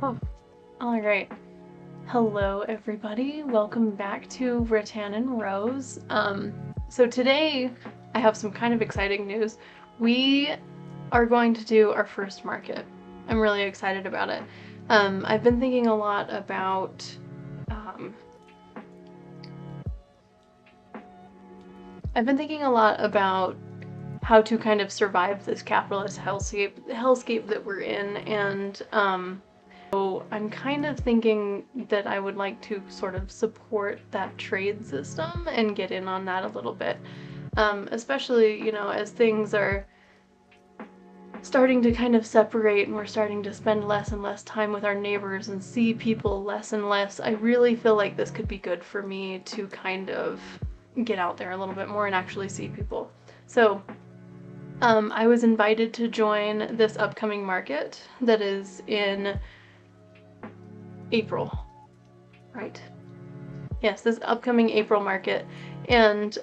Oh, all right. Hello, everybody. Welcome back to Rattan and Rose. So today I have some kind of exciting news. We are going to do our first market. I'm really excited about it. I've been thinking a lot about how to kind of survive this capitalist hellscape that we're in, and so I'm kind of thinking that I would like to sort of support that trade system and get in on that a little bit, especially, you know, as things are starting to kind of separate and we're starting to spend less and less time with our neighbors and see people less and less. I really feel like this could be good for me to kind of get out there a little bit more and actually see people. So I was invited to join this upcoming market that is in April, right? Yes, this upcoming April market, and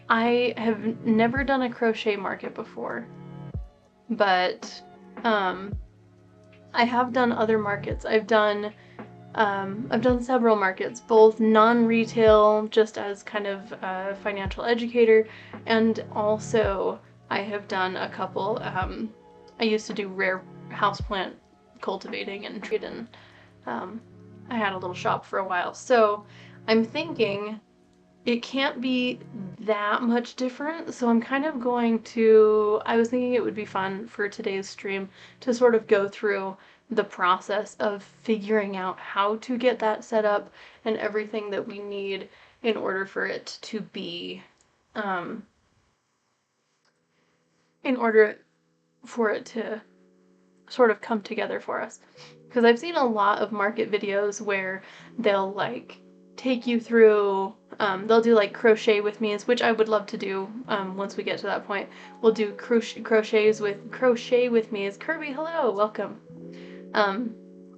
I have never done a crochet market before, but I have done other markets. I've done several markets, both non-retail, just as kind of a financial educator, and also I have done a couple. I used to do rare houseplant cultivating and trade, and I had a little shop for a while. So I'm thinking it can't be that much different. So I'm kind of I was thinking it would be fun for today's stream to sort of go through the process of figuring out how to get that set up and everything that we need in order for it to be, in order for it to sort of come together for us. Because I've seen a lot of market videos where they'll like take you through, they'll do like crochet with me's, which I would love to do once we get to that point. We'll do crochet with me's. Kirby, hello, welcome.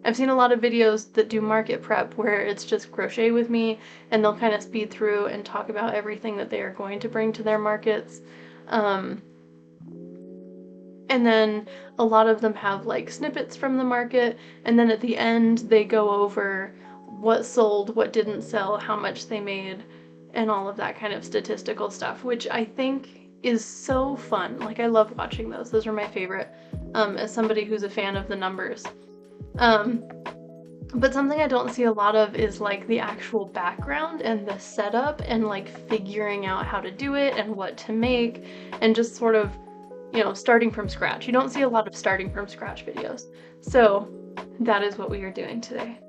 I've seen a lot of videos that do market prep where it's just crochet with me, and they'll kind of speed through and talk about everything that they are going to bring to their markets. And then a lot of them have like snippets from the market, and then at the end they go over what sold, what didn't sell, how much they made, and all of that kind of statistical stuff, which I think is so fun. Like, I love watching those. Those are my favorite, as somebody who's a fan of the numbers. But something I don't see a lot of is like the actual background and the setup and like figuring out how to do it and what to make and just sort of, you know, starting from scratch. You don't see a lot of starting from scratch videos. So that is what we are doing today.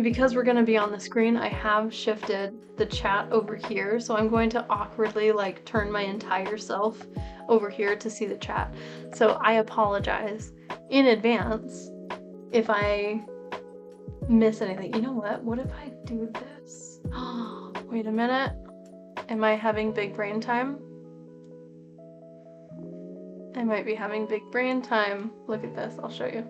Because we're going to be on the screen, I have shifted the chat over here, so I'm going to awkwardly like turn my entire self over here to see the chat. So I apologize in advance if I miss anything. You know what? What if I do this? Oh, wait a minute. Am I having big brain time? I might be having big brain time. Look at this, I'll show you.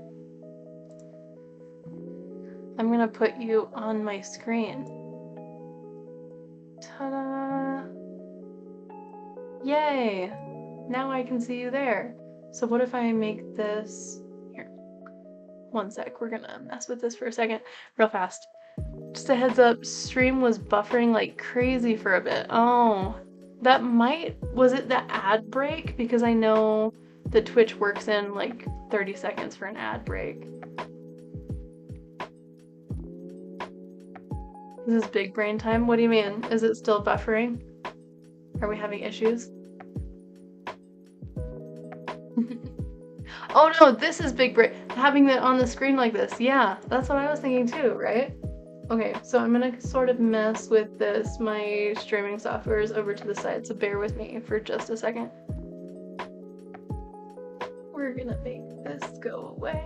I'm gonna put you on my screen. Ta-da! Yay! Now I can see you there. So what if I make this... Here. One sec, we're gonna mess with this for a second. Real fast. Just a heads up, stream was buffering like crazy for a bit. Oh, that might... Was it the ad break? Because I know that Twitch works in like 30 seconds for an ad break. This is big brain time? What do you mean? Is it still buffering? Are we having issues? Oh no, this is big brain. Having it on the screen like this. Yeah, that's what I was thinking too, right? Okay, so I'm gonna sort of mess with this. My streaming software is over to the side, so bear with me for just a second. We're gonna make this go away.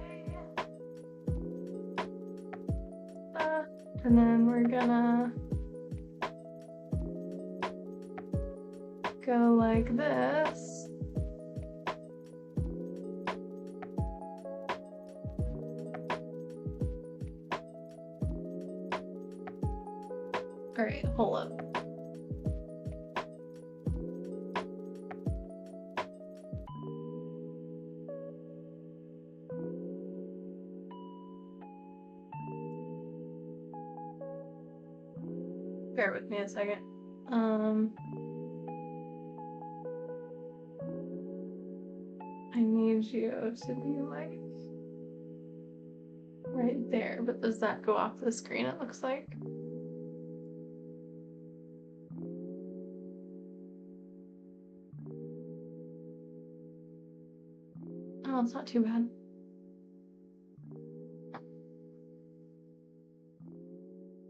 And then we're gonna go like this. All right, hold up. Bear with me a second. I need you to be like right there, but does that go off the screen, it looks like? Oh, it's not too bad.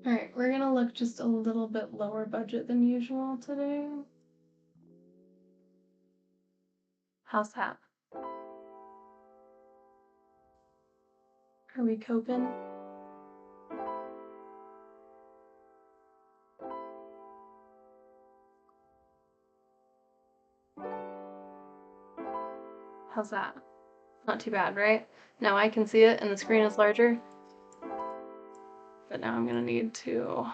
Alright, we're gonna look just a little bit lower budget than usual today. How's that? Are we coping? How's that? Not too bad, right? Now I can see it and the screen is larger. But now I'm gonna need to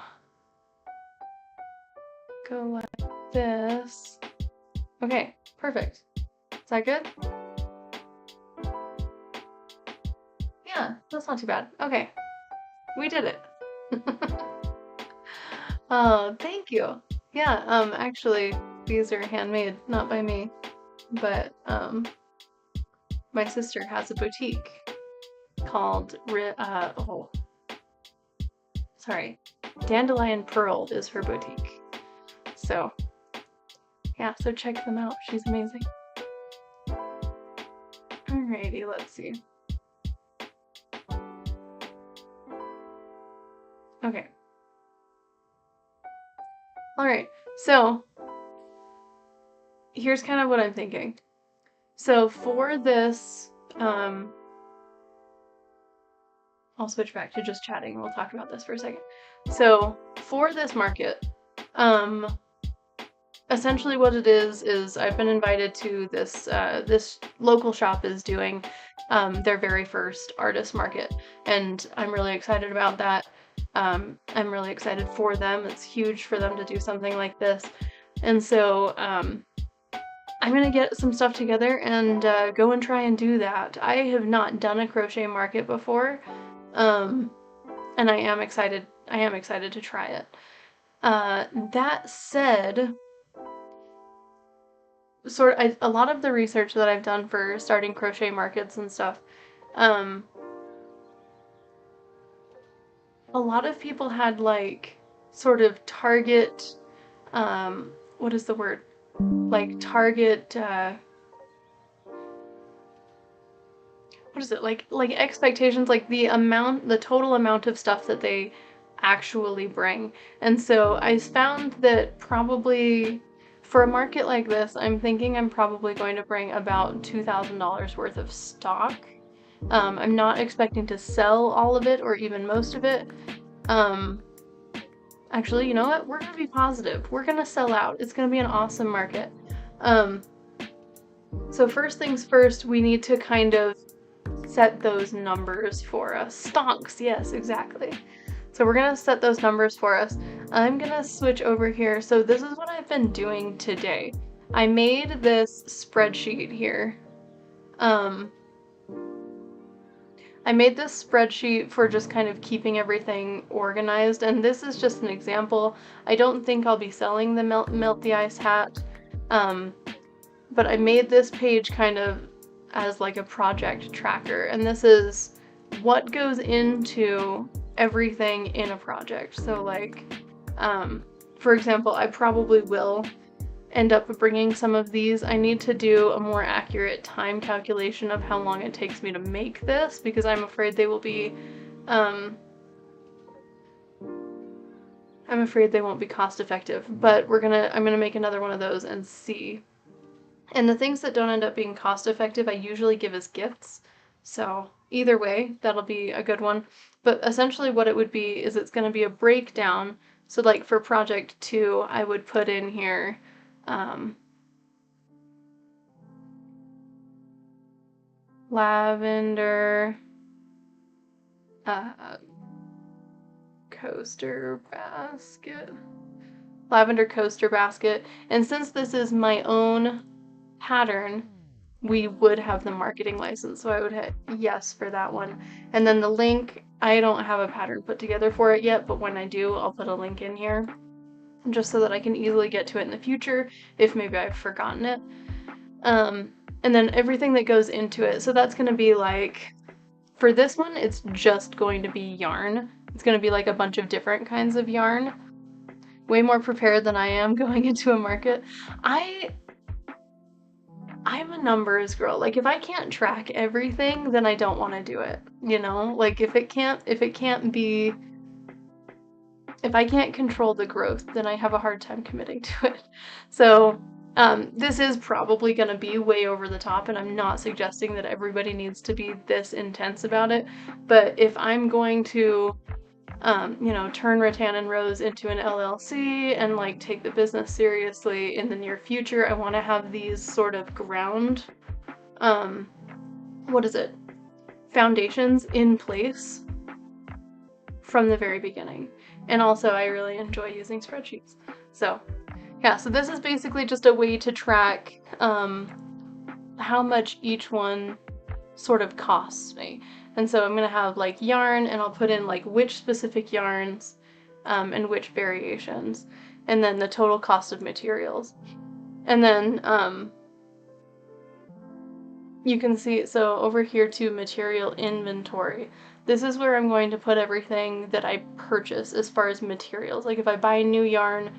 go like this. Okay, perfect. Is that good? Yeah, that's not too bad. Okay, we did it. Oh, thank you. Yeah, actually, these are handmade, not by me, but my sister has a boutique called Dandelion Pearl is her boutique. So yeah, so check them out. She's amazing. Alrighty, let's see. Okay. Alright, so here's kind of what I'm thinking. So for this, I'll switch back to just chatting. We'll talk about this for a second. So for this market, essentially what it is I've been invited to this this local shop is doing their very first artist market, and I'm really excited about that. I'm really excited for them. It's huge for them to do something like this, and so I'm gonna get some stuff together and go and try and do that. I have not done a crochet market before, and I am excited to try it. That said, a lot of the research that I've done for starting crochet markets and stuff, a lot of people had like sort of target, what is the word? Like target, what is it? Like expectations, like the total amount of stuff that they actually bring. And so I found that probably for a market like this, I'm thinking I'm probably going to bring about $2,000 worth of stock. I'm not expecting to sell all of it or even most of it. Actually, you know what? We're gonna be positive. We're gonna sell out. It's gonna be an awesome market. So first things first, we need to kind of set those numbers for us. Stonks, yes, exactly. So we're gonna set those numbers for us. I'm gonna switch over here. So this is what I've been doing today. I made this spreadsheet here. I made this spreadsheet for just kind of keeping everything organized, and this is just an example. I don't think I'll be selling the Melt the Ice hat, but I made this page kind of as like a project tracker, and this is what goes into everything in a project. So like, for example, I probably will end up bringing some of these. I need to do a more accurate time calculation of how long it takes me to make this, because I'm afraid they will be, I'm afraid they won't be cost effective, but I'm gonna make another one of those and see. And the things that don't end up being cost effective, I usually give as gifts. So either way, that'll be a good one. But essentially what it would be is it's gonna be a breakdown. So like for project 2, I would put in here, lavender coaster basket. And since this is my own pattern, we would have the marketing license, so I would hit yes for that one. And then the link, I don't have a pattern put together for it yet, but when I do, I'll put a link in here. just so that I can easily get to it in the future if maybe I've forgotten it. And then everything that goes into it. So that's going to be like, for this one, it's just going to be yarn. It's going to be like a bunch of different kinds of yarn. Way more prepared than I am going into a market. I'm a numbers girl. Like, if I can't track everything, then I don't want to do it. You know, like if I can't control the growth, then I have a hard time committing to it. So this is probably going to be way over the top, and I'm not suggesting that everybody needs to be this intense about it. But if I'm going to, you know, turn Rattan and Rose into an LLC and like take the business seriously in the near future, I want to have these sort of foundations in place from the very beginning. And also I really enjoy using spreadsheets. So yeah, so this is basically just a way to track how much each one sort of costs me. And so I'm going to have like yarn, and I'll put in like which specific yarns and which variations, and then the total cost of materials. And then you can see, so over here to material inventory, this is where I'm going to put everything that I purchase as far as materials. Like if I buy new yarn,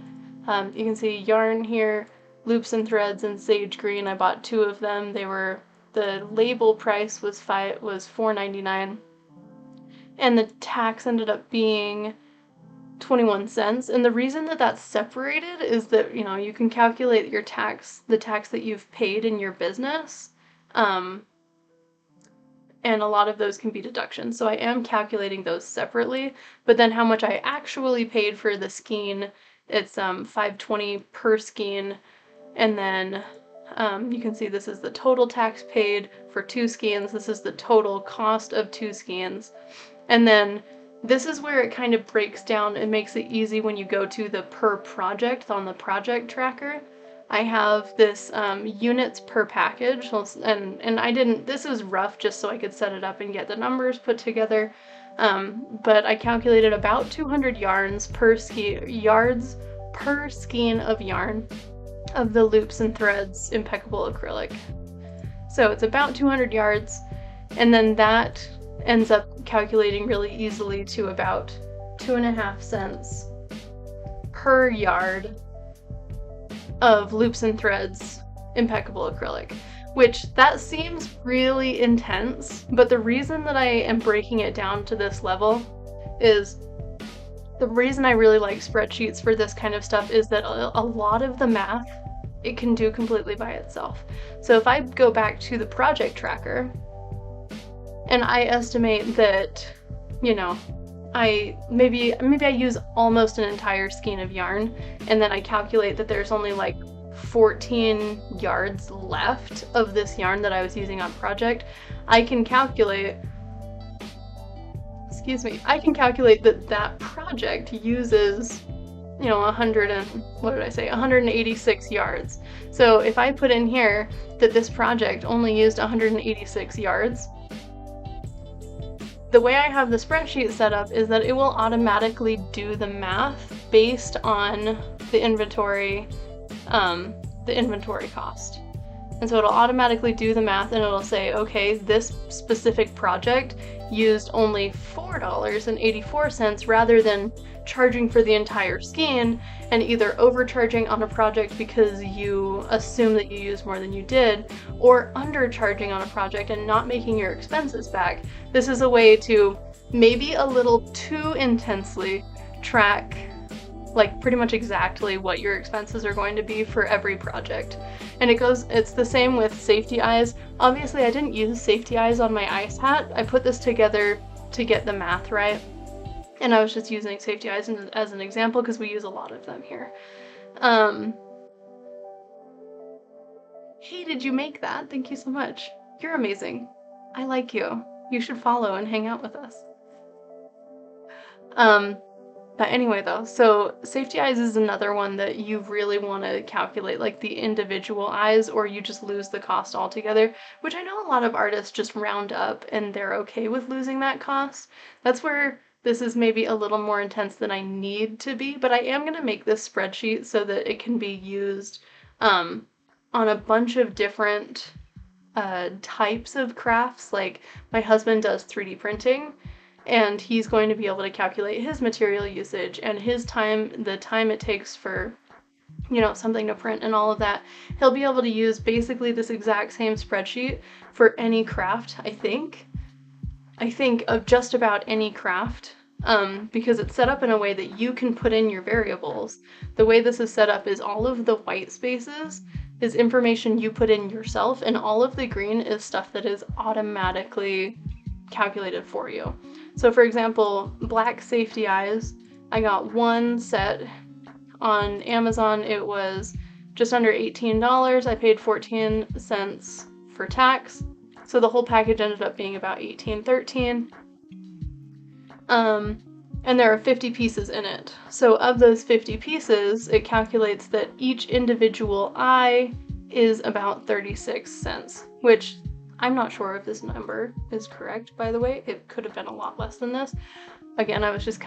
you can see yarn here, loops and threads and sage green. I bought 2 of them. The label price was $4.99, and the tax ended up being 21 cents. And the reason that that's separated is that, you know, you can calculate your tax, the tax that you've paid in your business. And a lot of those can be deductions. So I am calculating those separately, but then how much I actually paid for the skein, it's $5.20 per skein. And then you can see this is the total tax paid for 2 skeins. This is the total cost of 2 skeins. And then this is where it kind of breaks down and makes it easy when you go to the per project on the project tracker. I have this units per package, and I didn't, this is rough just so I could set it up and get the numbers put together, but I calculated about 200 yards per skein of yarn of the loops and threads impeccable acrylic. So it's about 200 yards, and then that ends up calculating really easily to about 2.5 cents per yard of loops and threads impeccable acrylic, which that seems really intense, but the reason that I am breaking it down to this level is the reason I really like spreadsheets for this kind of stuff is that a lot of the math it can do completely by itself. So if I go back to the project tracker and I estimate that, you know, maybe I use almost an entire skein of yarn, and then I calculate that there's only like 14 yards left of this yarn that I was using on project. I can calculate that project uses, you know, 186 yards. So if I put in here that this project only used 186 yards, the way I have the spreadsheet set up is that it will automatically do the math based on the inventory cost. And so it'll automatically do the math, and it'll say, okay, this specific project used only $4.84 rather than charging for the entire skein and either overcharging on a project because you assume that you used more than you did, or undercharging on a project and not making your expenses back. This is a way to maybe a little too intensely track like pretty much exactly what your expenses are going to be for every project. And it's the same with safety eyes. Obviously I didn't use safety eyes on my ice hat. I put this together to get the math right. And I was just using safety eyes as an example because we use a lot of them here. Hey, did you make that? Thank you so much. You're amazing. I like you. You should follow and hang out with us. But anyway though, so safety eyes is another one that you really want to calculate like the individual eyes, or you just lose the cost altogether, which I know a lot of artists just round up and they're okay with losing that cost. That's where This is maybe a little more intense than I need to be, but I am going to make this spreadsheet so that it can be used on a bunch of different types of crafts. Like my husband does 3D printing, and he's going to be able to calculate his material usage and his time, the time it takes for, you know, something to print and all of that. He'll be able to use basically this exact same spreadsheet for any craft, I think of just about any craft, because it's set up in a way that you can put in your variables. The way this is set up is all of the white spaces is information you put in yourself, and all of the green is stuff that is automatically calculated for you. So for example, black safety eyes, I got one set on Amazon. It was just under $18. I paid 14 cents for tax. So the whole package ended up being about $18.13. And there are 50 pieces in it. So of those 50 pieces, it calculates that each individual eye is about 36 cents, which I'm not sure if this number is correct, by the way. It could have been a lot less than this. Again, I was just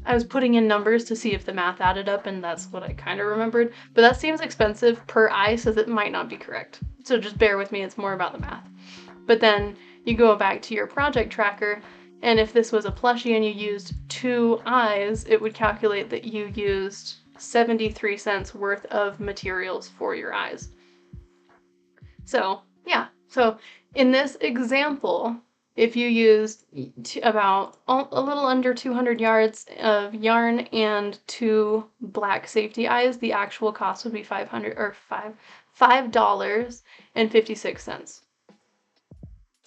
I was putting in numbers to see if the math added up, and that's what I kind of remembered. But that seems expensive per eye, so that might not be correct. So just bear with me, it's more about the math. But then you go back to your project tracker, and if this was a plushie and you used 2 eyes, it would calculate that you used 73 cents worth of materials for your eyes. So yeah, so in this example, if you used about a little under 200 yards of yarn and 2 black safety eyes, the actual cost would be $5.56.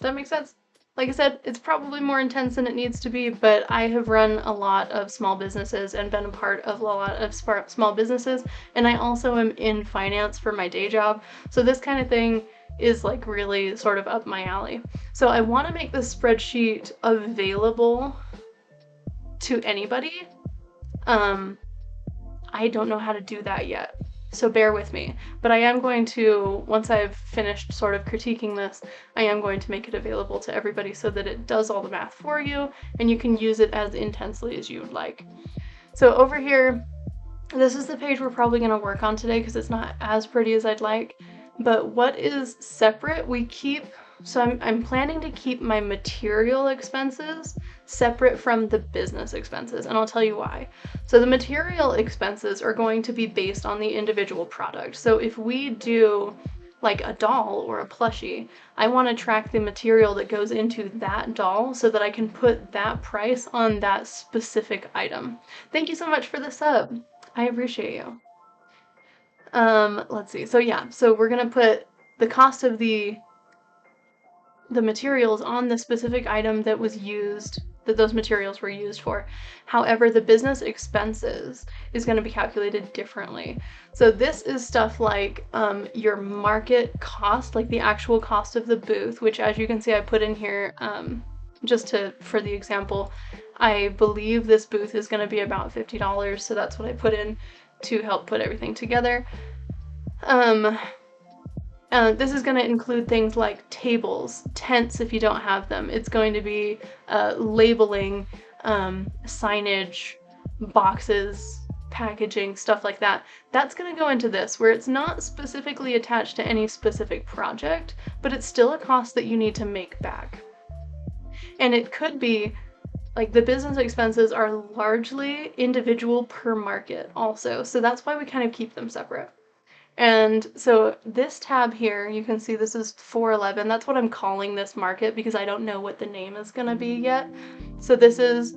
Does that make sense? Like I said, it's probably more intense than it needs to be, but I have run a lot of small businesses and been a part of a lot of small businesses, and I also am in finance for my day job, so this kind of thing is like really sort of up my alley. So I want to make this spreadsheet available to anybody. I don't know how to do that yet, so bear with me. But I am going to, once I've finished sort of critiquing this, I am going to make it available to everybody so that it does all the math for you and you can use it as intensely as you would like. So over here, this is the page we're probably going to work on today because it's not as pretty as I'd like. But what is separate, we keep, so I'm planning to keep my material expenses separate from the business expenses, and I'll tell you why. So the material expenses are going to be based on the individual product. So if we do like a doll or a plushie, I want to track the material that goes into that doll so that I can put that price on that specific item. Thank you so much for the sub. I appreciate you. Let's see. So yeah, so we're gonna put the cost of the materials on the specific item that was used, that those materials were used for. However, the business expenses is going to be calculated differently. So this is stuff like your market cost, like the actual cost of the booth, which as you can see I put in here for the example, I believe this booth is going to be about $50, so that's what I put in to help put everything together. This is going to include things like tables, tents if you don't have them. It's going to be labeling, signage, boxes, packaging, stuff like that. That's going to go into this, where it's not specifically attached to any specific project, but it's still a cost that you need to make back. And it could be like the business expenses are largely individual per market also, so that's why we kind of keep them separate. And so this tab here, you can see this is 411. That's what I'm calling this market because I don't know what the name is going to be yet. So this is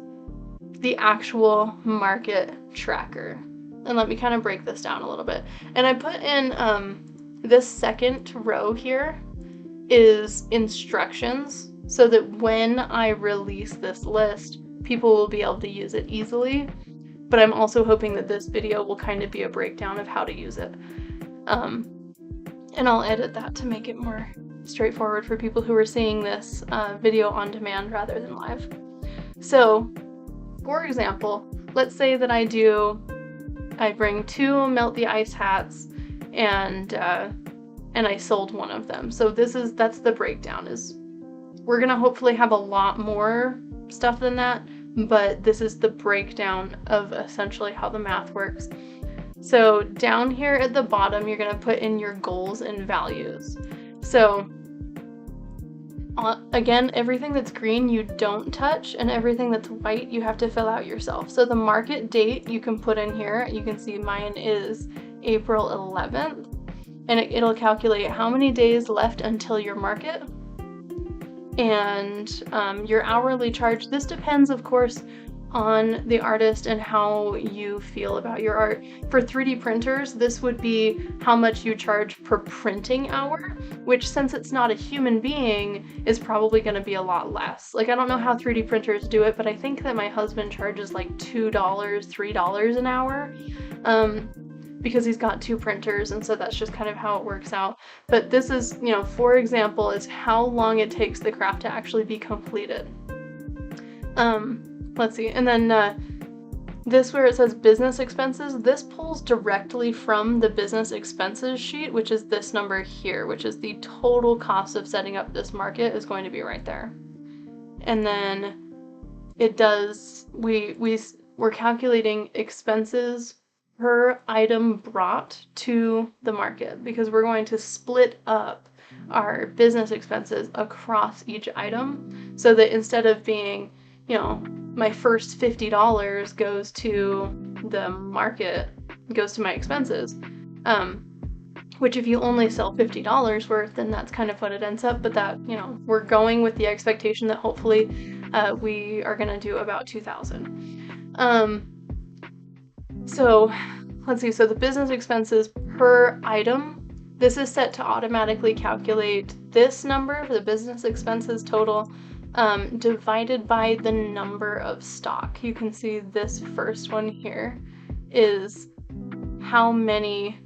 the actual market tracker. And let me kind of break this down a little bit. And I put in this second row here is instructions, so that when I release this list, people will be able to use it easily. But I'm also hoping that this video will kind of be a breakdown of how to use it. And I'll edit that to make it more straightforward for people who are seeing this video on demand rather than live. So, for example, let's say that I bring 2 Melt the Ice hats and I sold one of them. So that's the breakdown, is we're gonna hopefully have a lot more stuff than that, but this is the breakdown of essentially how the math works. So down here at the bottom, you're gonna put in your goals and values. So again, everything that's green you don't touch, and everything that's white you have to fill out yourself. So the market date you can put in here. You can see mine is April 11th, and it'll calculate how many days left until your market. And your hourly charge, this depends of course on the artist and how you feel about your art. For 3D printers, this would be how much you charge per printing hour, which since it's not a human being is probably going to be a lot less. Like, I don't know how 3D printers do it, but I think that my husband charges like $2, $3 an hour. Because he's got 2 printers, and so that's just kind of how it works out. But this is, you know, for example, is how long it takes the craft to actually be completed. Let's see, and then this where it says business expenses, this pulls directly from the business expenses sheet, which is this number here, which is the total cost of setting up this market is going to be right there. And then it does, we're calculating expenses per item brought to the market, because we're going to split up our business expenses across each item, so that instead of being, you know, my first $50 goes to the market, goes to my expenses, which if you only sell $50 worth, then that's kind of what it ends up. But that, you know, we're going with the expectation that hopefully we are going to do about 2,000. So let's see, so the business expenses per item, this is set to automatically calculate this number for the business expenses total divided by the number of stock. You can see this first one here is how many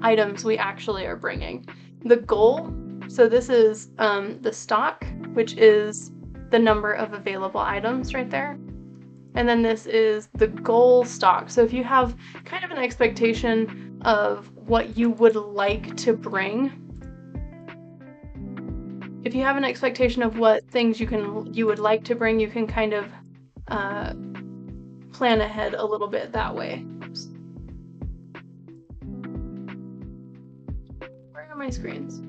items we actually are bringing. The goal, so this is the stock, which is the number of available items right there. And then this is the goal stock. So if you have kind of an expectation of what you would like to bring, if you have an expectation of what things you would like to bring, you can kind of plan ahead a little bit that way. Oops. Where are my screens?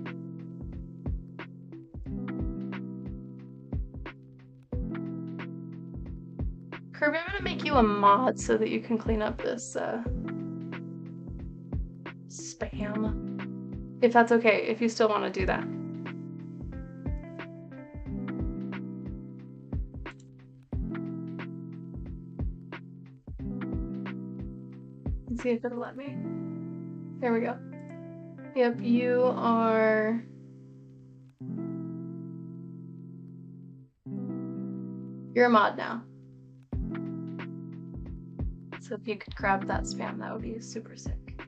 Kirby, I'm gonna make you a mod so that you can clean up this spam. If that's okay, if you still want to do that. Let's see if it'll let me. There we go. Yep, you are... You're a mod now. So if you could grab that spam, that would be super sick.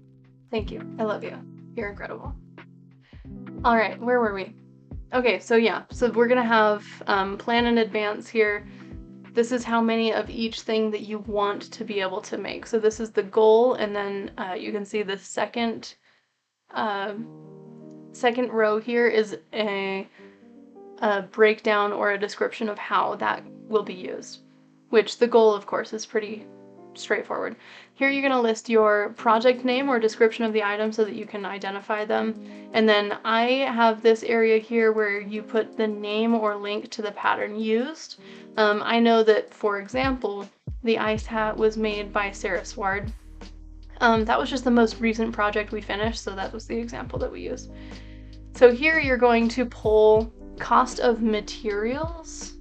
Thank you. I love you. You're incredible. All right, where were we? Okay, so yeah, so we're gonna have plan in advance here. This is how many of each thing that you want to be able to make. So this is the goal, and then you can see the second row here is a breakdown or a description of how that will be used, which the goal, of course, is pretty straightforward. Here you're going to list your project name or description of the item so that you can identify them. And then I have this area here where you put the name or link to the pattern used. I know that, for example, the ice hat was made by Sarah Sward. That was just the most recent project we finished, so that was the example that we used. So here you're going to pull cost of materials.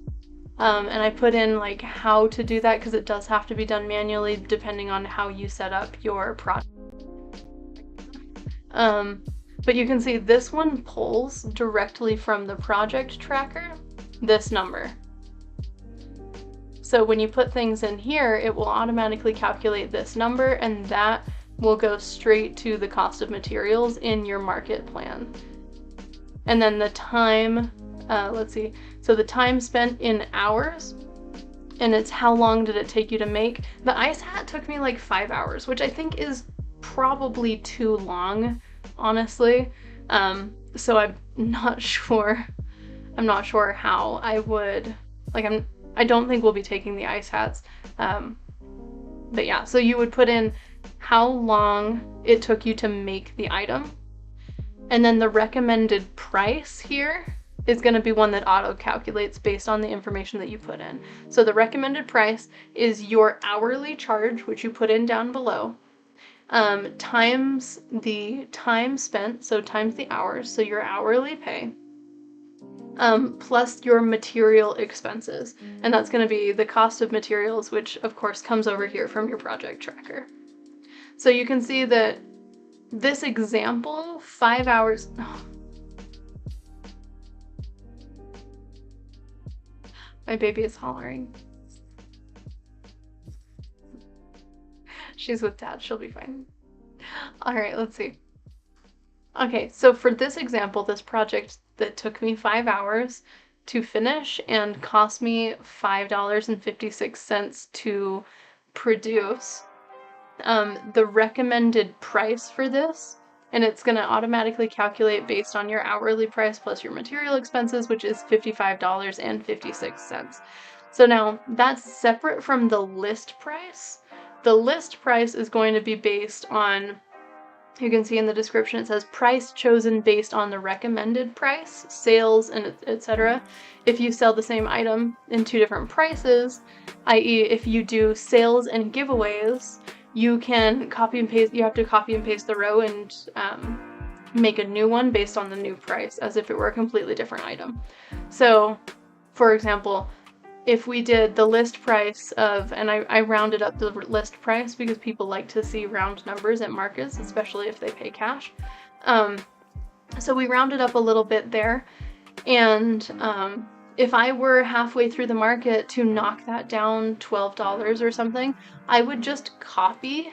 And I put in like how to do that because it does have to be done manually depending on how you set up your project. But you can see this one pulls directly from the project tracker, this number. So when you put things in here, it will automatically calculate this number, and that will go straight to the cost of materials in your market plan. And then the time, let's see, so the time spent in hours, and it's how long did it take you to make. The ice hat took me like 5 hours, which I think is probably too long, honestly. So I'm not sure how I would Like I don't think we'll be taking the ice hats. But yeah, so you would put in how long it took you to make the item, and then the recommended price here is going to be one that auto calculates based on the information that you put in. So the recommended price is your hourly charge, which you put in down below, times the time spent, so times the hours, so your hourly pay, plus your material expenses. And that's going to be the cost of materials, which of course comes over here from your project tracker. So you can see that this example, 5 hours. Oh. My baby is hollering. She's with dad, she'll be fine. All right, let's see. Okay, so for this example, this project that took me 5 hours to finish and cost me $5.56 to produce, the recommended price for this, and it's going to automatically calculate based on your hourly price plus your material expenses, which is $55.56. So now that's separate from the list price. The list price is going to be based on, you can see in the description, it says price chosen based on the recommended price, sales, and etc. If you sell the same item in 2 different prices, i.e. if you do sales and giveaways, you can copy and paste, you have to copy and paste the row and make a new one based on the new price as if it were a completely different item. So, for example, if we did the list price of, and I rounded up the list price because people like to see round numbers at markets, especially if they pay cash. So we rounded up a little bit there, and if I were halfway through the market to knock that down $12 or something, I would just copy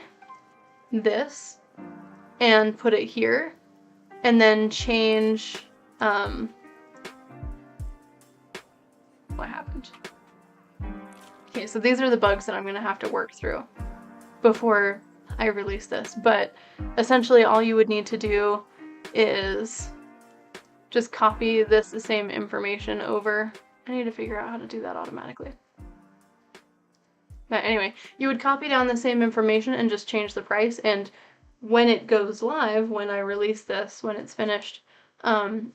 this and put it here, and then change, what happened? Okay, so these are the bugs that I'm going to have to work through before I release this, but essentially all you would need to do is just copy the same information over. I need to figure out how to do that automatically. But anyway, you would copy down the same information and just change the price, and when it goes live, when I release this, when it's finished,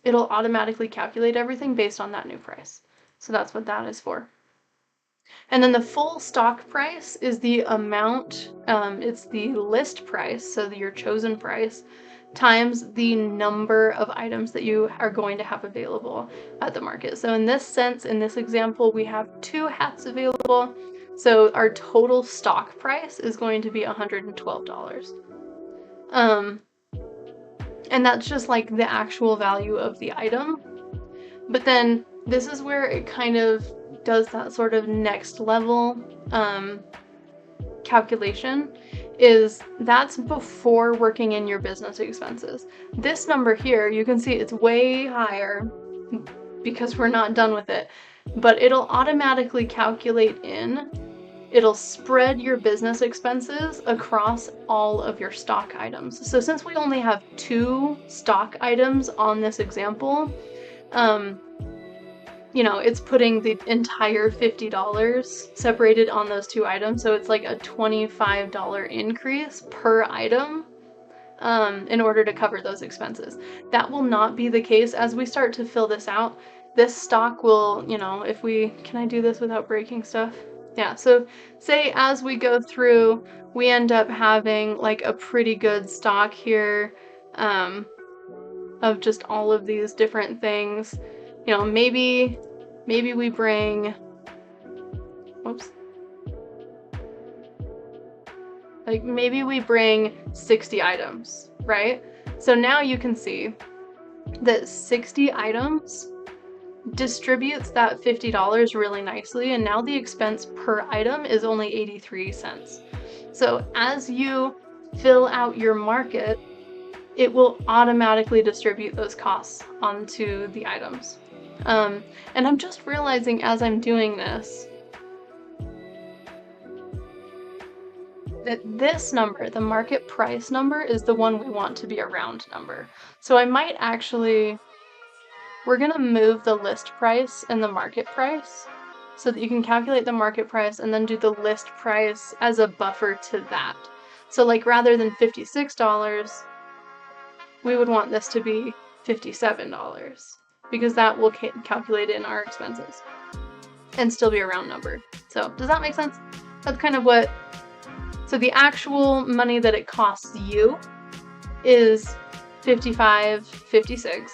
it'll automatically calculate everything based on that new price. So that's what that is for. And then the full stock price is the amount, it's the list price, so your chosen price, times the number of items that you are going to have available at the market. So in this sense, in this example, we have 2 hats available, so our total stock price is going to be $112. And that's just like the actual value of the item. But then this is where it kind of does that sort of next level calculation, is that's before working in your business expenses. This number here, you can see it's way higher because we're not done with it, but it'll automatically calculate in, it'll spread your business expenses across all of your stock items. So since we only have 2 stock items on this example, you know, it's putting the entire $50 separated on those 2 items, so it's like a $25 increase per item in order to cover those expenses. That will not be the case as we start to fill this out. This stock will, you know, if we, can I do this without breaking stuff? Yeah, so say as we go through, we end up having like a pretty good stock here of just all of these different things. You know, maybe we bring, whoops, like maybe we bring 60 items, right? So now you can see that 60 items distributes that $50 really nicely, and now the expense per item is only 83 cents. So as you fill out your market, it will automatically distribute those costs onto the items. And I'm just realizing as I'm doing this that this number, the market price number, is the one we want to be a round number. So I might actually, we're gonna move the list price and the market price so that you can calculate the market price and then do the list price as a buffer to that. So like rather than $56, we would want this to be $57 because that will calculate in our expenses and still be a round number. So does that make sense? That's kind of what, so the actual money that it costs you is $55.56,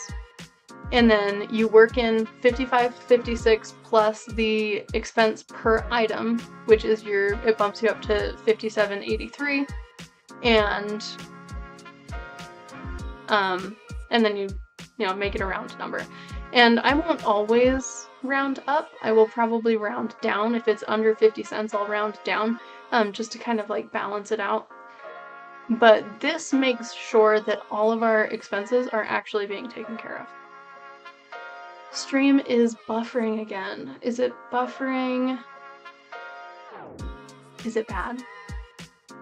and then you work in $55.56 plus the expense per item, which is it bumps you up to $57.83, and then you make it a round number. And I won't always round up. I will probably round down. If it's under 50 cents, I'll round down, just to kind of like balance it out. But this makes sure that all of our expenses are actually being taken care of. Stream is buffering again. Is it buffering? Is it bad?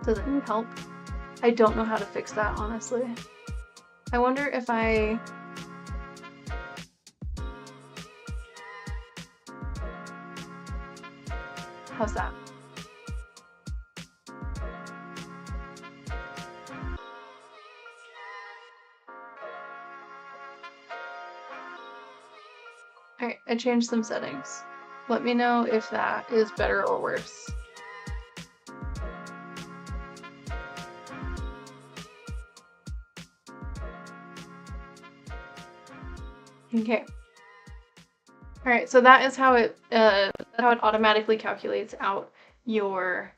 Does it need help? I don't know how to fix that, honestly. I wonder if how's that? Alright, I changed some settings. Let me know if that is better or worse. Okay. Alright, so that is how it automatically calculates out your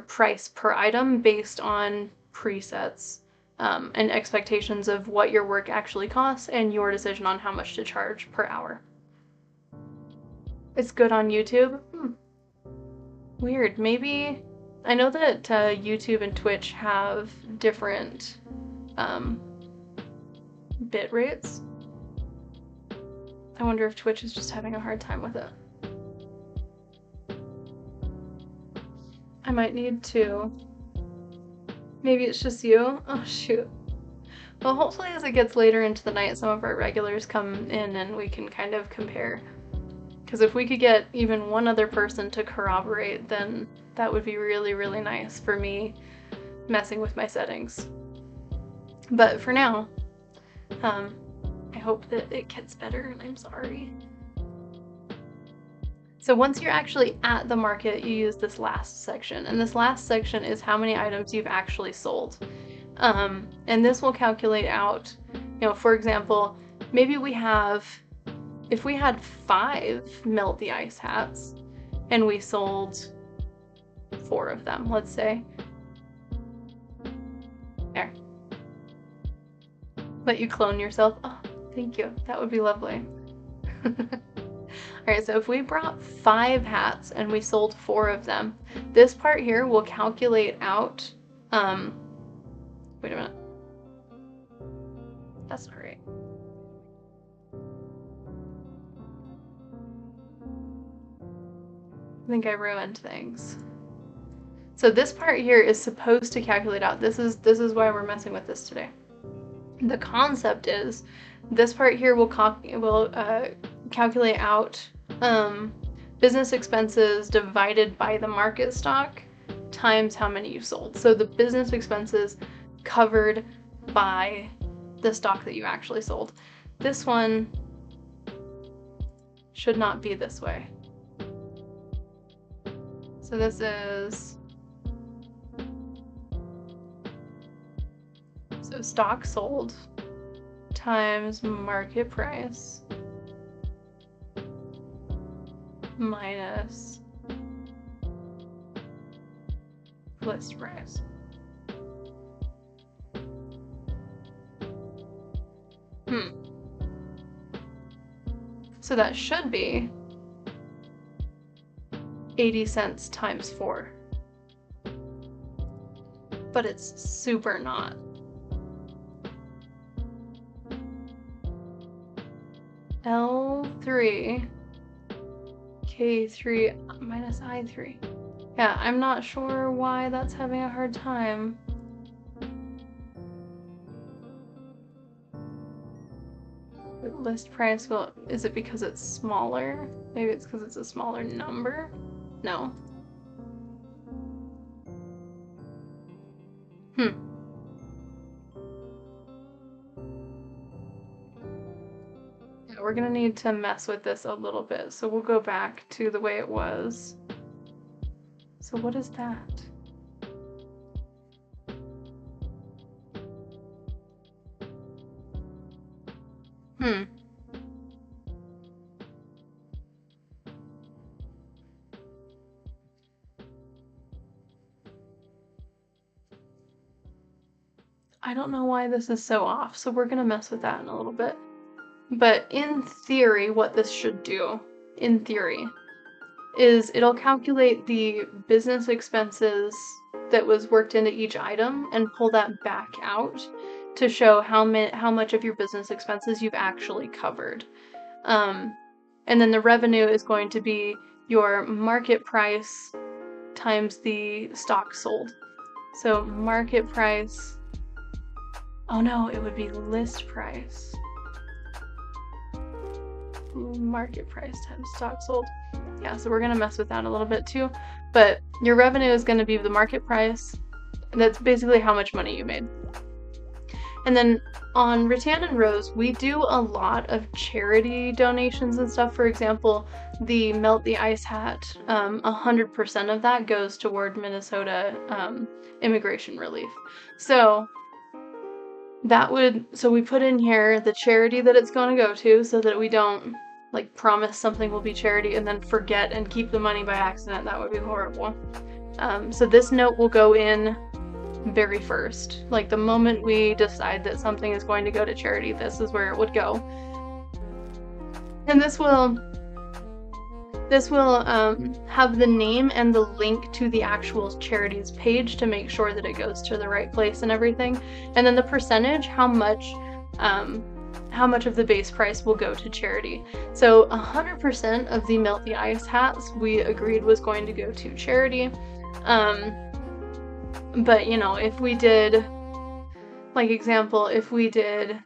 price per item based on presets and expectations of what your work actually costs and your decision on how much to charge per hour. It's good on YouTube? Weird. Maybe, I know that YouTube and Twitch have different bit rates. I wonder if Twitch is just having a hard time with it. I might need to. Maybe it's just you? Oh shoot. Well, hopefully as it gets later into the night, some of our regulars come in and we can kind of compare. Because if we could get even one other person to corroborate, then that would be really, really nice for me messing with my settings. But for now, I hope that it gets better, and I'm sorry. So once you're actually at the market, you use this last section, and this last section is how many items you've actually sold. And this will calculate out, for example, maybe if we had 5 Melt the Ice hats and we sold 4 of them, let's say. There. Let you clone yourself. Oh, thank you. That would be lovely. Alright, so if we brought 5 hats and we sold 4 of them, this part here will calculate out, wait a minute. That's not right. I think I ruined things. So this part here is supposed to calculate out. This is why we're messing with this today. The concept is this part here will calculate out business expenses divided by the market stock times how many you sold. So the business expenses covered by the stock that you actually sold. This one should not be this way. So this is, so stock sold times market price minus list price. So that should be 80 cents times 4. But it's super not. L3 K3 minus I3. Yeah, I'm not sure why that's having a hard time. list price, well, is it because it's smaller? Maybe it's because it's a smaller number? No. Yeah, we're gonna need to mess with this a little bit, so we'll go back to the way it was. So what is that? I don't know why this is so off, so we're gonna mess with that in a little bit. But in theory, what this should do, in theory, is it'll calculate the business expenses that was worked into each item and pull that back out to show how much of your business expenses you've actually covered. And then the revenue is going to be your market price times the stock sold. So market price, oh no, it would be list price. Market price times stock sold. Yeah, so we're gonna mess with that a little bit too. But your revenue is gonna be the market price. That's basically how much money you made. And then on Rattan and Rose, we do a lot of charity donations and stuff. For example, the Melt the Ice hat, 100% of that goes toward Minnesota immigration relief. So we put in here the charity that it's going to go to so that we don't like promise something will be charity and then forget and keep the money by accident. That would be horrible. So this note will go in very first. Like the moment we decide that something is going to go to charity, this is where it would go. And this will have the name and the link to the actual charities page to make sure that it goes to the right place and everything. And then the percentage, how much of the base price will go to charity. So 100% of the Melt the Ice hats we agreed was going to go to charity. But you know, if we did, like example, if we did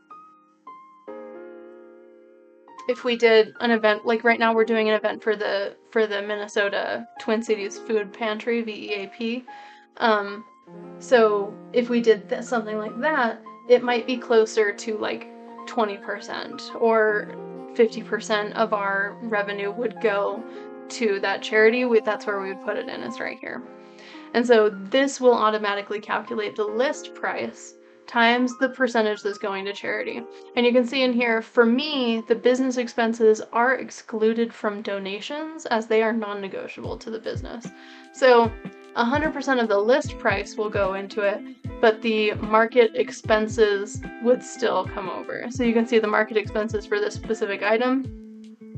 an event, like right now we're doing an event for the Minnesota Twin Cities Food Pantry, VEAP. So if we did something like that, it might be closer to like 20% or 50% of our revenue would go to that charity. That's where we would put it in, is right here. And so this will automatically calculate the list price times the percentage that's going to charity. And you can see in here, for me, the business expenses are excluded from donations as they are non-negotiable to the business. So 100% of the list price will go into it, but the market expenses would still come over. So you can see the market expenses for this specific item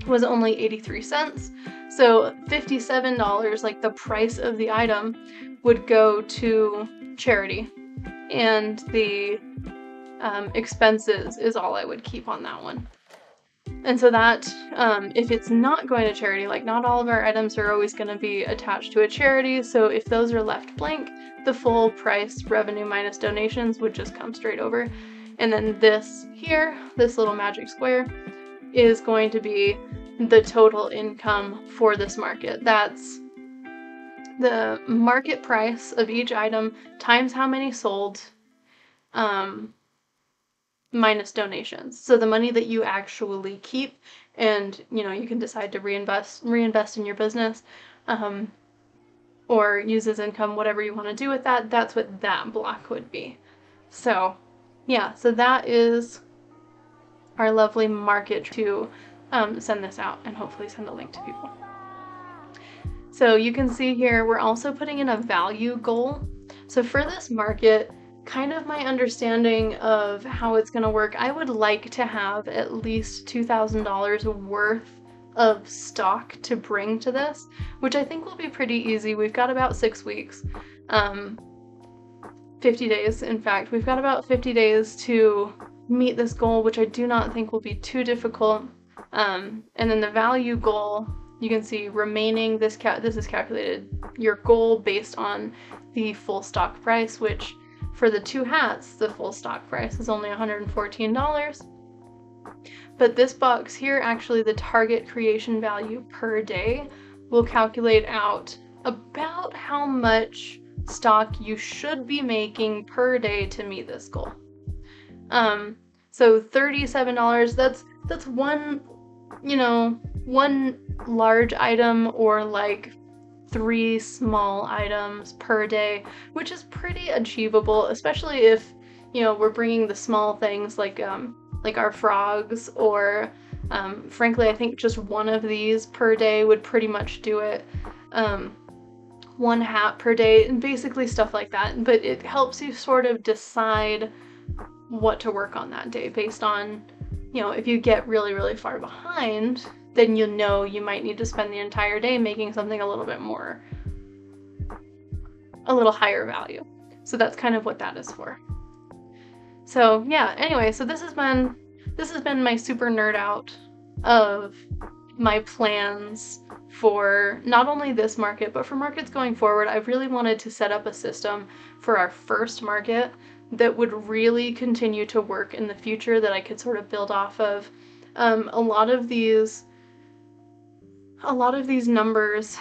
was only 83 cents. So $57, like the price of the item, would go to charity. And the expenses is all I would keep on that one. And so that, if it's not going to charity, like not all of our items are always going to be attached to a charity. So if those are left blank, the full price revenue minus donations would just come straight over. And then this here, this little magic square, is going to be the total income for this market. That's the market price of each item times how many sold, minus donations. So the money that you actually keep, and you know, you can decide to reinvest in your business, or use as income, whatever you want to do with that. That's what that block would be. So yeah, so that is our lovely market to send this out and hopefully send a link to people. So you can see here, we're also putting in a value goal. So for this market, kind of my understanding of how it's going to work, I would like to have at least $2,000 worth of stock to bring to this, which I think will be pretty easy. We've got about 6 weeks, 50 days. In fact, we've got about 50 days to meet this goal, which I do not think will be too difficult. And then the value goal, you can see remaining, this is calculated your goal based on the full stock price, which for the 2 hats, the full stock price is only $114. But this box here, actually the target creation value per day will calculate out about how much stock you should be making per day to meet this goal. So $37, that's one, one large item or like 3 small items per day, which is pretty achievable, especially if, we're bringing the small things like our frogs, or frankly, I think just one of these per day would pretty much do it. One hat per day, and basically stuff like that. But it helps you sort of decide what to work on that day based on, if you get really, really far behind, then you might need to spend the entire day making something a little higher value. So that's kind of what that is for. So yeah, anyway, so this has been my super nerd out of my plans for not only this market, but for markets going forward. I really wanted to set up a system for our first market that would really continue to work in the future, that I could sort of build off of. A lot of these numbers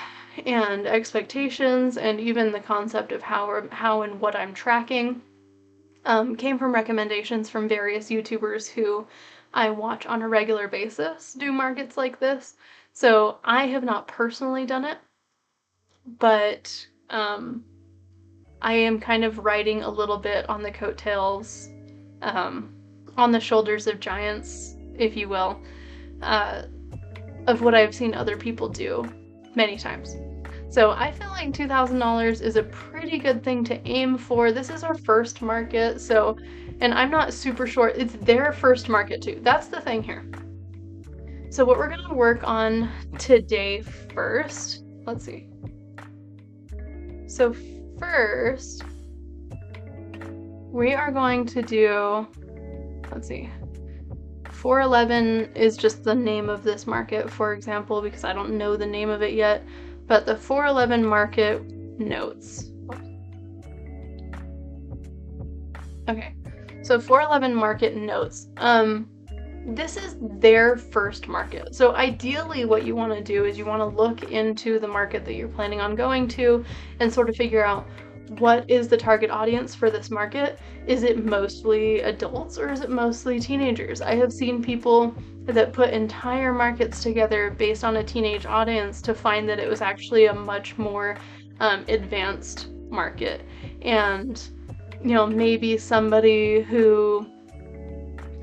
and expectations, and even the concept of how and what I'm tracking, came from recommendations from various YouTubers who I watch on a regular basis do markets like this. So I have not personally done it, but I am kind of riding a little bit on the coattails, on the shoulders of giants, if you will, of what I've seen other people do many times. So I feel like $2,000 is a pretty good thing to aim for. This is our first market, and I'm not super sure. It's their first market too. That's the thing here. So what we're gonna work on today first, let's see. So first, we are going to do, let's see, 411 is just the name of this market, for example, because I don't know the name of it yet, but the 411 market notes. Okay, so 411 market notes. This is their first market. So ideally what you want to do is you want to look into the market that you're planning on going to and sort of figure out, what is the target audience for this market? Is it mostly adults or is it mostly teenagers? I have seen people that put entire markets together based on a teenage audience to find that it was actually a much more advanced market. And, maybe somebody who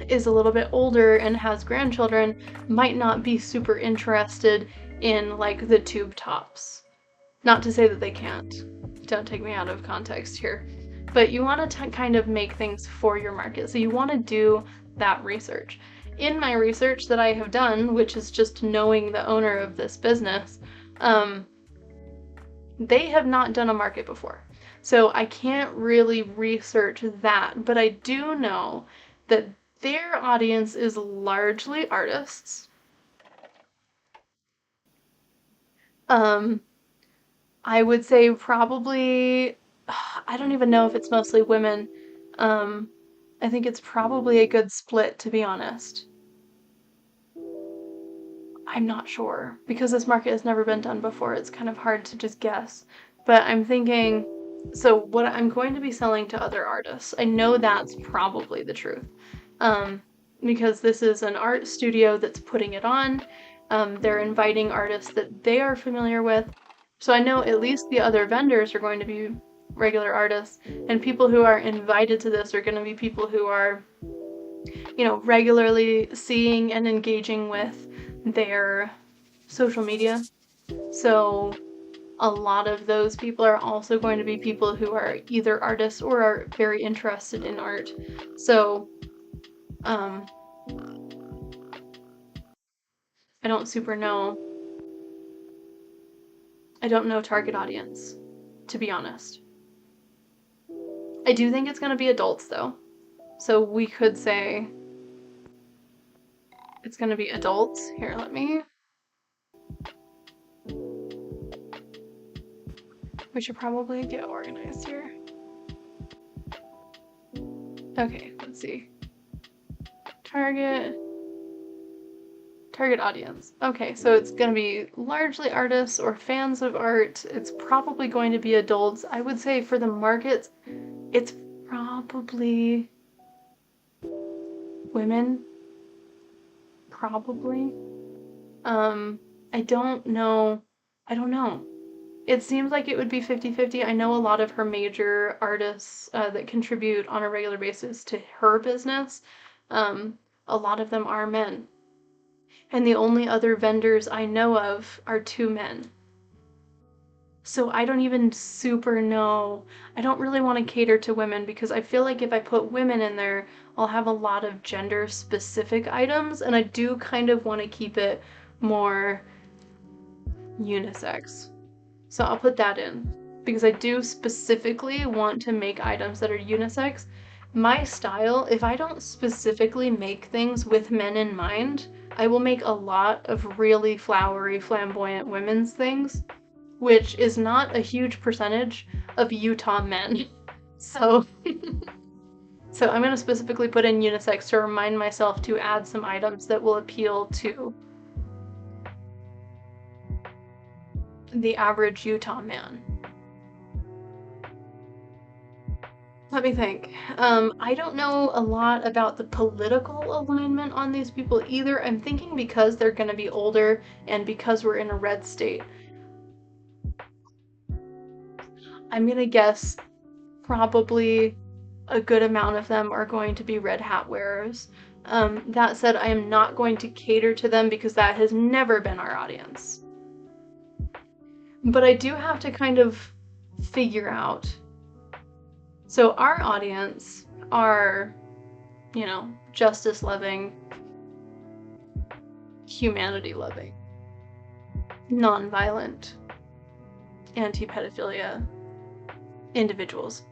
is a little bit older and has grandchildren might not be super interested in like the tube tops. Not to say that they can't. Don't take me out of context here. But you want to kind of make things for your market. So you want to do that research. In my research that I have done, which is just knowing the owner of this business, they have not done a market before. So I can't really research that, but I do know that their audience is largely artists. I would say probably, I don't even know if it's mostly women. I think it's probably a good split, to be honest. I'm not sure, because this market has never been done before. It's kind of hard to just guess. But I'm thinking, so what I'm going to be selling to other artists, I know that's probably the truth. Because this is an art studio that's putting it on. They're inviting artists that they are familiar with. So I know at least the other vendors are going to be regular artists, and people who are invited to this are going to be people who are, regularly seeing and engaging with their social media. So a lot of those people are also going to be people who are either artists or are very interested in art. So, I don't super know. I don't know target audience, to be honest. I do think it's going to be adults, though. So we could say it's going to be adults. Here, let me... We should probably get organized here. Okay, let's see. Target Target audience. Okay, so it's going to be largely artists or fans of art. It's probably going to be adults. I would say for the markets, it's probably women. Probably. I don't know. I don't know. It seems like it would be 50-50. I know a lot of her major artists that contribute on a regular basis to her business. A lot of them are men. And the only other vendors I know of are two men. So I don't even super know. I don't really want to cater to women because I feel like if I put women in there, I'll have a lot of gender specific items, and I do kind of want to keep it more unisex. So I'll put that in because I do specifically want to make items that are unisex. My style, if I don't specifically make things with men in mind, I will make a lot of really flowery, flamboyant women's things, which is not a huge percentage of Utah men. So, so I'm going to specifically put in unisex to remind myself to add some items that will appeal to the average Utah man. Let me think. I don't know a lot about the political alignment on these people either. I'm thinking because they're going to be older and because we're in a red state. I'm going to guess probably a good amount of them are going to be red hat wearers. That said, I am not going to cater to them because that has never been our audience. But I do have to kind of figure out. So our audience are, you know, justice loving, humanity loving, non-violent, anti-pedophilia individuals.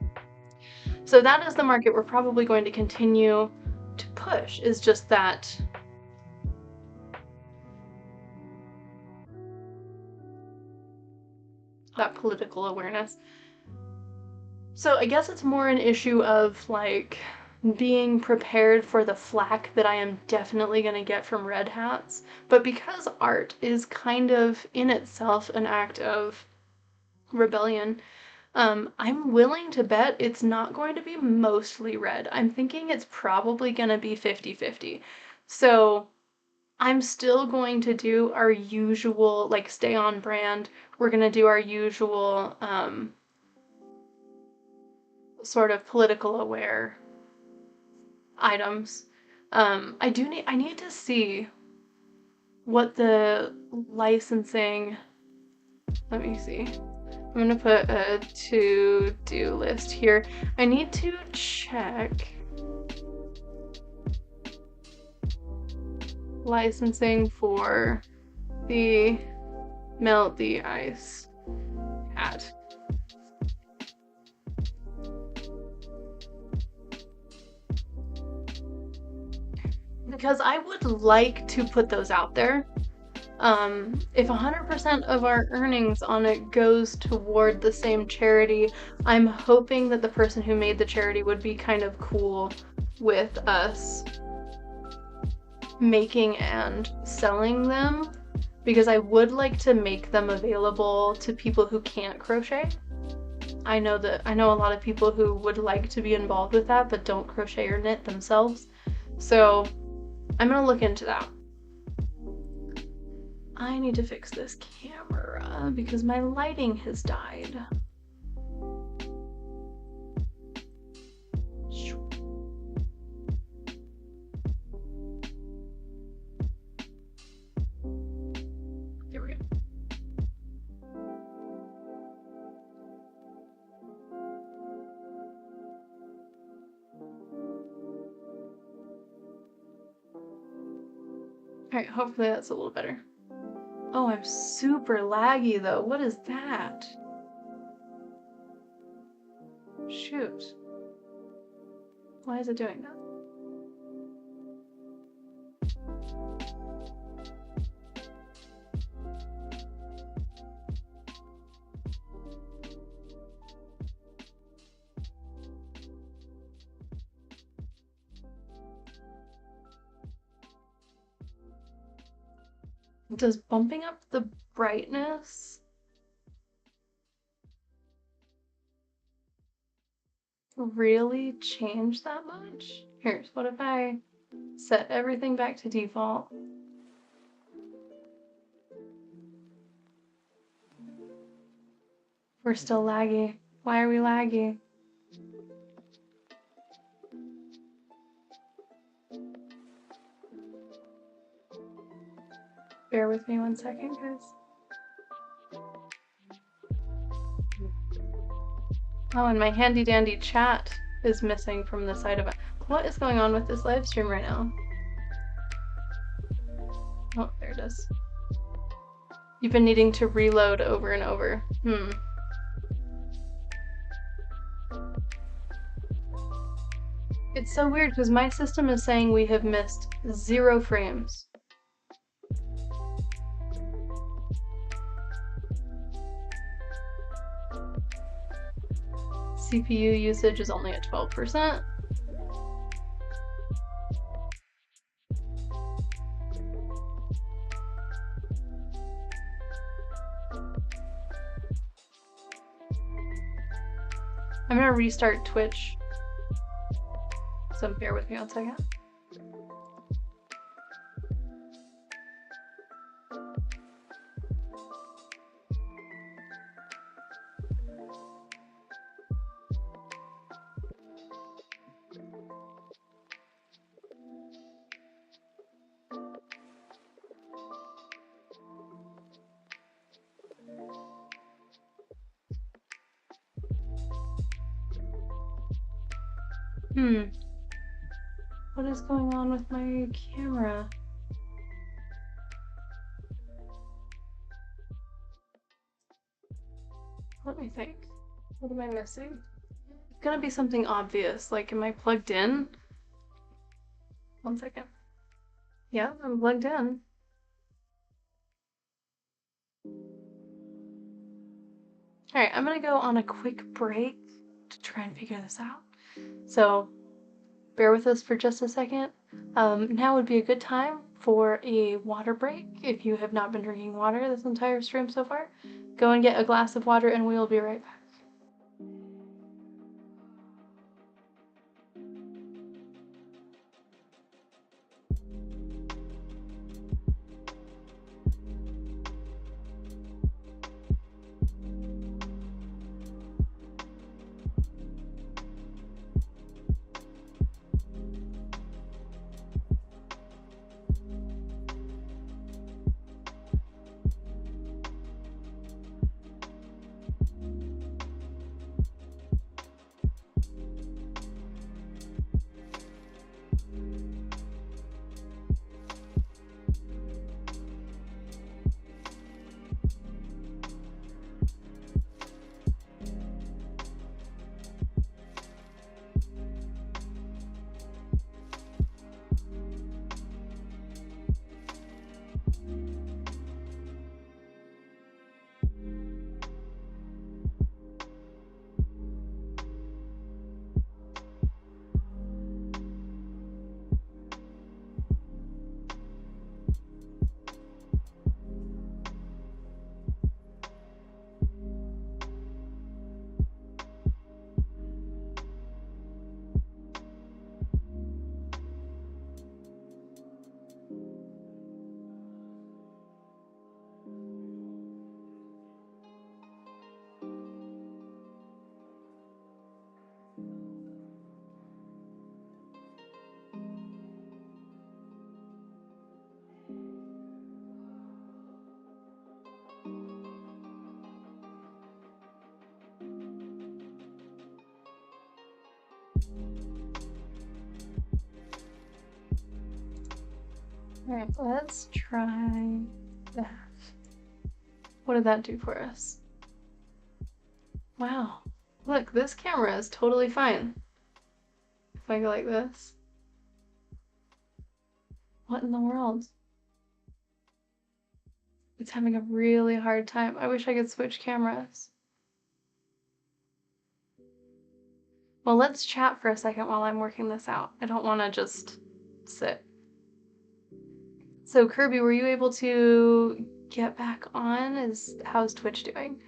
So that is the market we're probably going to continue to push, is just that political awareness. So I guess it's more an issue of like being prepared for the flack that I am definitely going to get from red hats. But because art is kind of in itself an act of rebellion, I'm willing to bet it's not going to be mostly red. I'm thinking it's probably going to be 50-50. So I'm still going to do our usual, like, stay on brand. We're going to do our usual sort of political aware items. I need to see what the licensing, let me see. I'm gonna put a to-do list here. I need to check licensing for the Melt the Ice hat. Because I would like to put those out there. If 100% of our earnings on it goes toward the same charity, I'm hoping that the person who made the charity would be kind of cool with us making and selling them, because I would like to make them available to people who can't crochet. I know a lot of people who would like to be involved with that but don't crochet or knit themselves. So I'm gonna look into that. I need to fix this camera because my lighting has died. There we go. Alright, hopefully that's a little better. Oh, I'm super laggy though. What is that? Shoot. Why is it doing that? Does bumping up the brightness really change that much? Here's what if I set everything back to default. We're still laggy. Why are we laggy? Bear with me 1 second, guys. Oh, and my handy dandy chat is missing from the side of it. What is going on with this live stream right now? Oh, there it is. You've been needing to reload over and over. It's so weird because my system is saying we have missed 0 frames. CPU usage is only at 12%. I'm gonna restart Twitch. So bear with me 1 second. What is going on with my camera? Let me think. What am I missing? It's gonna be something obvious. Like, am I plugged in? 1 second. Yeah, I'm plugged in. Alright, I'm gonna go on a quick break to try and figure this out. So, bear with us for just a second. Now would be a good time for a water break. If you have not been drinking water this entire stream so far, go and get a glass of water and we will be right back. Alright, let's try that. What did that do for us? Wow. Look, this camera is totally fine. If I go like this. What in the world? It's having a really hard time. I wish I could switch cameras. Well, let's chat for a second while I'm working this out. I don't want to just sit. So Kirby, were you able to get back on? How's Twitch doing?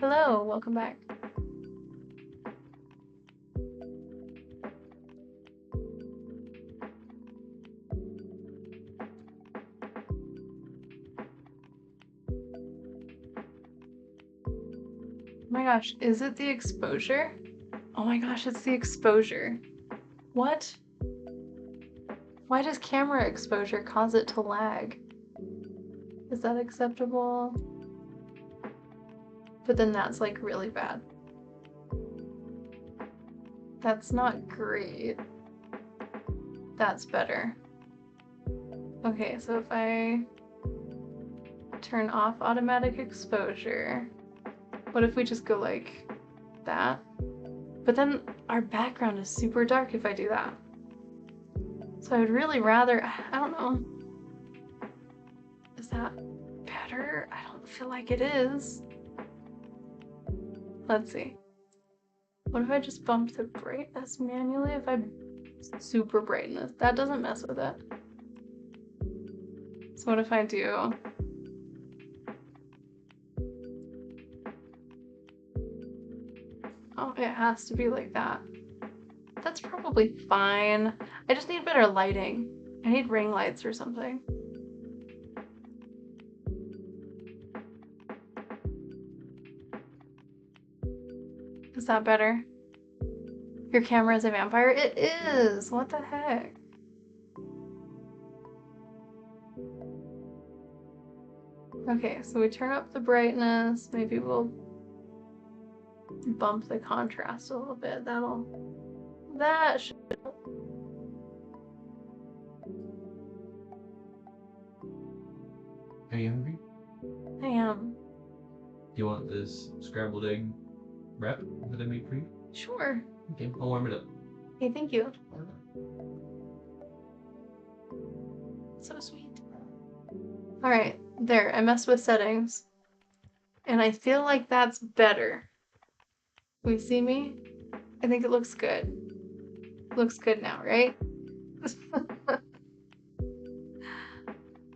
Hello, welcome back. Oh my gosh, is it the exposure? Oh my gosh, it's the exposure. What? Why does camera exposure cause it to lag? Is that acceptable? But then that's like really bad. That's not great. That's better. Okay, so if I turn off automatic exposure, what if we just go like that? But then our background is super dark if I do that. So I would really rather, I don't know. Is that better? I don't feel like it is. Let's see. What if I just bump the brightness manually? If I super brightness, that doesn't mess with it. So what if I do? Oh, it has to be like that. That's probably fine. I just need better lighting. I need ring lights or something. Is that better? Your camera is a vampire? It is! What the heck? Okay, so we turn up the brightness. Maybe we'll bump the contrast a little bit. That should help. Are you hungry? I am. Do you want this scrambled egg wrap that I made for you? Sure. Okay, I'll warm it up. Okay, thank you. So sweet. Alright, there. I messed with settings. And I feel like that's better. Can you see me? I think it looks good. Looks good now, right?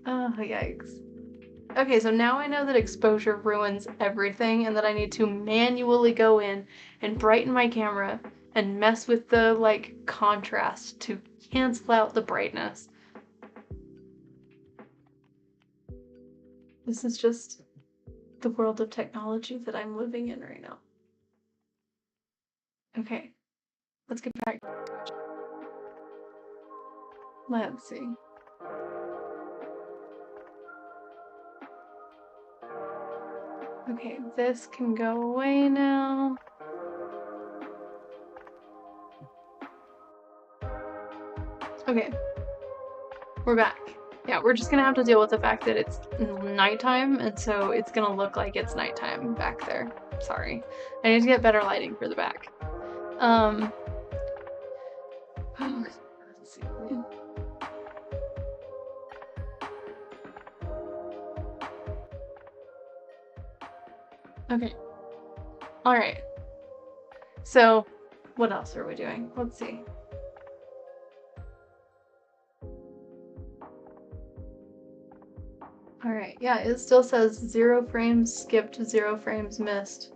Oh, yikes. Okay, so now I know that exposure ruins everything and that I need to manually go in and brighten my camera and mess with the, like, contrast to cancel out the brightness. This is just the world of technology that I'm living in right now. Okay, let's get back. Let's see. Okay, this can go away now. Okay, we're back. Yeah, we're just gonna have to deal with the fact that it's nighttime, and so it's gonna look like it's nighttime back there. Sorry. I need to get better lighting for the back. Let's see. Okay. Alright. So, what else are we doing? Let's see. Alright, yeah, it still says 0 frames skipped, 0 frames missed.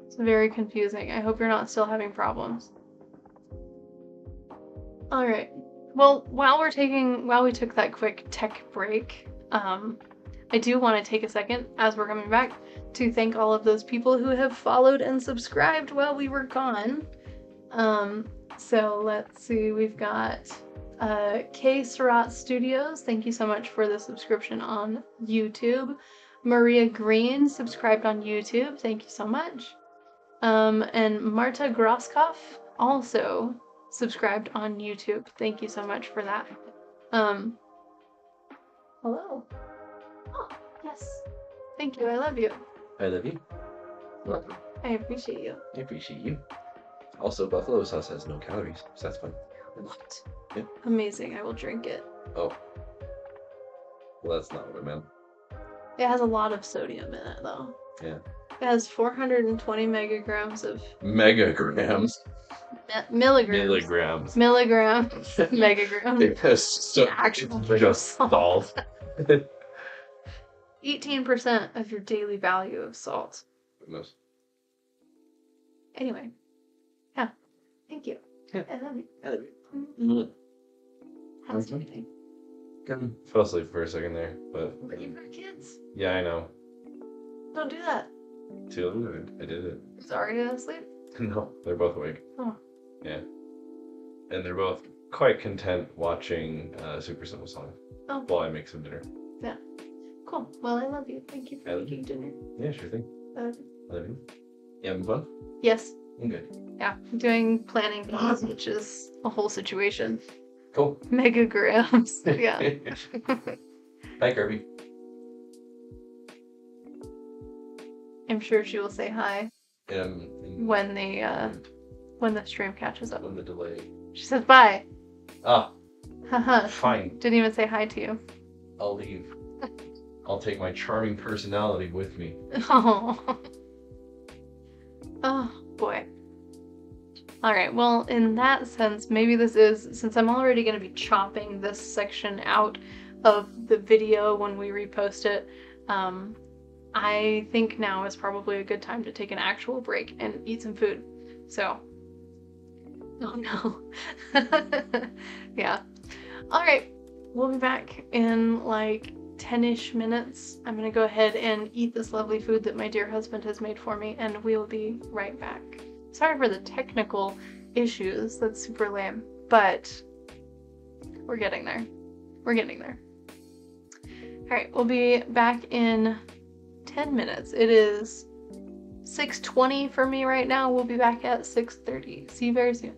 It's very confusing. I hope you're not still having problems. Alright. Well, while we took that quick tech break, I do want to take a second, as we're coming back, to thank all of those people who have followed and subscribed while we were gone. So let's see, we've got K Surratt Studios, thank you so much for the subscription on YouTube. Maria Green subscribed on YouTube, thank you so much. And Marta Groskopf also subscribed on YouTube, thank you so much for that. Hello. Oh, Yes. Thank you. I love you. I love you. Welcome. I appreciate you. I appreciate you. Also, buffalo sauce has no calories, so that's fun. What? Yeah. Amazing. I will drink it. Oh. Well, that's not what I meant. It has a lot of sodium in it, though. Yeah. It has 420 megagrams of Megagrams. milligrams. Milligrams. Megagrams. Because so Actual it's just salt. 18% of your daily value of salt. Goodness. Anyway. Yeah. Thank you. Yeah. I love you. I love you. How's anything? Fell asleep for a second there, but But you've got kids. yeah, I know. Don't do that. Too late. I did it. Is Arya asleep? No, they're both awake. Oh. Yeah. And they're both quite content watching Super Simple Song Oh. while I make some dinner. Yeah. Cool. Well, I love you. Thank you for making dinner. Yeah, sure thing. I love you. You having fun? Yes. I'm good. Yeah. I'm doing planning things, which is a whole situation. Cool. Megagrams. Yeah. Bye, Kirby. I'm sure she will say hi when the stream catches up. On the delay. She says bye. Ah, Haha. fine. Didn't even say hi to you. I'll leave. I'll take my charming personality with me. Oh. Oh boy. Alright, well, in that sense, maybe this is, since I'm already going to be chopping this section out of the video when we repost it, I think now is probably a good time to take an actual break and eat some food. So, oh no. Yeah. Alright, we'll be back in like 10-ish minutes. I'm gonna go ahead and eat this lovely food that my dear husband has made for me, and we'll be right back. Sorry for the technical issues, that's super lame, but we're getting there. We're getting there. Alright, we'll be back in 10 minutes. It is 6:20 for me right now. We'll be back at 6:30. See you very soon.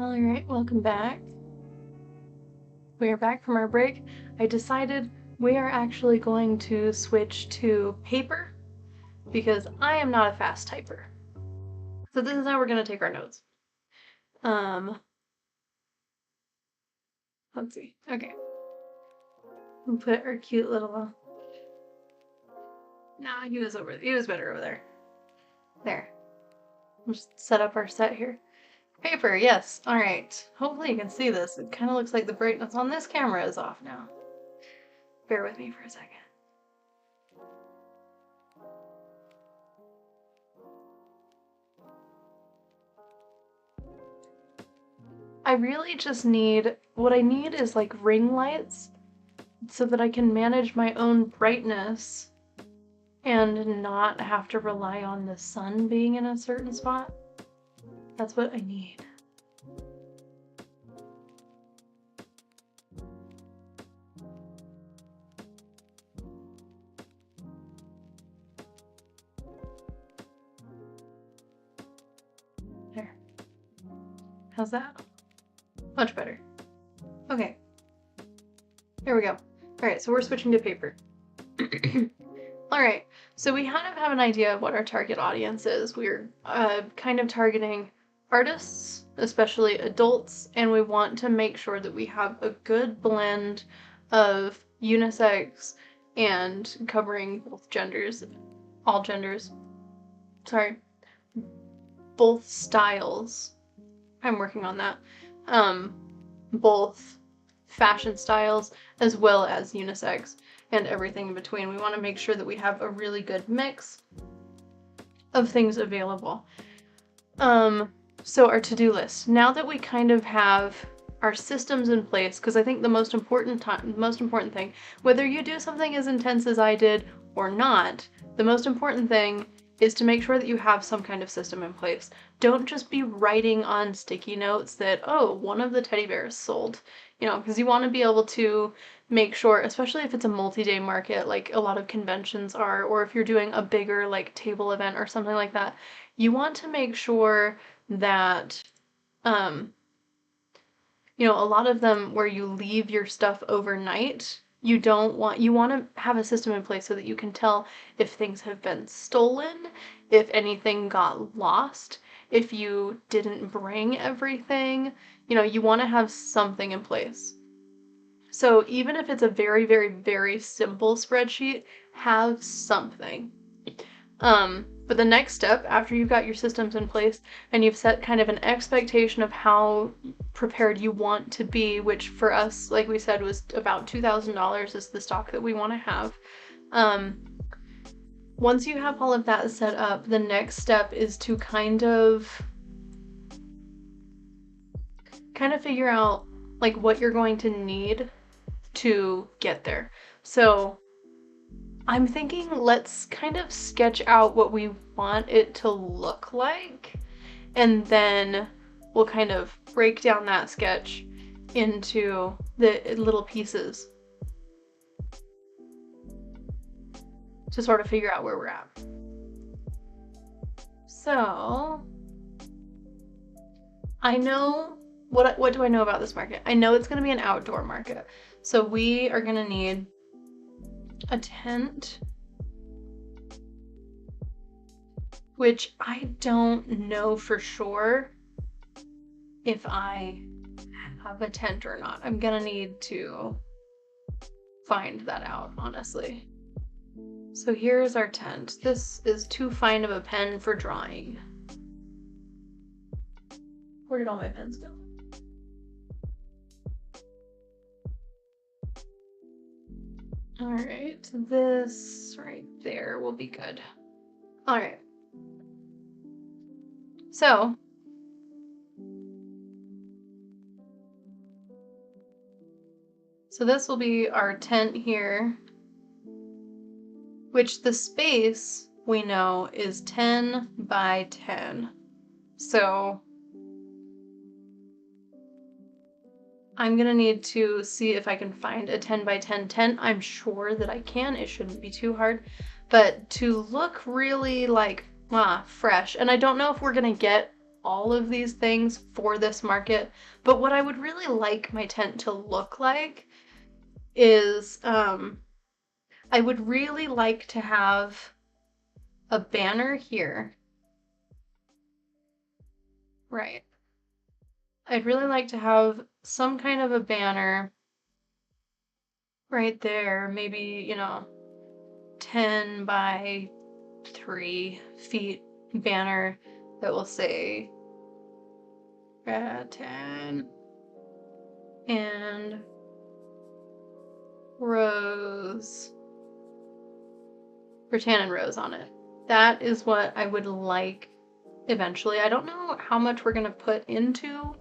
All right, welcome back. We are back from our break. I decided we are actually going to switch to paper because I am not a fast typer. So this is how we're going to take our notes. Let's see. Okay. We'll put our cute little... Nah, he was better over there. There. We'll just set up our set here. Paper, yes. Alright. Hopefully you can see this. It kind of looks like the brightness on this camera is off now. Bear with me for a second. I really just need... What I need is like ring lights so that I can manage my own brightness and not have to rely on the sun being in a certain spot. That's what I need. There. How's that? Much better. Okay. There we go. Alright, so we're switching to paper. Alright, so we kind of have an idea of what our target audience is. We're kind of targeting artists, especially adults, and we want to make sure that we have a good blend of unisex and covering both genders, all genders. Sorry. Both styles. I'm working on that. Both fashion styles as well as unisex and everything in between. We want to make sure that we have a really good mix of things available. So our to-do list. Now that we kind of have our systems in place, because I think the most important thing, whether you do something as intense as I did or not, the most important thing is to make sure that you have some kind of system in place. Don't just be writing on sticky notes that, oh, one of the teddy bears sold, you know, because you want to be able to make sure, especially if it's a multi-day market like a lot of conventions are, or if you're doing a bigger like table event or something like that, you want to make sure that, you know, a lot of them where you leave your stuff overnight, you want to have a system in place so that you can tell if things have been stolen, if anything got lost, if you didn't bring everything, you know, you want to have something in place. So even if it's a very, very, very simple spreadsheet, have something. But the next step, after you've got your systems in place and you've set kind of an expectation of how prepared you want to be, which for us, like we said, was about $2,000 is the stock that we want to have. Once you have all of that set up, the next step is to kind of figure out like what you're going to need to get there. So I'm thinking let's kind of sketch out what we want it to look like, and then we'll kind of break down that sketch into the little pieces to sort of figure out where we're at. So I know, what do I know about this market? I know it's going to be an outdoor market. So we are going to need a tent, which I don't know for sure if I have a tent or not. I'm gonna need to find that out, honestly. So here's our tent. This is too fine of a pen for drawing. Where did all my pens go? All right, this right there will be good. All right. So this will be our tent here, which the space we know is 10 by 10. So I'm gonna need to see if I can find a 10 by 10 tent. I'm sure that I can, it shouldn't be too hard, but to look really like fresh, and I don't know if we're gonna get all of these things for this market, but what I would really like my tent to look like is I would really like to have a banner here. Right. I'd really like to have some kind of a banner right there, maybe, 10 by 3 feet banner that will say 10 and rose, rattan and rose on it. That is what I would like eventually. I don't know how much we're gonna put into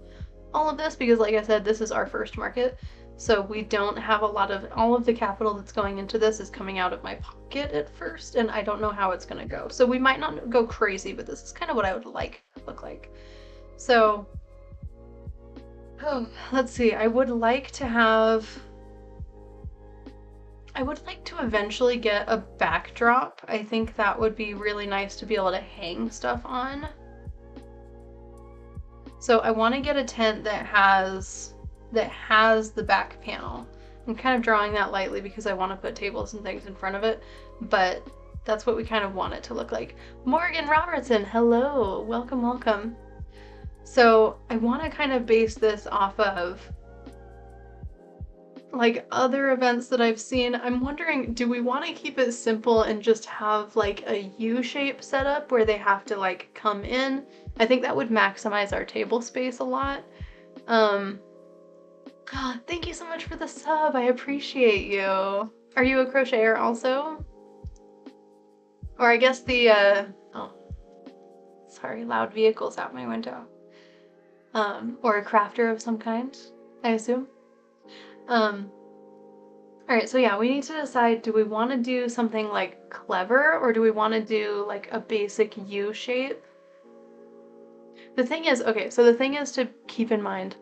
all of this because, like I said, this is our first market, so we don't have a lot of, all of the capital that's going into this is coming out of my pocket at first, and I don't know how it's gonna go. So we might not go crazy, but this is kind of what I would like to look like. So, let's see, I would like to eventually get a backdrop. I think that would be really nice to be able to hang stuff on. So I want to get a tent that has the back panel. I'm kind of drawing that lightly because I want to put tables and things in front of it, but that's what we kind of want it to look like. Morgan Robertson, hello, welcome, welcome. So I want to kind of base this off of like other events that I've seen. I'm wondering, do we want to keep it simple and just have like a U-shape setup where they have to like come in? I think that would maximize our table space a lot. Thank you so much for the sub. I appreciate you. Are you a crocheter also? Or I guess the, oh, sorry, loud vehicles out my window. Or a crafter of some kind, I assume. Alright, so yeah, we need to decide, do we want to do something like clever, or do we want to do like a basic U shape? The thing is, okay, so the thing is to keep in mind,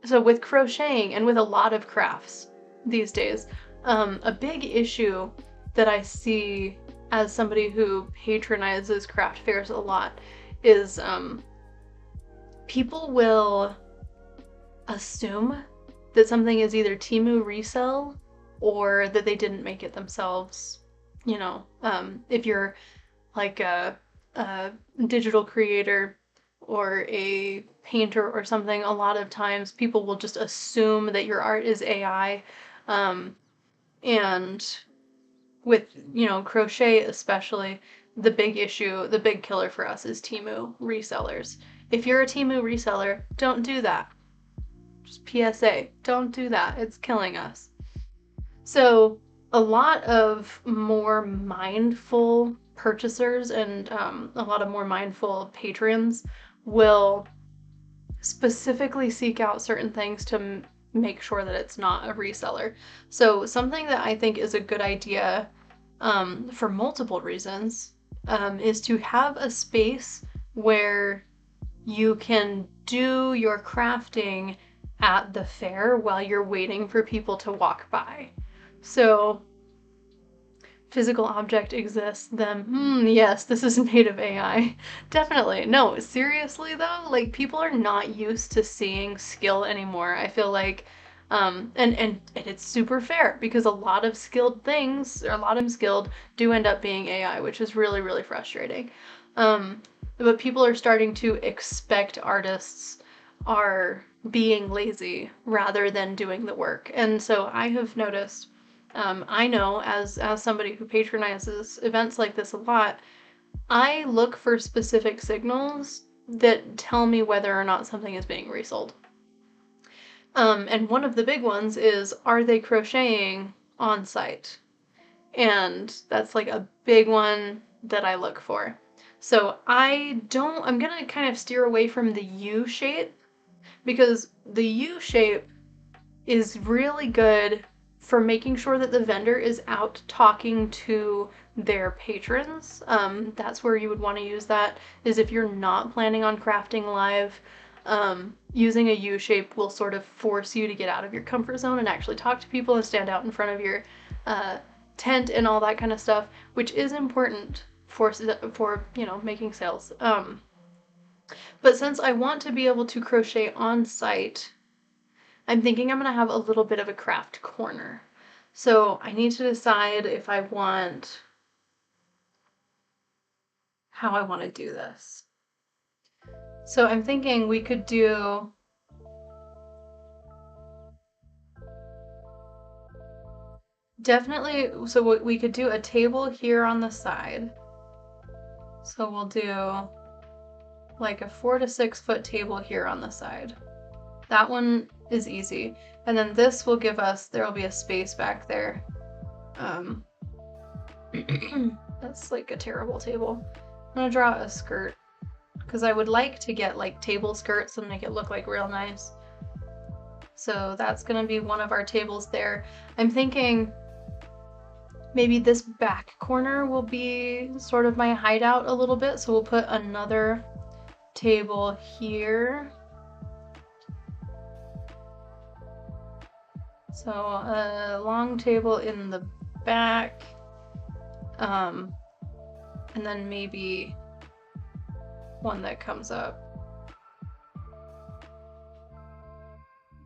so with crocheting and with a lot of crafts these days, a big issue that I see as somebody who patronizes craft fairs a lot is people will assume that something is either Temu resell or that they didn't make it themselves. You know, if you're like a digital creator or a painter or something, a lot of times people will just assume that your art is AI. And with, crochet especially, the big issue, the big killer for us is Temu resellers. If you're a Temu reseller, don't do that. Just PSA, don't do that. It's killing us. So a lot of more mindful purchasers and a lot of more mindful patrons will specifically seek out certain things to make sure that it's not a reseller. So something that I think is a good idea for multiple reasons is to have a space where you can do your crafting at the fair while you're waiting for people to walk by. So physical object exists, then yes, this is native AI. Definitely. No, seriously though, like people are not used to seeing skill anymore. I feel like and it's super fair because a lot of skilled things, or a lot of them skilled, do end up being AI, which is really, really frustrating. But people are starting to expect artists are being lazy rather than doing the work. And so I have noticed, I know as somebody who patronizes events like this a lot, I look for specific signals that tell me whether or not something is being resold. And one of the big ones is, are they crocheting on site? And that's like a big one that I look for. So I'm gonna kind of steer away from the U shape, because the U shape is really good for making sure that the vendor is out talking to their patrons. That's where you would want to use that, is if you're not planning on crafting live. Using a U shape will sort of force you to get out of your comfort zone and actually talk to people and stand out in front of your tent and all that kind of stuff, which is important for you know, making sales. But since I want to be able to crochet on site, I'm thinking I'm gonna have a little bit of a craft corner. So I need to decide if I want how I want to do this. So I'm thinking we could do definitely, so we could do a table here on the side. So we'll do like a 4 to 6 foot table here on the side. That one is easy. And then this will give us, there will be a space back there. That's like a terrible table. I'm gonna draw a skirt because I would like to get like table skirts and make it look like real nice. So that's gonna be one of our tables there. I'm thinking maybe this back corner will be sort of my hideout a little bit. So we'll put another table here. So a long table in the back. And then maybe one that comes up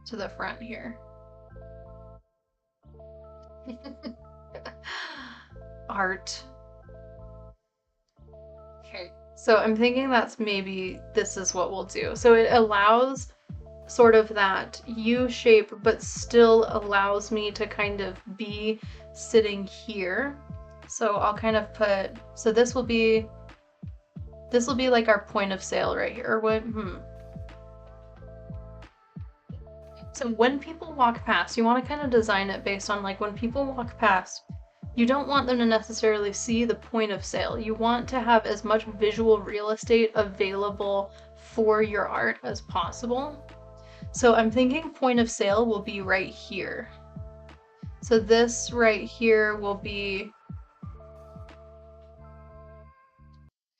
to the front here. Art. Okay, so I'm thinking that's maybe this is what we'll do. So it allows sort of that U shape, but still allows me to kind of be sitting here. So I'll kind of put, so this will be like our point of sale right here. So when people walk past, you want to kind of design it based on like when people walk past, you don't want them to necessarily see the point of sale. You want to have as much visual real estate available for your art as possible. So I'm thinking point of sale will be right here. So this right here will be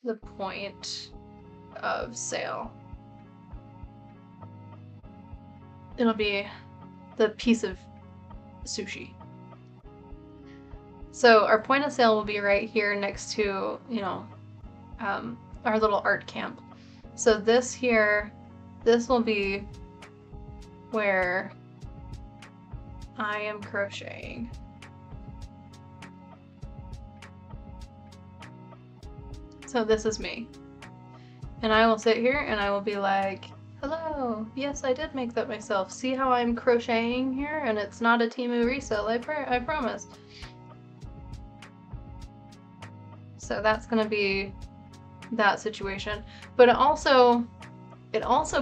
the point of sale. It'll be the piece of sushi. So our point of sale will be right here next to, you know, our little art camp. So this here, this will be where I am crocheting. So this is me. And I will sit here and I will be like, hello, yes, I did make that myself. See how I'm crocheting here? And it's not a Temu resale, I promise. So that's gonna be that situation. But it also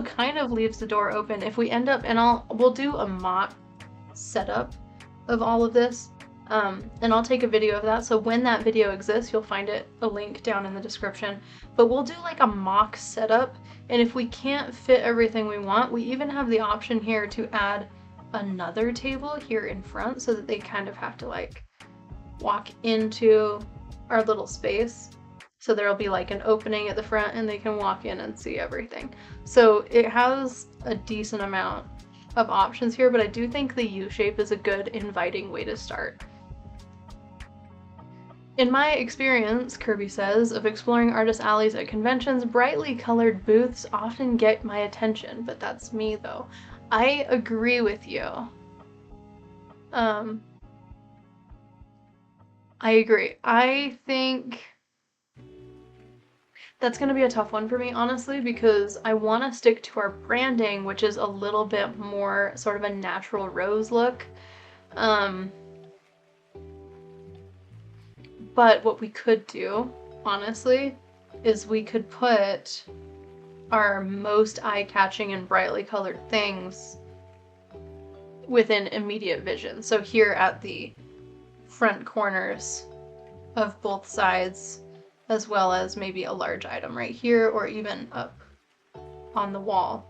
kind of leaves the door open if we end up, and we'll do a mock setup of all of this. And I'll take a video of that. So when that video exists, you'll find a link down in the description. But we'll do like a mock setup. And if we can't fit everything we want, we even have the option here to add another table here in front so that they kind of have to like walk into our little space. So there'll be like an opening at the front and they can walk in and see everything. So it has a decent amount of options here, but I do think the U shape is a good inviting way to start. In my experience, Kirby says, of exploring artist alleys at conventions, brightly colored booths often get my attention, but that's me though. I agree with you. I agree. I think that's going to be a tough one for me, honestly, because I want to stick to our branding, which is a little bit more sort of a natural rose look. But what we could do, honestly, is we could put our most eye-catching and brightly colored things within immediate vision. So here at the front corners of both sides, as well as maybe a large item right here or even up on the wall.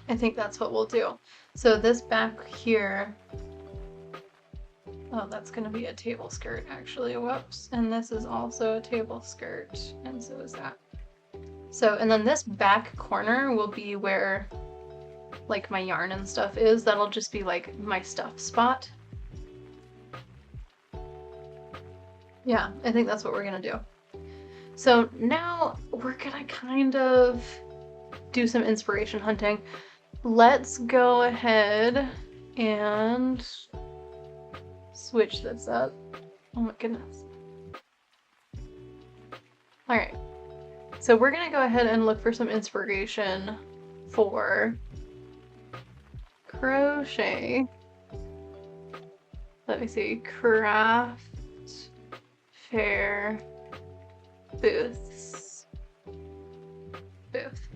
I think that's what we'll do. So this back here, oh, that's gonna be a table skirt actually, whoops. And this is also a table skirt, and so is that. So, and then this back corner will be where like my yarn and stuff is. That'll just be like my stuff spot. Yeah, I think that's what we're gonna do. So now we're gonna kind of do some inspiration hunting. Let's go ahead and switch this up. Oh my goodness. All right, so we're gonna go ahead and look for some inspiration for crochet. Let me see, craft fair booths. Booth.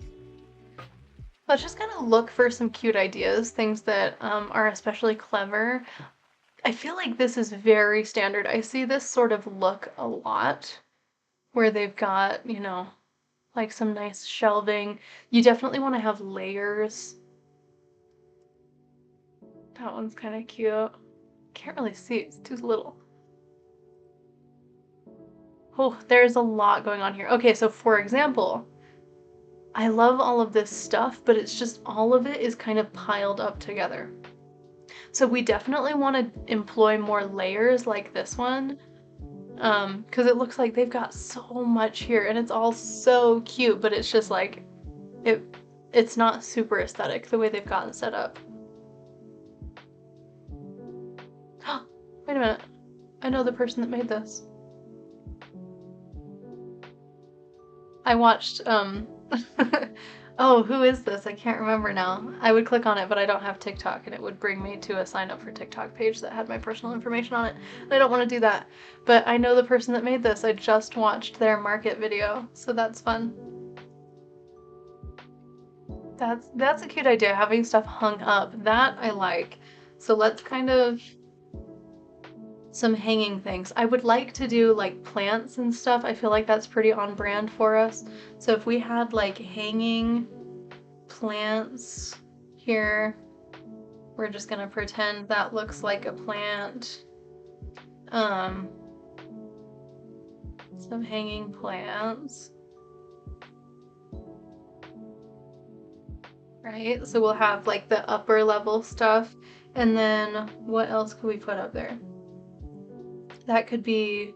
Let's just kind of look for some cute ideas, things that are especially clever. I feel like this is very standard. I see this sort of look a lot where they've got, you know, like some nice shelving. You definitely want to have layers. That one's kind of cute. Can't really see, it's too little. Oh, there's a lot going on here. Okay, so for example, I love all of this stuff, but it's just all of it is kind of piled up together. So we definitely want to employ more layers like this one, because it looks like they've got so much here and it's all so cute, but it's just like, it's not super aesthetic the way they've gotten set up. Wait a minute, I know the person that made this. I watched, oh, who is this? I can't remember now. I would click on it, but I don't have TikTok, and it would bring me to a sign up for TikTok page that had my personal information on it. And I don't want to do that. But I know the person that made this. I just watched their market video, so that's fun. That's a cute idea, having stuff hung up. That I like. So let's kind of some hanging things. I would like to do like plants and stuff. I feel like that's pretty on brand for us. So if we had like hanging plants here, we're just gonna pretend that looks like a plant. Some hanging plants. Right, so we'll have like the upper level stuff, and then what else could we put up there? That could be,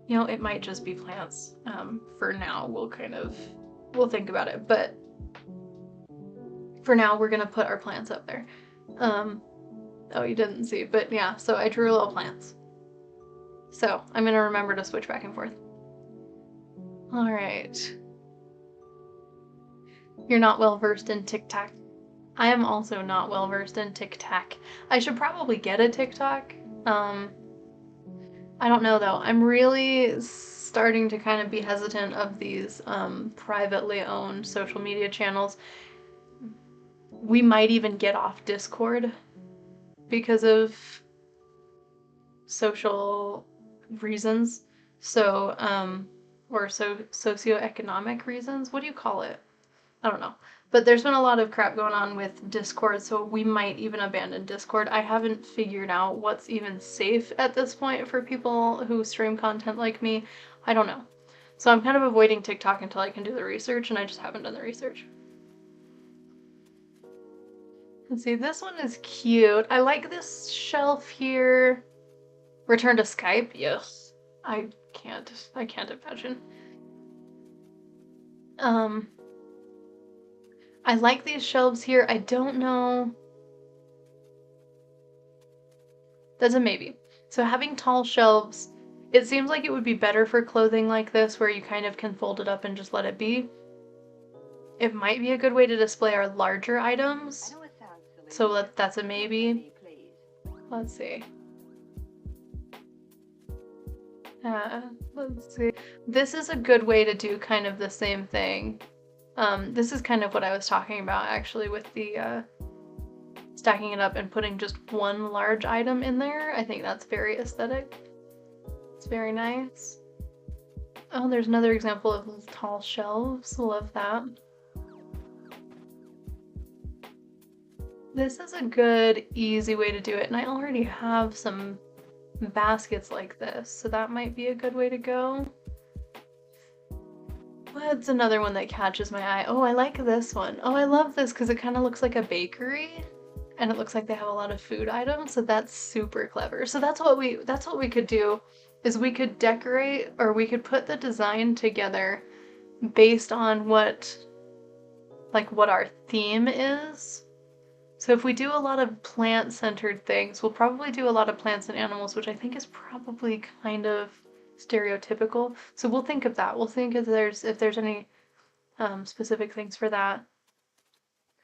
you know, it might just be plants. For now, we'll think about it, but for now we're gonna put our plants up there. Oh, you didn't see, but yeah, so I drew little plants. So I'm gonna remember to switch back and forth. All right. You're not well versed in TikTok. I am also not well versed in TikTok. I should probably get a TikTok. I don't know though. I'm really starting to kind of be hesitant of these privately owned social media channels. We might even get off Discord because of social reasons. So, or socioeconomic reasons. What do you call it? I don't know. But there's been a lot of crap going on with Discord, so we might even abandon Discord. I haven't figured out what's even safe at this point for people who stream content like me. I don't know. So I'm kind of avoiding TikTok until I can do the research, and I just haven't done the research. Let's see, this one is cute. I like this shelf here. Return to Skype? Yes. I can't imagine. I like these shelves here. I don't know. That's a maybe. So having tall shelves, it seems like it would be better for clothing like this where you kind of can fold it up and just let it be. It might be a good way to display our larger items. So that's a maybe. Let's see. Let's see. This is a good way to do kind of the same thing. This is kind of what I was talking about actually with the stacking it up and putting just one large item in there. I think that's very aesthetic. It's very nice. Oh, there's another example of tall shelves. Love that. This is a good, easy way to do it, and I already have some baskets like this, so that might be a good way to go. What's another one that catches my eye? Oh, I like this one. Oh, I love this because it kind of looks like a bakery. and it looks like they have a lot of food items, so that's super clever. So that's what we could do, is we could decorate, or we could put the design together based on what our theme is. So if we do a lot of plant-centered things, we'll probably do a lot of plants and animals, which I think is probably kind of stereotypical. So we'll think of that. We'll think if there's any specific things for that.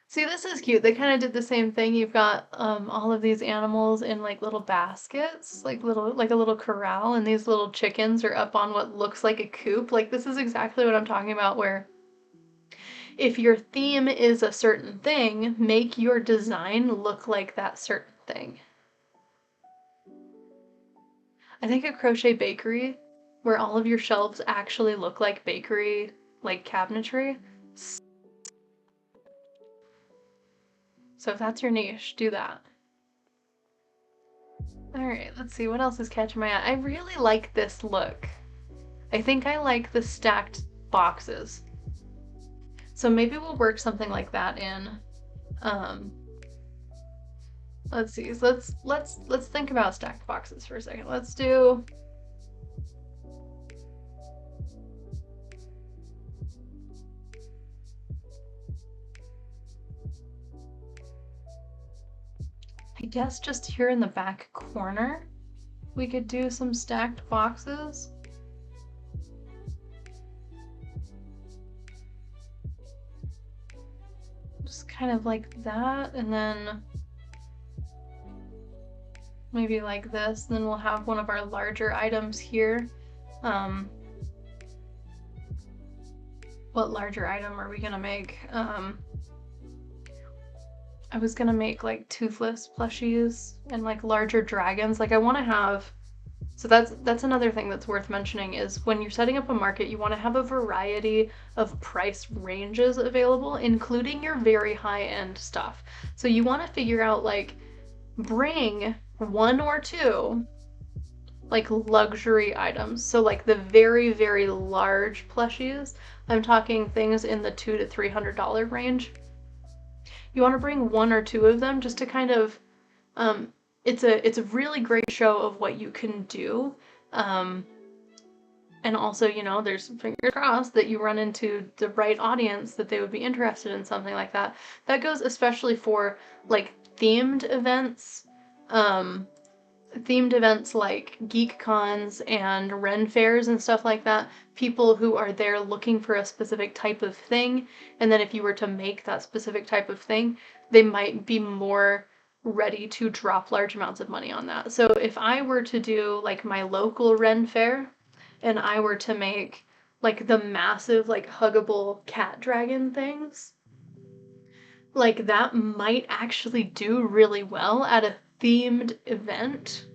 See, this is cute. They kind of did the same thing. You've got all of these animals in like little baskets, like a little corral, and these little chickens are up on what looks like a coop. Like, this is exactly what I'm talking about, where if your theme is a certain thing, make your design look like that certain thing. I think a crochet bakery, where all of your shelves actually look like bakery, like cabinetry. So if that's your niche, do that. Alright, let's see, what else is catching my eye? I really like this look. I think I like the stacked boxes. So maybe we'll work something like that in. Let's see. So let's think about stacked boxes for a second. Let's do I guess just here in the back corner, we could do some stacked boxes. Just kind of like that, and then maybe like this. Then we'll have one of our larger items here. What larger item are we gonna make? I was gonna make like toothless plushies and like larger dragons. Like, I want to have, so that's another thing that's worth mentioning, is when you're setting up a market, you want to have a variety of price ranges available, including your very high-end stuff. So you want to figure out, like, bring one or two like luxury items. So like the very, very large plushies, I'm talking things in the $200 to $300 range. You want to bring one or two of them just to kind of, it's a really great show of what you can do. And also, you know, there's fingers crossed that you run into the right audience, that they would be interested in something like that. That goes especially for like themed events. Themed events like geek cons and Ren fairs and stuff like that, people who are there looking for a specific type of thing, and then if you were to make that specific type of thing, they might be more ready to drop large amounts of money on that. So if I were to do like my local Ren fair, and I were to make like the massive like huggable cat dragon things, like that might actually do really well at a themed event.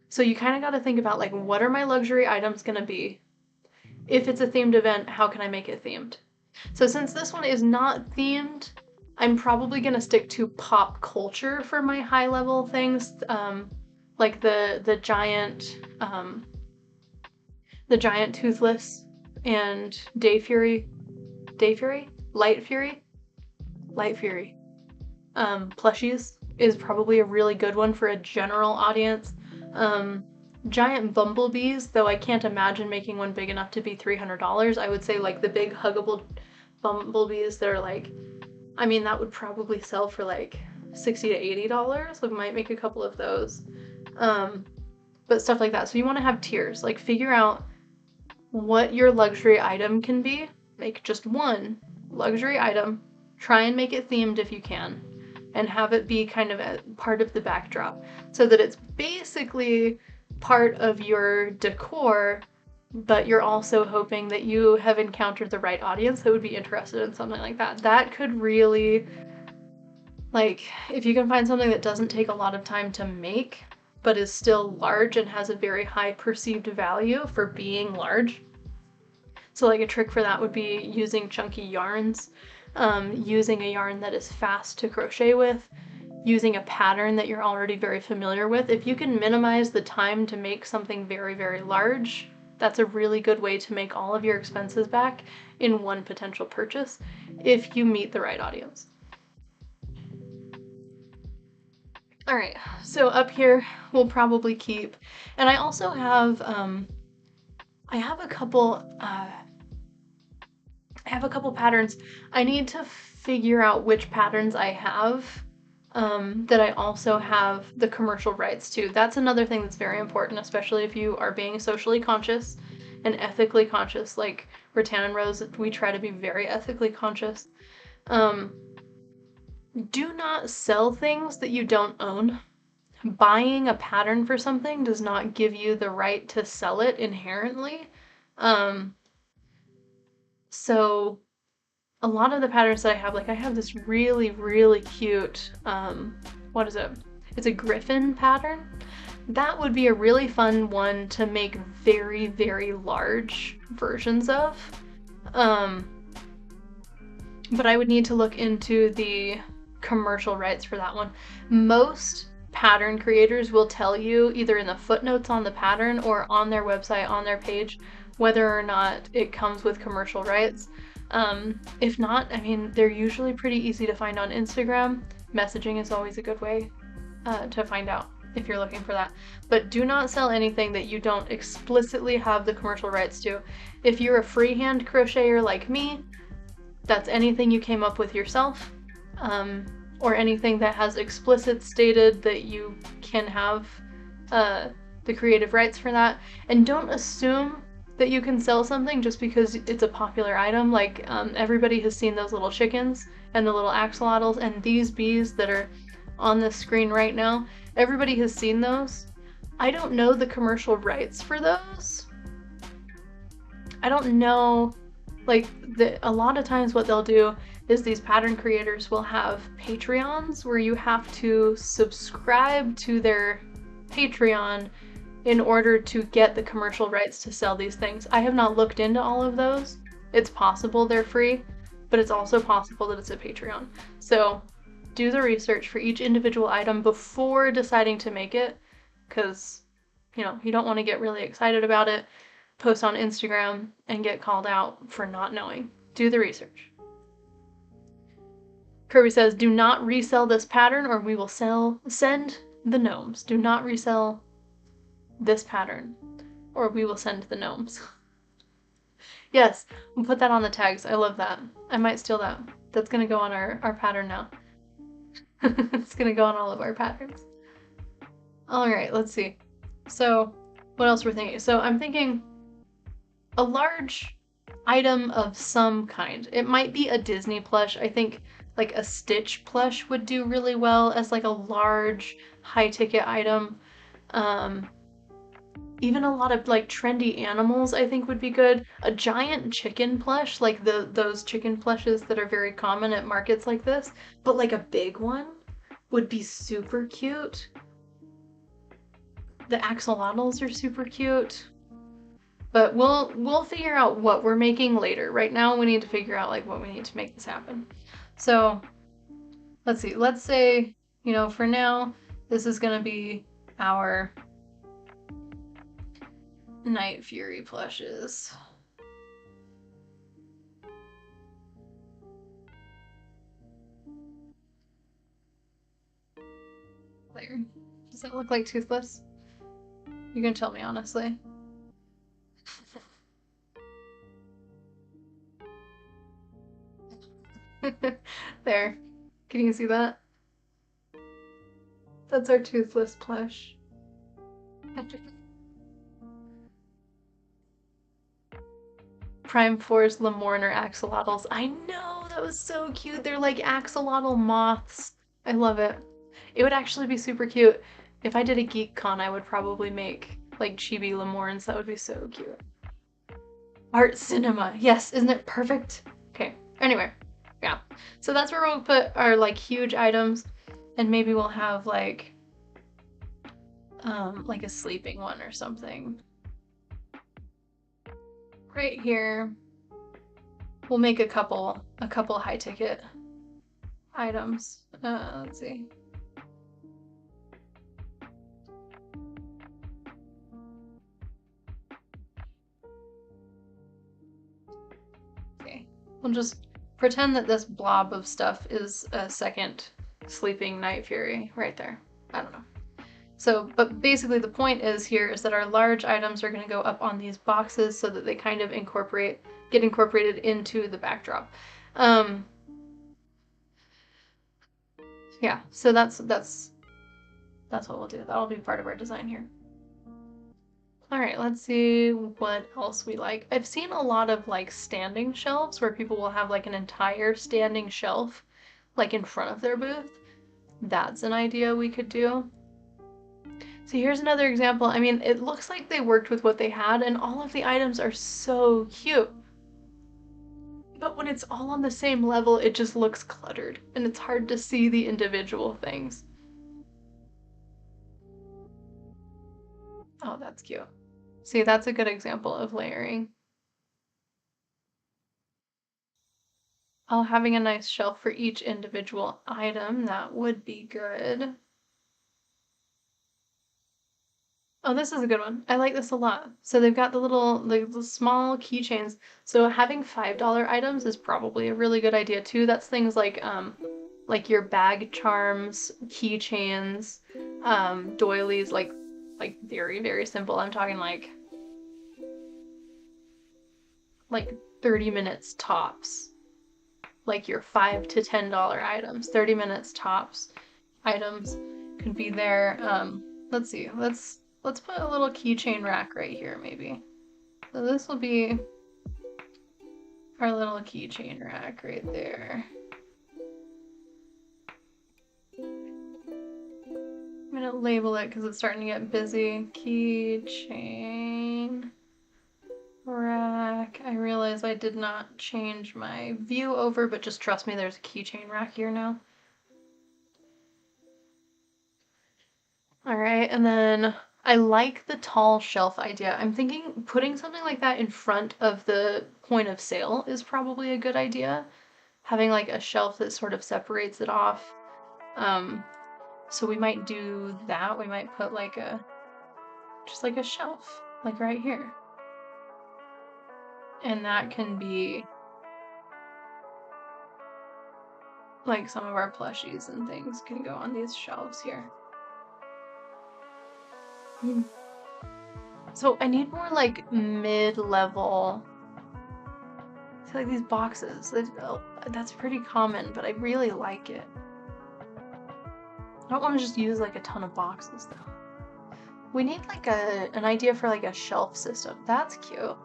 So you kind of got to think about, like, what are my luxury items going to be? If it's a themed event, how can I make it themed? So since this one is not themed, I'm probably going to stick to pop culture for my high level things, like the giant toothless and Light Fury plushies is probably a really good one for a general audience. Giant bumblebees, though I can't imagine making one big enough to be $300. I would say like the big huggable bumblebees that are like, I mean, that would probably sell for like $60 to $80. We might make a couple of those. But stuff like that. So you want to have tiers, like figure out what your luxury item can be. Make just one luxury item. Try and make it themed if you can, and have it be kind of a part of the backdrop, so that it's basically part of your decor, but you're also hoping that you have encountered the right audience that would be interested in something like that. That could really, like, if you can find something that doesn't take a lot of time to make, but is still large and has a very high perceived value for being large. So like a trick for that would be using chunky yarns, using a yarn that is fast to crochet with, using a pattern that you're already very familiar with. If you can minimize the time to make something very, very large, that's a really good way to make all of your expenses back in one potential purchase if you meet the right audience. All right, so up here we'll probably keep, and I also have I have a couple patterns. I need to figure out which patterns I have that I also have the commercial rights to. That's another thing that's very important, especially if you are being socially conscious and ethically conscious. Like Rattan and Rose, we try to be very ethically conscious. Do not sell things that you don't own. Buying a pattern for something does not give you the right to sell it inherently. So a lot of the patterns that I have, like I have this really, really cute, what is it? It's a griffin pattern. That would be a really fun one to make very, very large versions of. But I would need to look into the commercial rights for that one. Most pattern creators will tell you either in the footnotes on the pattern or on their website, on their page, whether or not it comes with commercial rights. If not, I mean, they're usually pretty easy to find on Instagram. Messaging is always a good way to find out if you're looking for that. But do not sell anything that you don't explicitly have the commercial rights to. If you're a freehand crocheter like me, that's anything you came up with yourself, or anything that has explicit stated that you can have the creative rights for that. And don't assume that you can sell something just because it's a popular item. Like everybody has seen those little chickens and the little axolotls and these bees that are on the screen right now. Everybody has seen those. I don't know the commercial rights for those. I don't know, like, a lot of times what they'll do is these pattern creators will have Patreons where you have to subscribe to their Patreon in order to get the commercial rights to sell these things. I have not looked into all of those. It's possible they're free, but it's also possible that it's a Patreon. So do the research for each individual item before deciding to make it, because, you know, you don't want to get really excited about it, post on Instagram, and get called out for not knowing. Do the research. Kirby says, do not resell this pattern or we will send the gnomes. Do not resell this pattern or we will send the gnomes. Yes, we'll put that on the tags. I love that. I might steal that. That's gonna go on our pattern now. It's gonna go on all of our patterns. Alright, let's see. So, what else we're thinking? So I'm thinking a large item of some kind. It might be a Disney plush. I think like a Stitch plush would do really well as like a large high-ticket item. Even a lot of like trendy animals I think would be good. A giant chicken plush, like those chicken plushes that are very common at markets like this, but like a big one would be super cute. The axolotls are super cute. But we'll figure out what we're making later. Right now we need to figure out like what we need to make this happen. So let's see. Let's say, you know, for now this is gonna be our Night Fury plushes. There. Does that look like Toothless? You can tell me honestly. There. Can you see that? That's our Toothless plush. Prime Force Lemorner axolotls. I know! That was so cute! They're like axolotl moths. I love it. It would actually be super cute. If I did a Geek Con, I would probably make like chibi Lemorns. That would be so cute. Art Cinema. Yes, isn't it perfect? Okay, anyway. Yeah. So that's where we'll put our like huge items, and maybe we'll have like a sleeping one or something. Right here. We'll make a couple high ticket items. Let's see. Okay. We'll just pretend that this blob of stuff is a second sleeping Night Fury right there. I don't So, but basically the point is here is that our large items are going to go up on these boxes so that they kind of get incorporated into the backdrop. Yeah, so that's what we'll do. That'll be part of our design here. All right, let's see what else we like. I've seen a lot of like standing shelves where people will have like an entire standing shelf like in front of their booth. That's an idea we could do. So here's another example. I mean, it looks like they worked with what they had and all of the items are so cute. But when it's all on the same level, it just looks cluttered and it's hard to see the individual things. Oh, that's cute. See, that's a good example of layering. Oh, having a nice shelf for each individual item, that would be good. Oh, this is a good one. I like this a lot. So they've got the small keychains. So having $5 items is probably a really good idea too. That's things like your bag charms, keychains, doilies, like very, very simple. I'm talking like 30 minutes tops. Like your $5 to $10 items, 30 minutes tops items could be there. Let's see, let's put a little keychain rack right here maybe. So this will be our little keychain rack right there. I'm gonna label it because it's starting to get busy. Keychain rack. I realize I did not change my view over, but just trust me, there's a keychain rack here now. All right, and then I like the tall shelf idea. I'm thinking putting something like that in front of the point of sale is probably a good idea. Having like a shelf that sort of separates it off. So we might do that. We might put like just like a shelf, like right here. And that can be like some of our plushies and things can go on these shelves here. So I need more like mid-level. I feel like these boxes, that's pretty common, but I really like it. I don't want to just use like a ton of boxes though. We need like an idea for like a shelf system. That's cute.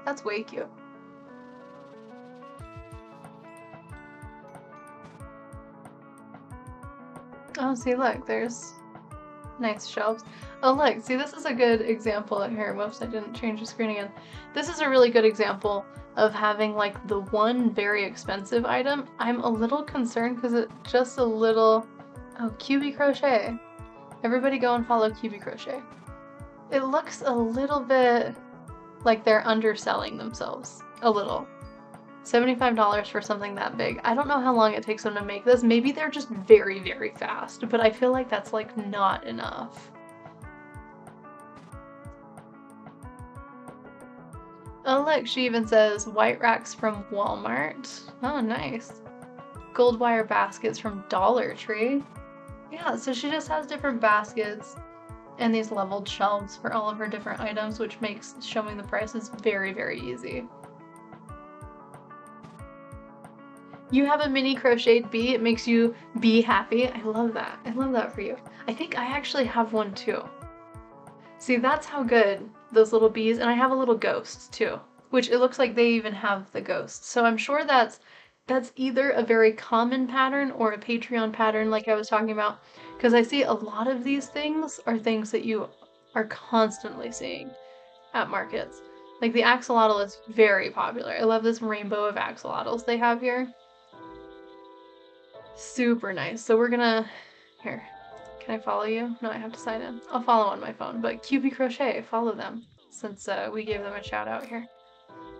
That's way cute. Oh, see, look, there's nice shelves. Oh, look, see, this is a good example here. Whoops, I didn't change the screen again. This is a really good example of having like the one very expensive item. I'm a little concerned because it's just a little... Oh, QB Crochet. Everybody go and follow QB Crochet. It looks a little bit like they're underselling themselves. A little. $75 for something that big. I don't know how long it takes them to make this. Maybe they're just very, very fast, but I feel like that's like not enough. Oh look, she even says white racks from Walmart. Oh, nice. Gold wire baskets from Dollar Tree. Yeah, so she just has different baskets and these leveled shelves for all of her different items, which makes showing the prices very, very easy. You have a mini crocheted bee, it makes you be happy. I love that. I love that for you. I think I actually have one too. See, that's how good those little bees, and I have a little ghost too, which it looks like they even have the ghost. So I'm sure that's either a very common pattern or a Patreon pattern like I was talking about, because I see a lot of these things are things that you are constantly seeing at markets. Like the axolotl is very popular. I love this rainbow of axolotls they have here. Super nice. So we're gonna, here, can I follow you? No, I have to sign in. I'll follow on my phone, but QB Crochet, follow them since we gave them a shout out here.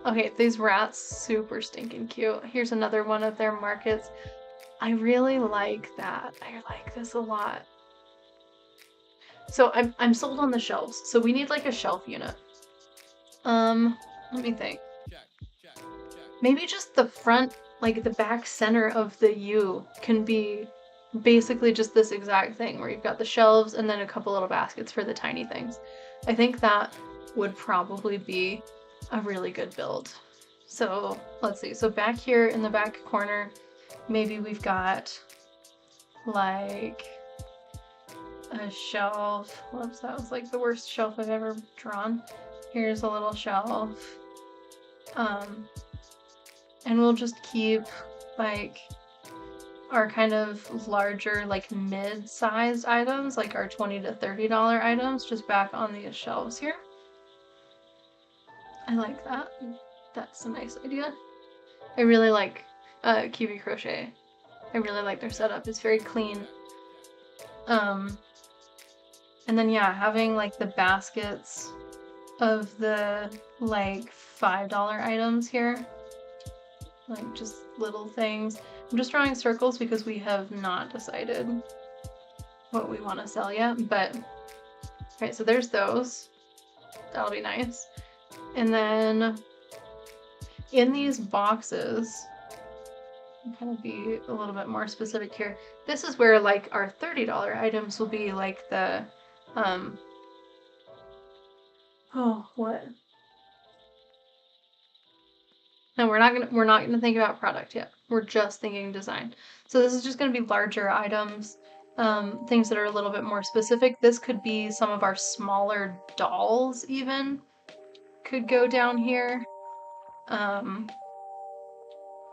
Okay, these rats, super stinking cute. Here's another one of their markets. I really like that. I like this a lot. So I'm sold on the shelves. So we need like a shelf unit. Let me think. Maybe just the front, like the back center of the U can be basically just this exact thing where you've got the shelves and then a couple little baskets for the tiny things. I think that would probably be a really good build. So let's see. So back here in the back corner, maybe we've got like a shelf. Whoops, that was like the worst shelf I've ever drawn. Here's a little shelf. And we'll just keep like our kind of larger, like mid-sized items, like our $20 to $30 items, just back on these shelves here. I like that. That's a nice idea. I really like Kiwi Crochet. I really like their setup. It's very clean. And then yeah, having like the baskets of the like $5 items here. Like just little things. I'm just drawing circles because we have not decided what we want to sell yet, but okay, so there's those. That'll be nice. And then in these boxes, I'm gonna be a little bit more specific here. This is where like our $30 items will be like the oh, what? No, we're not gonna think about product yet. We're just thinking design. So this is just gonna be larger items, things that are a little bit more specific. This could be some of our smaller dolls even could go down here.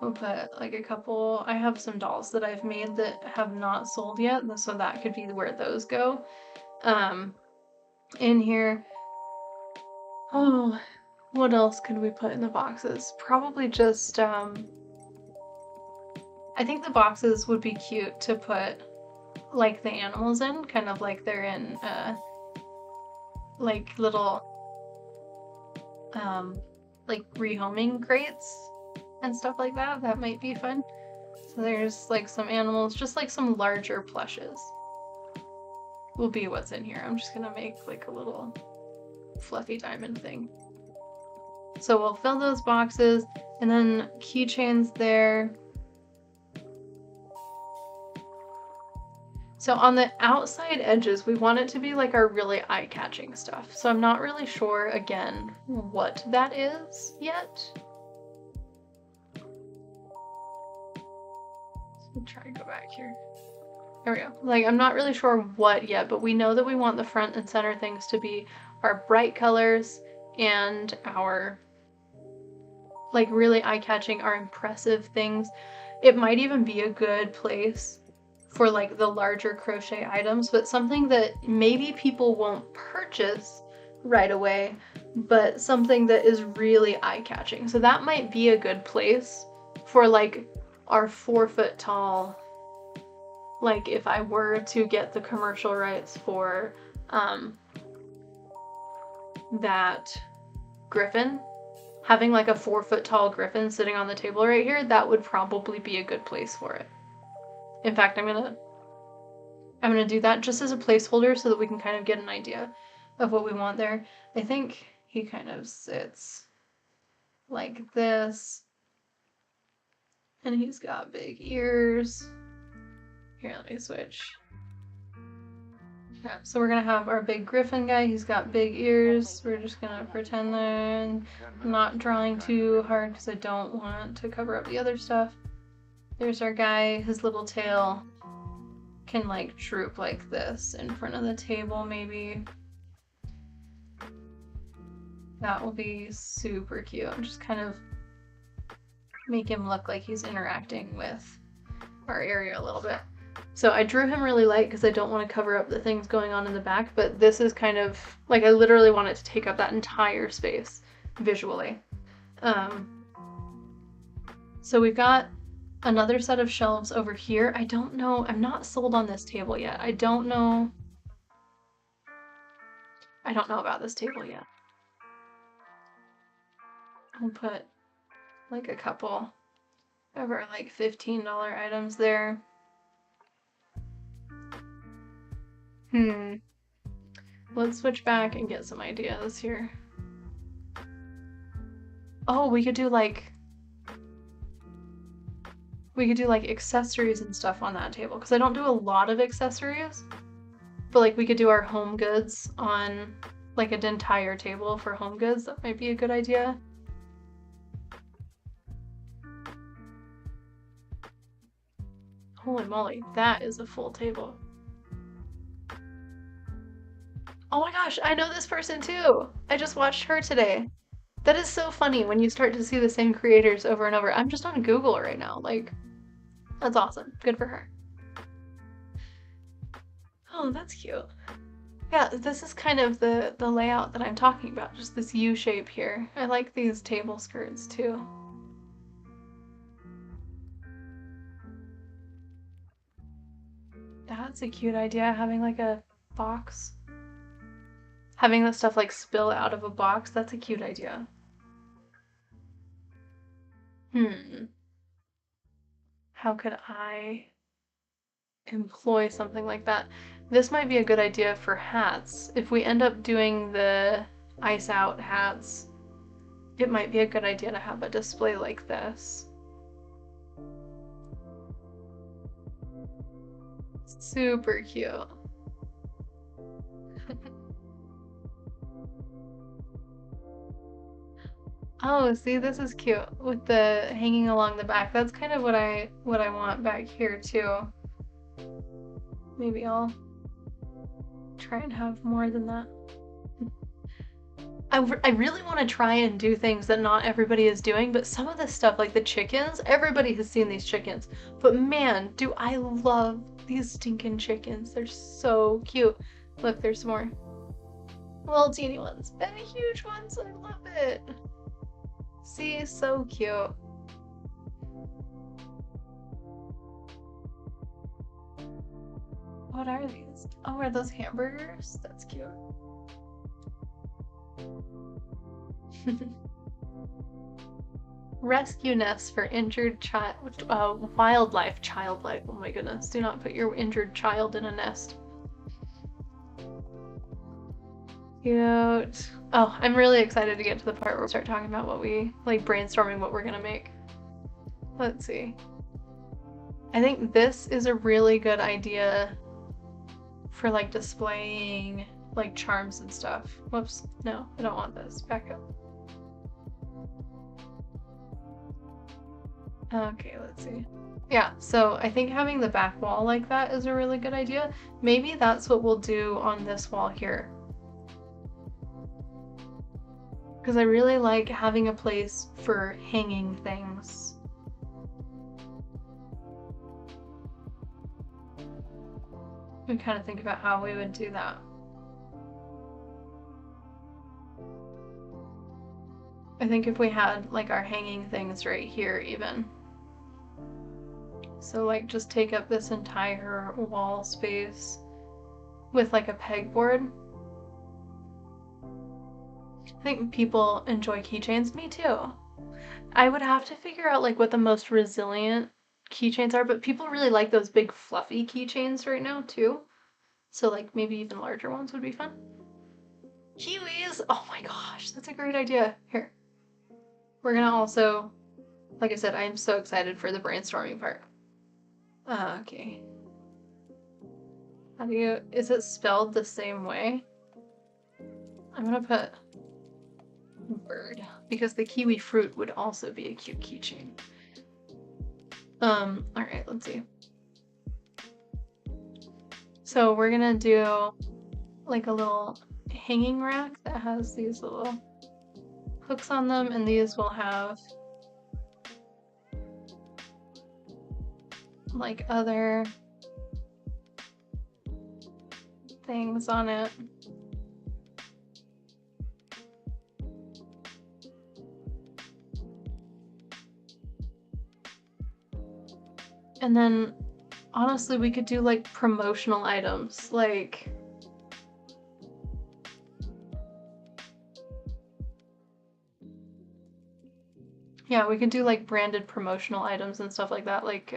We'll put like a couple. I have some dolls that I've made that have not sold yet, so that could be where those go. In here. Oh, what else could we put in the boxes? Probably just, I think the boxes would be cute to put, like, the animals in, kind of like they're in, like, little, like, rehoming crates and stuff like that. That might be fun. So there's, like, some animals, just, like, some larger plushes will be what's in here. I'm just gonna make, like, a little fluffy diamond thing. So we'll fill those boxes, and then keychains there. So on the outside edges, we want it to be like our really eye-catching stuff. So I'm not really sure, again, what that is yet. So try and go back here. There we go. Like, I'm not really sure what yet, but we know that we want the front and center things to be our bright colors and our like really eye-catching, our impressive things. It might even be a good place for like the larger crochet items, but something that maybe people won't purchase right away, but something that is really eye-catching. So that might be a good place for like our 4-foot tall, like if I were to get the commercial rights for that griffin, having like a 4-foot tall griffin sitting on the table right here, that would probably be a good place for it. In fact, I'm gonna do that just as a placeholder so that we can kind of get an idea of what we want there. I think he kind of sits like this, and he's got big ears. Here, let me switch. Yeah, so we're gonna have our big griffin guy. He's got big ears. We're just gonna pretend that I'm not drawing too hard because I don't want to cover up the other stuff. There's our guy. His little tail can like droop like this in front of the table maybe. That will be super cute. Just kind of make him look like he's interacting with our area a little bit. So I drew him really light because I don't want to cover up the things going on in the back, but this is kind of, like I literally want it to take up that entire space visually. So we've got another set of shelves over here. I don't know, I'm not sold on this table yet. I don't know about this table yet. I'll put like a couple of our like $15 items there. Let's switch back and get some ideas here. Oh, we could do We could do like accessories and stuff on that table because I don't do a lot of accessories, but like we could do our home goods on like an entire table for home goods. That might be a good idea. Holy moly, that is a full table. Oh my gosh, I know this person too. I just watched her today. That is so funny when you start to see the same creators over and over. I'm just on Google right now. Like, that's awesome. Good for her. Oh, that's cute. Yeah, this is kind of the layout that I'm talking about. Just this U shape here. I like these table skirts too. That's a cute idea, having like a box. Having the stuff like spill out of a box, that's a cute idea. How could I employ something like that? This might be a good idea for hats. If we end up doing the ice out hats, it might be a good idea to have a display like this. Super cute. Oh, see, this is cute with the hanging along the back. That's kind of what I want back here too. Maybe I'll try and have more than that. I really want to try and do things that not everybody is doing, but some of this stuff, like the chickens, everybody has seen these chickens. But man, do I love these stinking chickens. They're so cute. Look, there's more. Little teeny ones and huge ones. I love it. See, so cute. What are these? Oh, are those hamburgers? That's cute. Rescue nests for injured wildlife. Oh my goodness. Do not put your injured child in a nest. Cute. Oh, I'm really excited to get to the part where we start talking about what we, like, brainstorming what we're gonna make. Let's see. I think this is a really good idea for, like, displaying, like, charms and stuff. Whoops. No, I don't want this. Back up. Okay, let's see. Yeah, so I think having the back wall like that is a really good idea. Maybe that's what we'll do on this wall here. Because I really like having a place for hanging things. We kind of think about how we would do that. I think if we had like our hanging things right here even. So like just take up this entire wall space with like a pegboard. I think people enjoy keychains. Me too. I would have to figure out like what the most resilient keychains are, but people really like those big fluffy keychains right now too. So like maybe even larger ones would be fun. Kiwis! Oh my gosh, that's a great idea. Here. We're gonna also, like I said, I am so excited for the brainstorming part. Okay. How do you, is it spelled the same way? I'm gonna put bird because the kiwi fruit would also be a cute keychain. Alright, let's see. So we're gonna do like a little hanging rack that has these little hooks on them, and these will have like other things on it. And then honestly we could do like promotional items, like yeah, we could do like branded promotional items and stuff like that. Like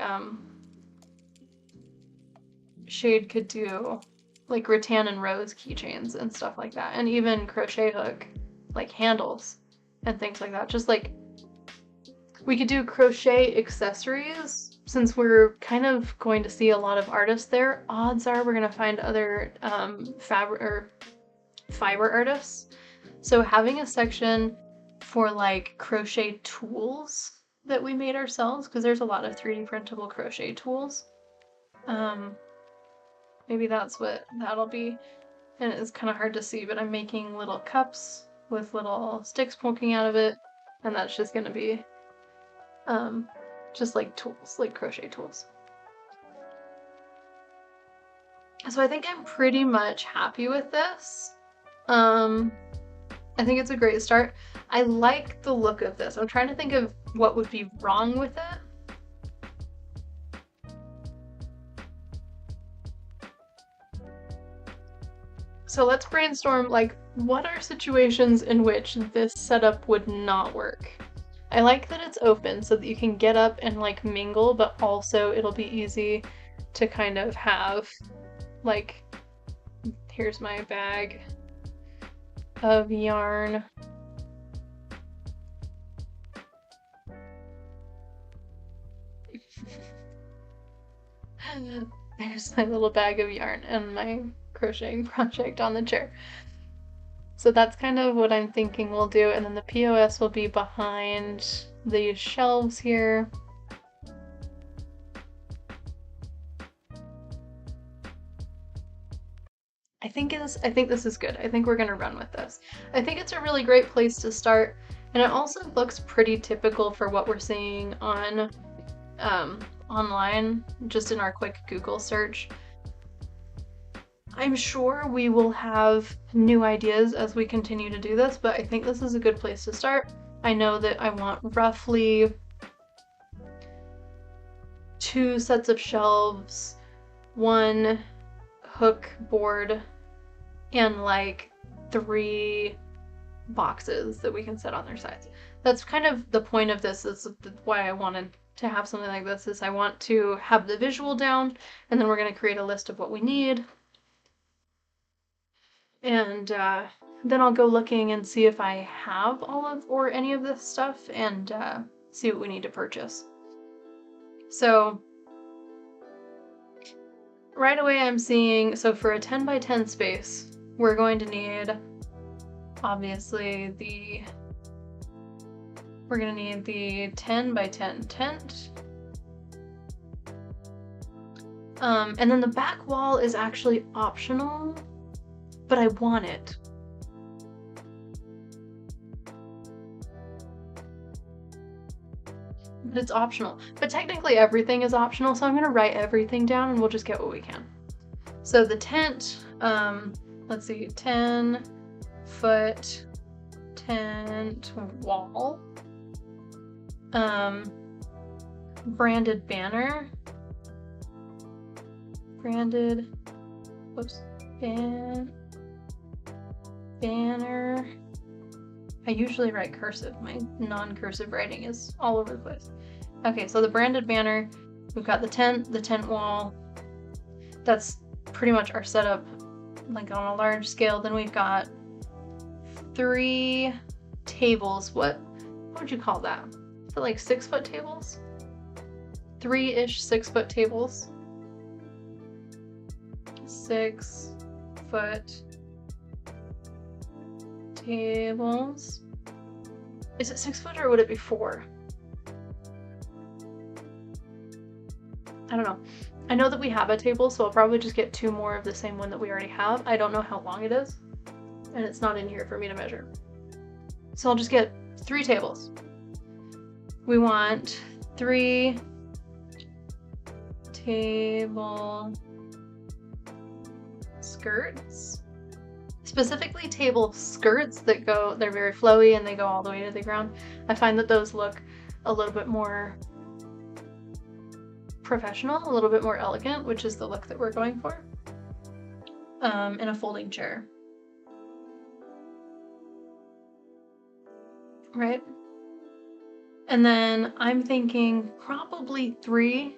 Shade could do like rattan and rose keychains and stuff like that, and even crochet hook like handles and things like that. Just like we could do crochet accessories since we're kind of going to see a lot of artists there, odds are we're gonna find other fiber artists. So having a section for like crochet tools that we made ourselves, because there's a lot of 3D printable crochet tools. Maybe that's what that'll be. And it's kind of hard to see, but I'm making little cups with little sticks poking out of it, and that's just gonna be just like tools, like crochet tools. So I think I'm pretty much happy with this. I think it's a great start. I like the look of this. I'm trying to think of what would be wrong with it. So let's brainstorm, like, what are situations in which this setup would not work? I like that it's open so that you can get up and like mingle, but also it'll be easy to kind of have, like, here's my bag of yarn. There's my little bag of yarn and my crocheting project on the chair. So that's kind of what I'm thinking we'll do, and then the POS will be behind these shelves here. I think this is good. I think we're gonna run with this. I think it's a really great place to start, and it also looks pretty typical for what we're seeing on online, just in our quick Google search. I'm sure we will have new ideas as we continue to do this, but I think this is a good place to start. I know that I want roughly 2 sets of shelves, 1 hook board, and like 3 boxes that we can set on their sides. That's kind of the point of this, is why I wanted to have something like this, is I want to have the visual down, and then we're going to create a list of what we need. And then I'll go looking and see if I have all of or any of this stuff, and see what we need to purchase. So right away I'm seeing, so for a 10 by 10 space, we're going to need, obviously, we're gonna need the 10 by 10 tent. And then the back wall is actually optional, but I want it. But it's optional. But technically everything is optional, so I'm gonna write everything down and we'll just get what we can. So the tent, let's see, 10-foot tent wall. Branded banner. Branded, whoops, banner. I usually write cursive. My non-cursive writing is all over the place. Okay, so the branded banner, we've got the tent wall. That's pretty much our setup, like on a large scale. Then we've got 3 tables. What would you call that? Is it like 6-foot tables? 3-ish 6-foot tables. 6-foot tables. Is it 6 foot or would it be 4? I don't know. I know that we have a table, so I'll probably just get 2 more of the same one that we already have. I don't know how long it is, and it's not in here for me to measure. So I'll just get 3 tables. We want 3 table skirts. Specifically table skirts that go, they're very flowy and they go all the way to the ground. I find that those look a little bit more professional, a little bit more elegant, which is the look that we're going for, in a folding chair. Right? And then I'm thinking probably 3,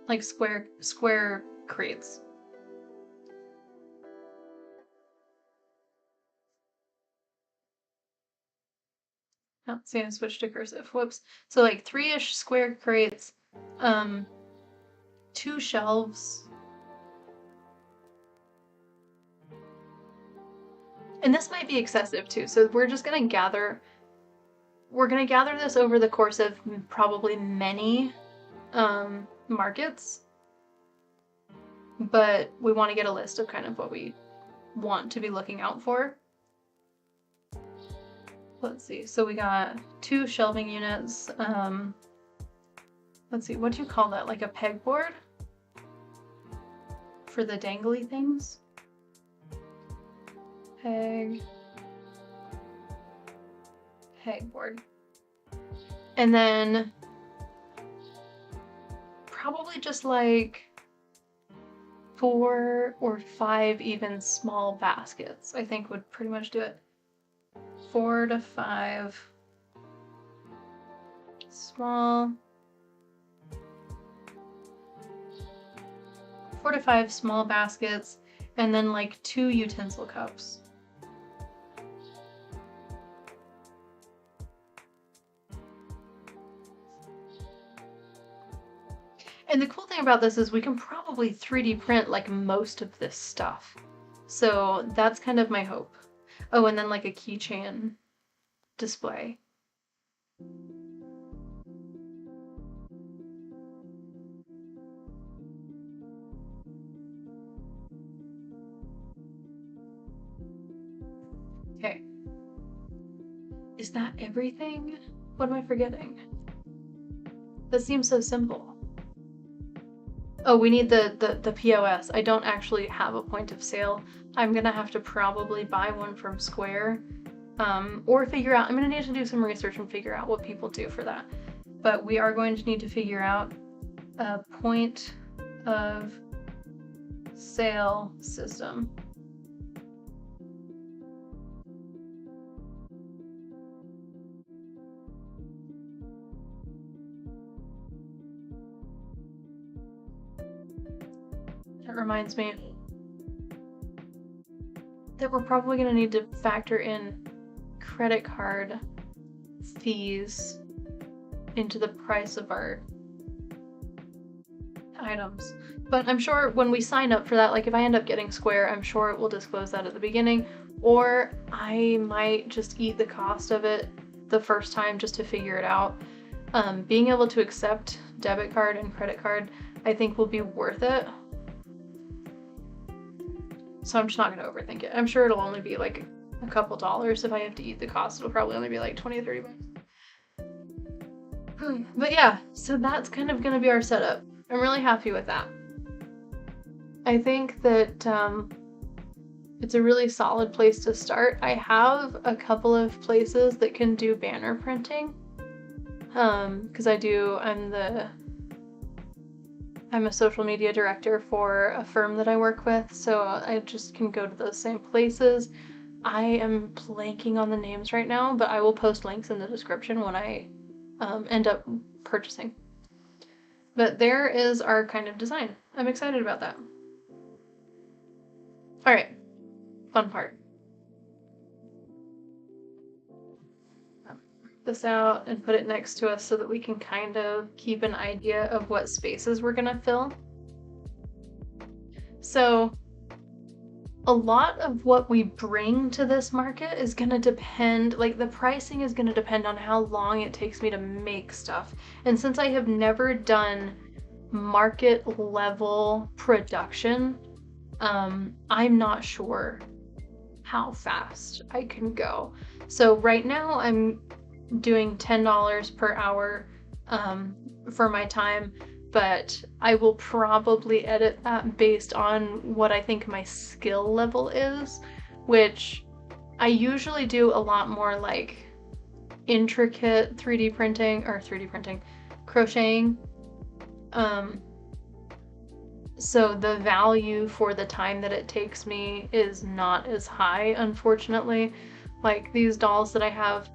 like square crates. Oh, see, I switched to cursive. Whoops. So like 3-ish square crates, 2 shelves. And this might be excessive too, so we're gonna gather this over the course of probably many markets, but we want to get a list of kind of what we want to be looking out for. Let's see, so we got 2 shelving units. Let's see, what do you call that? Like a pegboard? For the dangly things? Pegboard. And then probably just like 4 or 5 even small baskets, I think would pretty much do it. 4 to 5 small, 4 to 5 small baskets, and then like 2 utensil cups. And the cool thing about this is we can probably 3D print like most of this stuff. So that's kind of my hope. Oh, and then like a keychain display. Okay. Is that everything? What am I forgetting? That seems so simple. Oh, we need the POS. I don't actually have a point of sale. I'm gonna have to probably buy one from Square, or figure out, I'm gonna need to do some research and figure out what people do for that. But we are going to need to figure out a point of sale system. That reminds me that we're probably going to need to factor in credit card fees into the price of our items. But I'm sure when we sign up for that, like if I end up getting Square, I'm sure it will disclose that at the beginning, or I might just eat the cost of it the first time just to figure it out. Being able to accept debit card and credit card, I think will be worth it. So I'm just not going to overthink it. I'm sure it'll only be like a couple dollars. If I have to eat the cost, it'll probably only be like 20 or 30 bucks. But yeah, so that's kind of going to be our setup. I'm really happy with that. I think that it's a really solid place to start. I have a couple of places that can do banner printing. Because I'm a social media director for a firm that I work with, so I just can go to those same places. I am blanking on the names right now, but I will post links in the description when I end up purchasing. But there is our kind of design. I'm excited about that. Alright, fun part. This out and put it next to us so that we can kind of keep an idea of what spaces we're gonna fill. So a lot of what we bring to this market is gonna depend, like the pricing is gonna depend on how long it takes me to make stuff. And since I have never done market level production, I'm not sure how fast I can go. So right now I'm doing $10 per hour for my time, but I will probably edit that based on what I think my skill level is, which I usually do a lot more like intricate 3D printing, crocheting. So the value for the time that it takes me is not as high, unfortunately. Like these dolls that I have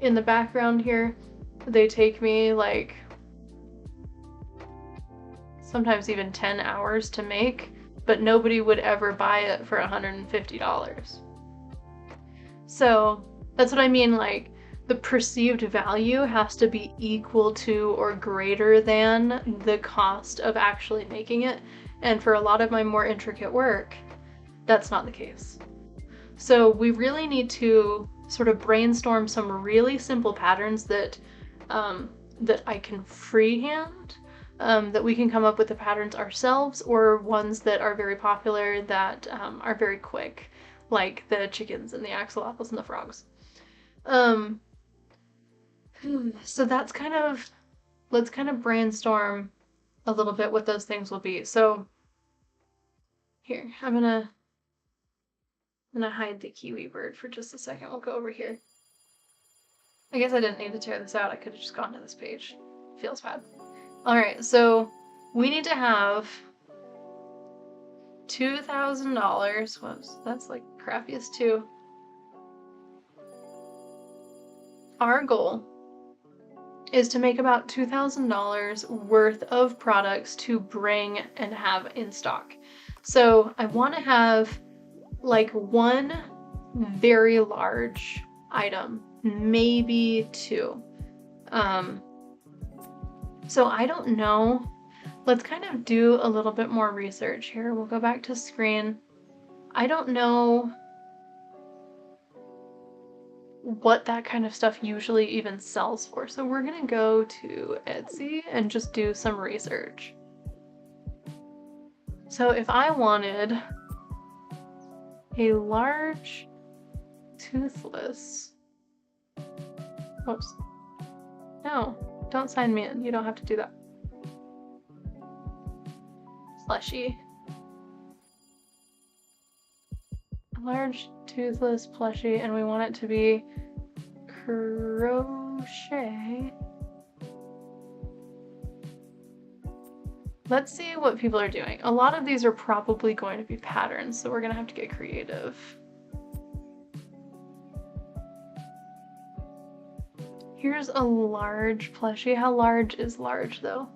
in the background here, they take me like sometimes even 10 hours to make, but nobody would ever buy it for $150. So that's what I mean, like the perceived value has to be equal to or greater than the cost of actually making it. And for a lot of my more intricate work, that's not the case. So we really need to sort of brainstorm some really simple patterns that that I can freehand, that we can come up with the patterns ourselves, or ones that are very popular that are very quick, like the chickens and the axolotls and the frogs. So that's kind of, let's kind of brainstorm a little bit what those things will be. So here, I'm gonna hide the kiwi bird for just a second. We'll go over here. I guess I didn't need to tear this out. I could have just gone to this page. Feels bad. Alright, so we need to have $2,000. Whoops, that's like crappiest too. Our goal is to make about $2,000 worth of products to bring and have in stock. So I want to have like one very large item, maybe two. So I don't know. Let's kind of do a little bit more research here. We'll go back to screen. I don't know what that kind of stuff usually even sells for. So we're gonna go to Etsy and just do some research. So if I wanted a large toothless, whoops, no, don't sign me in, you don't have to do that. Plushie. A large toothless plushie, and we want it to be crochet. Let's see what people are doing. A lot of these are probably going to be patterns, so we're gonna have to get creative. Here's a large plushie. How large is large though?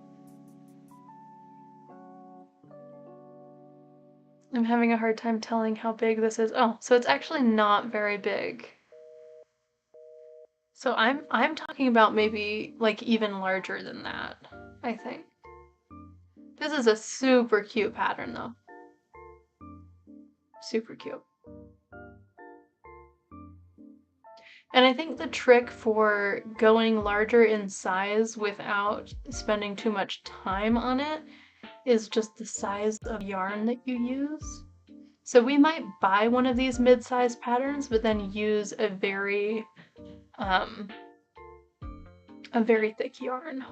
I'm having a hard time telling how big this is. Oh, so it's actually not very big. So I'm talking about maybe like even larger than that, I think. This is a super cute pattern though. Super cute. And I think the trick for going larger in size without spending too much time on it is just the size of yarn that you use. So we might buy one of these mid-size patterns, but then use a very thick yarn.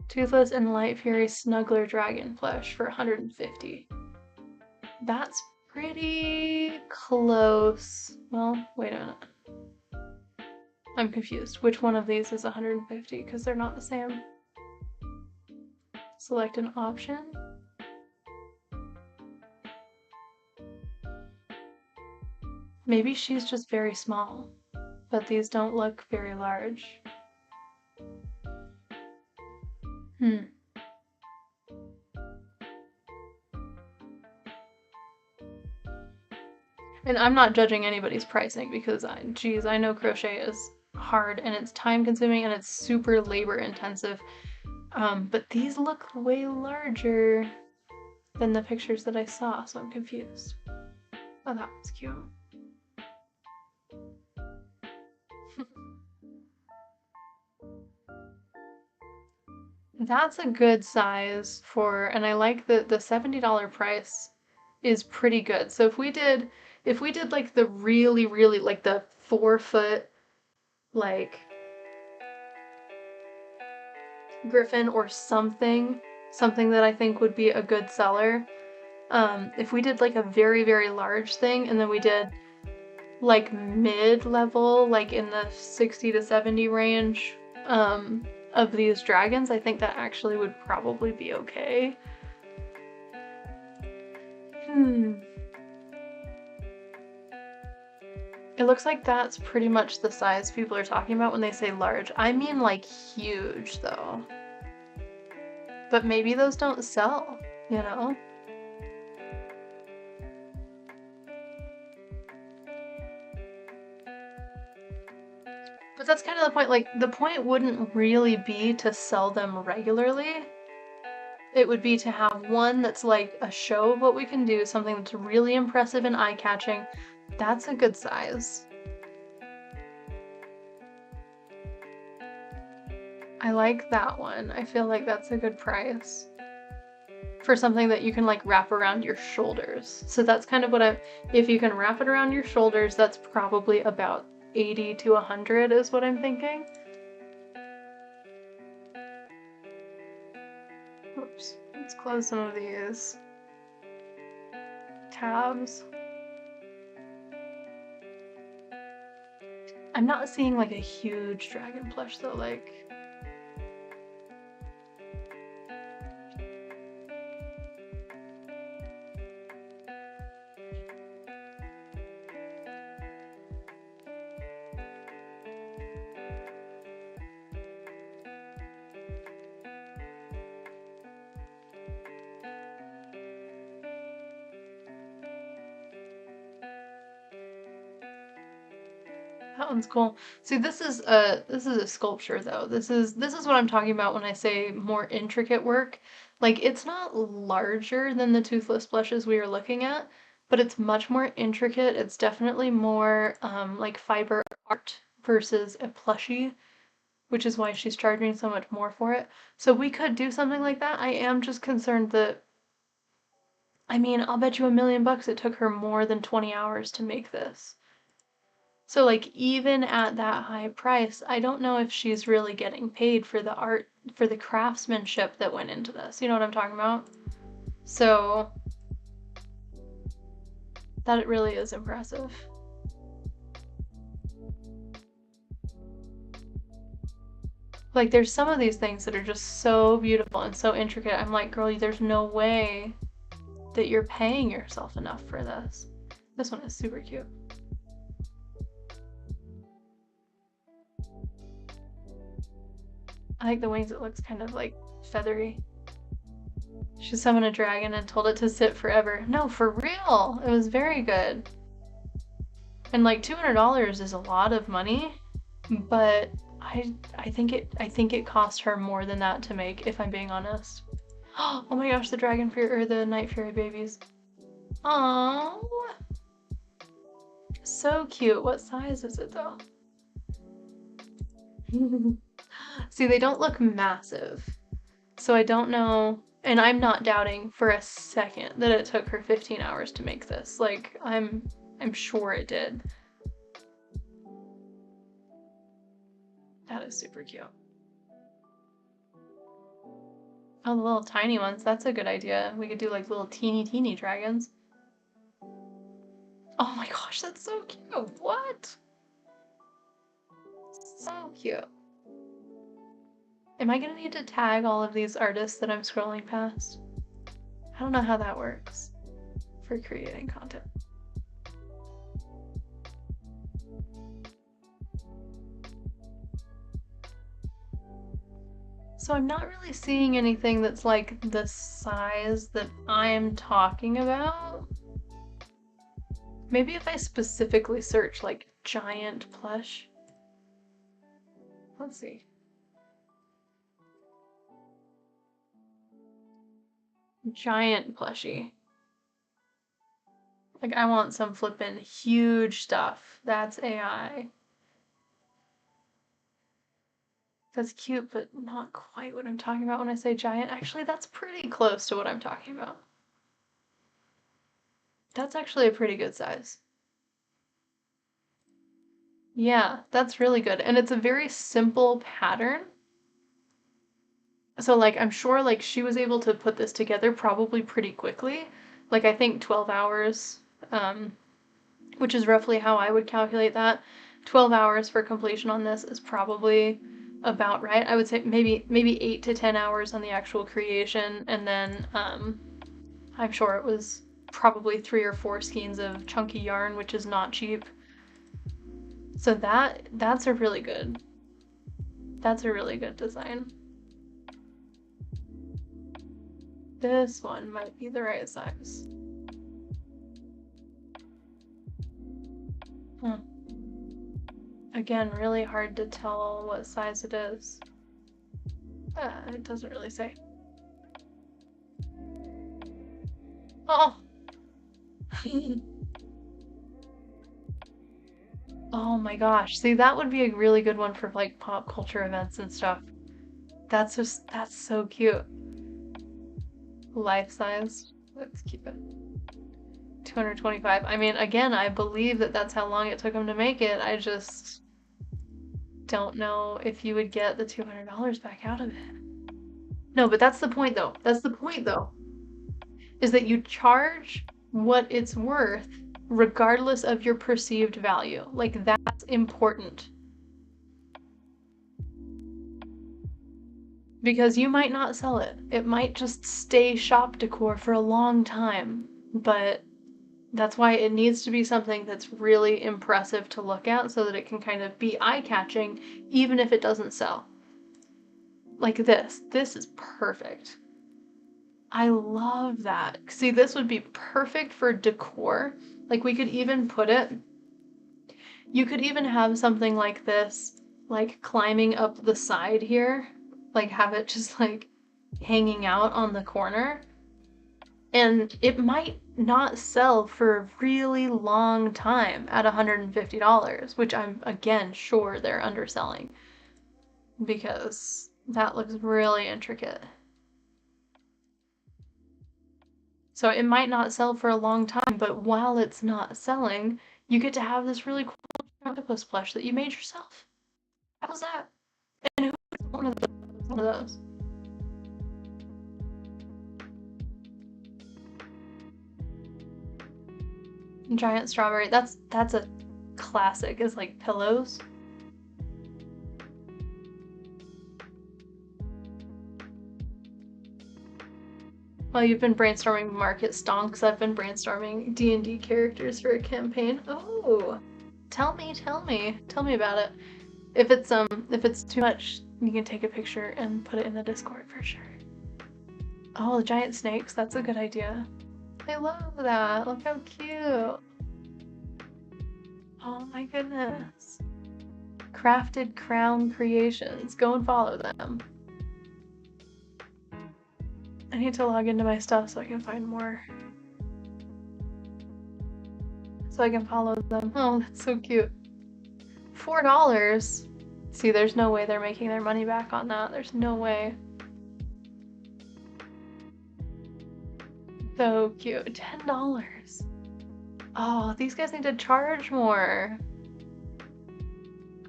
Toothless and Light Fury Snuggler Dragon Flesh for 150. That's pretty close. Well, wait a minute. I'm confused. Which one of these is 150? Because they're not the same. Select an option. Maybe she's just very small, but these don't look very large. And I'm not judging anybody's pricing because, geez, I know crochet is hard and it's time consuming and it's super labor intensive. But these look way larger than the pictures that I saw, so I'm confused. Oh, that was cute. That's a good size for, and I like that the $70 price is pretty good. So if we did like the really like the 4-foot like griffin or something that I think would be a good seller. If we did like a very large thing and then we did like mid-level, like in the 60 to 70 range of these dragons, I think that actually would probably be okay. It looks like that's pretty much the size people are talking about when they say large. I mean like huge though. But maybe those don't sell, you know? that's kind of the point. Like, the point wouldn't really be to sell them regularly. It would be to have one that's like a show of what we can do, something that's really impressive and eye-catching. That's a good size. I like that one. I feel like that's a good price for something that you can like wrap around your shoulders. So that's kind of what if you can wrap it around your shoulders, that's probably about 80 to 100 is what I'm thinking. Oops, let's close some of these tabs. I'm not seeing like a huge dragon plush though, like. That one's cool. See, this is a sculpture though. This is what I'm talking about when I say more intricate work. Like, it's not larger than the toothless blushes we were looking at, but it's much more intricate. It's definitely more like fiber art versus a plushie, which is why she's charging so much more for it. So we could do something like that. I am just concerned that, I mean, I'll bet you $1,000,000 it took her more than 20 hours to make this. So, like, even at that high price, I don't know if she's really getting paid for the art, for the craftsmanship that went into this. You know what I'm talking about? So, that really is impressive. Like, there's some of these things that are just so beautiful and so intricate. I'm like, girl, there's no way that you're paying yourself enough for this. This one is super cute. I like the wings, it looks kind of like feathery. She summoned a dragon and told it to sit forever. No, for real! It was very good. And like $200 is a lot of money, but I think it cost her more than that to make, if I'm being honest. Oh my gosh, the dragon fairy or the night fairy babies. Aww. So cute. What size is it though? See, they don't look massive, so I don't know, and I'm not doubting for a second that it took her 15 hours to make this. Like, I'm sure it did. That is super cute. Oh, the little tiny ones, that's a good idea. We could do like little teeny dragons. Oh my gosh, that's so cute. What? So cute. Am I gonna need to tag all of these artists that I'm scrolling past? I don't know how that works for creating content. So I'm not really seeing anything that's like the size that I'm talking about. Maybe if I specifically search like giant plush. Let's see. Giant plushie. Like, I want some flippin' huge stuff. That's AI. That's cute, but not quite what I'm talking about when I say giant. Actually, that's pretty close to what I'm talking about. That's actually a pretty good size. Yeah, that's really good. And it's a very simple pattern. So, like, I'm sure, like, she was able to put this together probably pretty quickly. Like, I think 12 hours, which is roughly how I would calculate that. 12 hours for completion on this is probably about right. I would say maybe 8 to 10 hours on the actual creation, and then I'm sure it was probably 3 or 4 skeins of chunky yarn, which is not cheap. So that's a really good design. This one might be the right size. again, really hard to tell what size it is. It doesn't really say. Oh! Oh my gosh. See, that would be a really good one for like pop culture events and stuff. That's so cute. Life size. Let's keep it. 225. I mean, again, I believe that that's how long it took him to make it. I just don't know if you would get the $200 back out of it. No, but that's the point though. That's the point though. Is that you charge what it's worth regardless of your perceived value. Like, that's important. Because you might not sell it. It might just stay shop decor for a long time. But that's why it needs to be something that's really impressive to look at so that it can kind of be eye-catching even if it doesn't sell. Like this. This is perfect. I love that. See, this would be perfect for decor. Like, we could even put it, you could even have something like this, like climbing up the side here, like have it just like hanging out on the corner. And it might not sell for a really long time at $150, which I'm, again, sure they're underselling because that looks really intricate. So it might not sell for a long time, but while it's not selling, you get to have this really cool octopus plush that you made yourself. How's that? And who one of those? Giant strawberry. That's a classic. It's like pillows. Well, you've been brainstorming market stonks. I've been brainstorming D&D characters for a campaign. Oh, tell me about it. If it's too much, you can take a picture and put it in the Discord for sure. Oh, the giant snakes. That's a good idea. I love that. Look how cute. Oh my goodness. Crafted Crown Creations. Go and follow them. I need to log into my stuff so I can find more. So I can follow them. Oh, that's so cute. $4? See, there's no way they're making their money back on that. There's no way. So cute. $10. Oh, these guys need to charge more.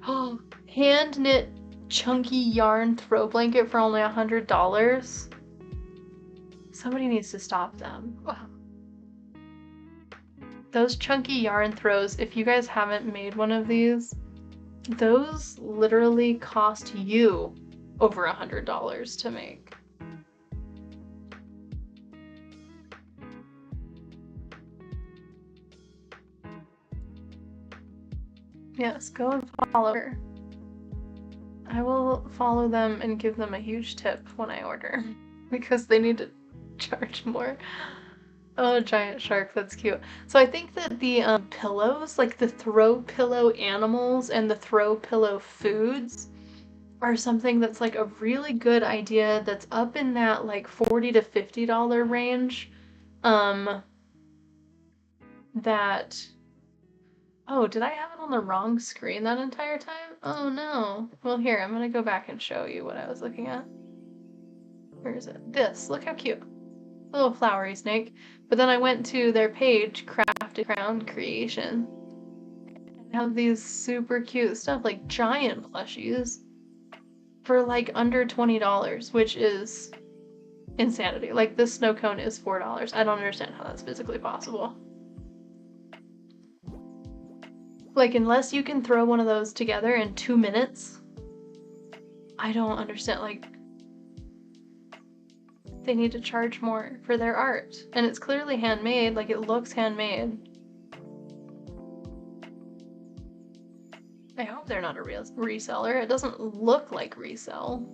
Oh, hand knit chunky yarn throw blanket for only $100. Somebody needs to stop them. Wow. Those chunky yarn throws, if you guys haven't made one of these, those literally cost you over $100 to make. Yes, go and follow her. I will follow them and give them a huge tip when I order because they need to charge more. Oh, giant shark, that's cute. So I think that the pillows, like the throw pillow animals and the throw pillow foods, are something that's like a really good idea that's up in that like $40 to $50 range. That... Oh, did I have it on the wrong screen that entire time? Oh no. Well, here, I'm gonna go back and show you what I was looking at. Where is it? This. Look how cute. Little flowery snake. But then I went to their page, Crafted Crown Creation. And have these super cute stuff, like giant plushies, for like under $20, which is insanity. Like this snow cone is $4. I don't understand how that's physically possible. Like, unless you can throw one of those together in 2 minutes, I don't understand. Like, they need to charge more for their art. And it's clearly handmade, like it looks handmade. I hope they're not a real reseller. It doesn't look like resell.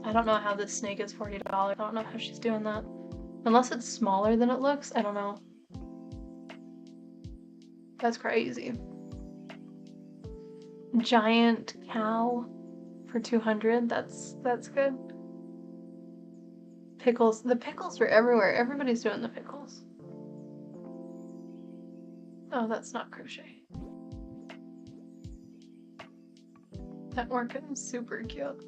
I don't know how this snake is $40. I don't know how she's doing that. Unless it's smaller than it looks, I don't know. That's crazy. Giant cow for 200. That's good. Pickles. The pickles are everywhere. Everybody's doing the pickles. Oh, that's not crochet. That orchid is super cute.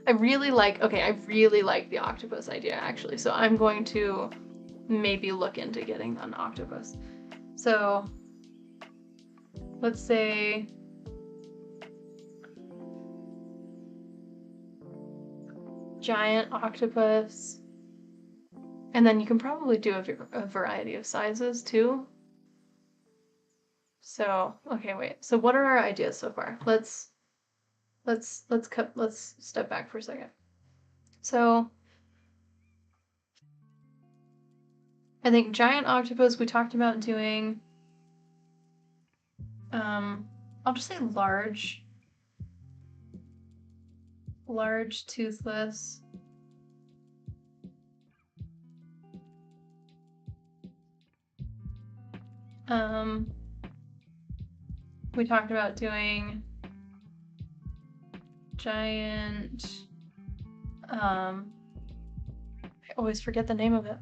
I really like the octopus idea actually. So I'm going to maybe look into getting an octopus. So let's say giant octopus. And then you can probably do a variety of sizes too. So, okay, wait. So what are our ideas so far? Let's step back for a second. So I think giant octopus we talked about doing I'll just say large toothless. We talked about doing giant, I always forget the name of it.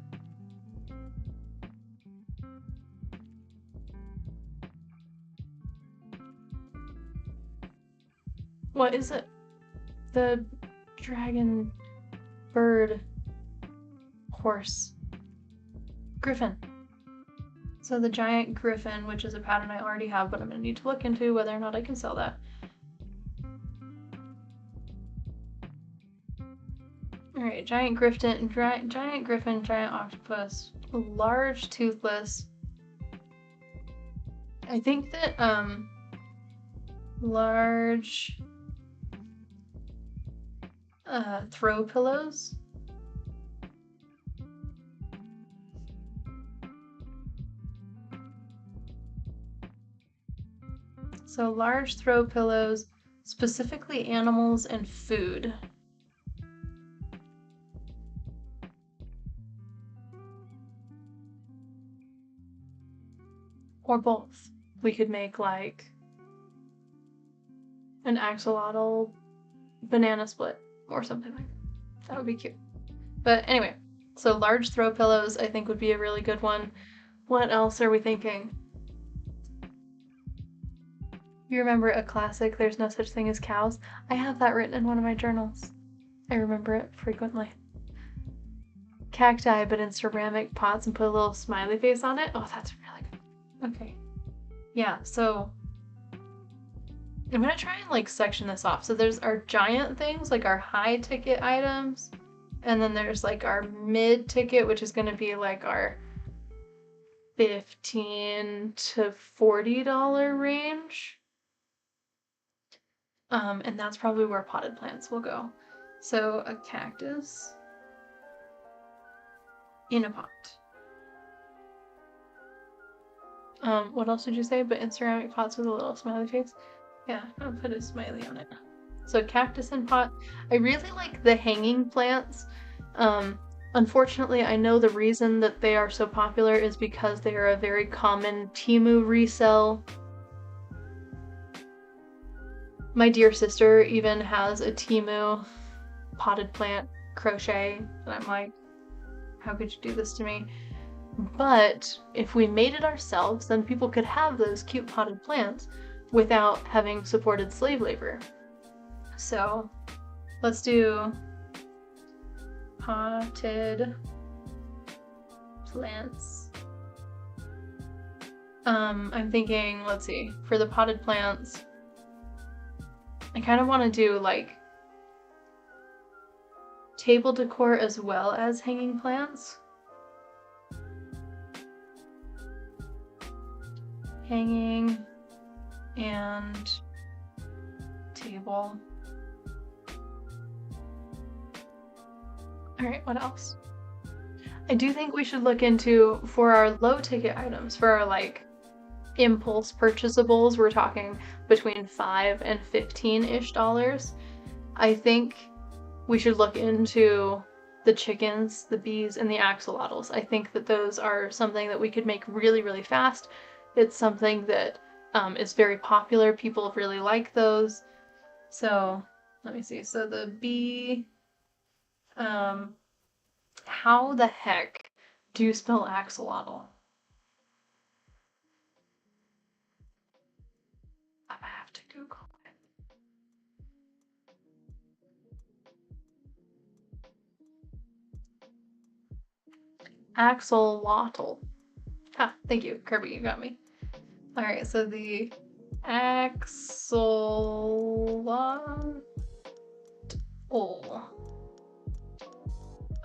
What is it? The dragon bird horse. Griffin. So the giant griffin, which is a pattern I already have, but I'm gonna need to look into whether or not I can sell that. Alright, giant griffin, giant octopus, large toothless. I think that large throw pillows. So large throw pillows, specifically animals and food. Or both. We could make like an axolotl banana split or something like that. That would be cute. But anyway, so large throw pillows I think would be a really good one. What else are we thinking? You remember a classic, There's No Such Thing as Cows? I have that written in one of my journals. I remember it frequently. Cacti, but in ceramic pots and put a little smiley face on it. Oh, that's really good. Okay. Yeah, so I'm gonna try and like section this off. So there's our giant things, like our high ticket items, and then there's like our mid ticket, which is gonna be like our $15 to $40 range. And that's probably where potted plants will go. So a cactus in a pot. What else did you say? But in ceramic pots with a little smiley face? Yeah, I'll put a smiley on it. So cactus in pot. I really like the hanging plants. Unfortunately, I know the reason that they are so popular is because they are a very common Temu resell. My dear sister even has a Temu potted plant crochet, and I'm like, how could you do this to me? But if we made it ourselves, then people could have those cute potted plants without having supported slave labor. So let's do potted plants. I'm thinking, let's see, for the potted plants, I kind of want to do like table decor as well as hanging plants. Hanging and table. Alright, what else? I do think we should look into, for our low ticket items, for our like impulse purchasables, we're talking between $5 and $15-ish. I think we should look into the chickens, the bees, and the axolotls. I think that those are something that we could make really, really fast It's something that is very popular. People really like those. So let me see. So the bee, how the heck do you spell axolotl? I have to Google it. Axolotl. Ah, thank you, Kirby, you got me. Alright, so the axolotl.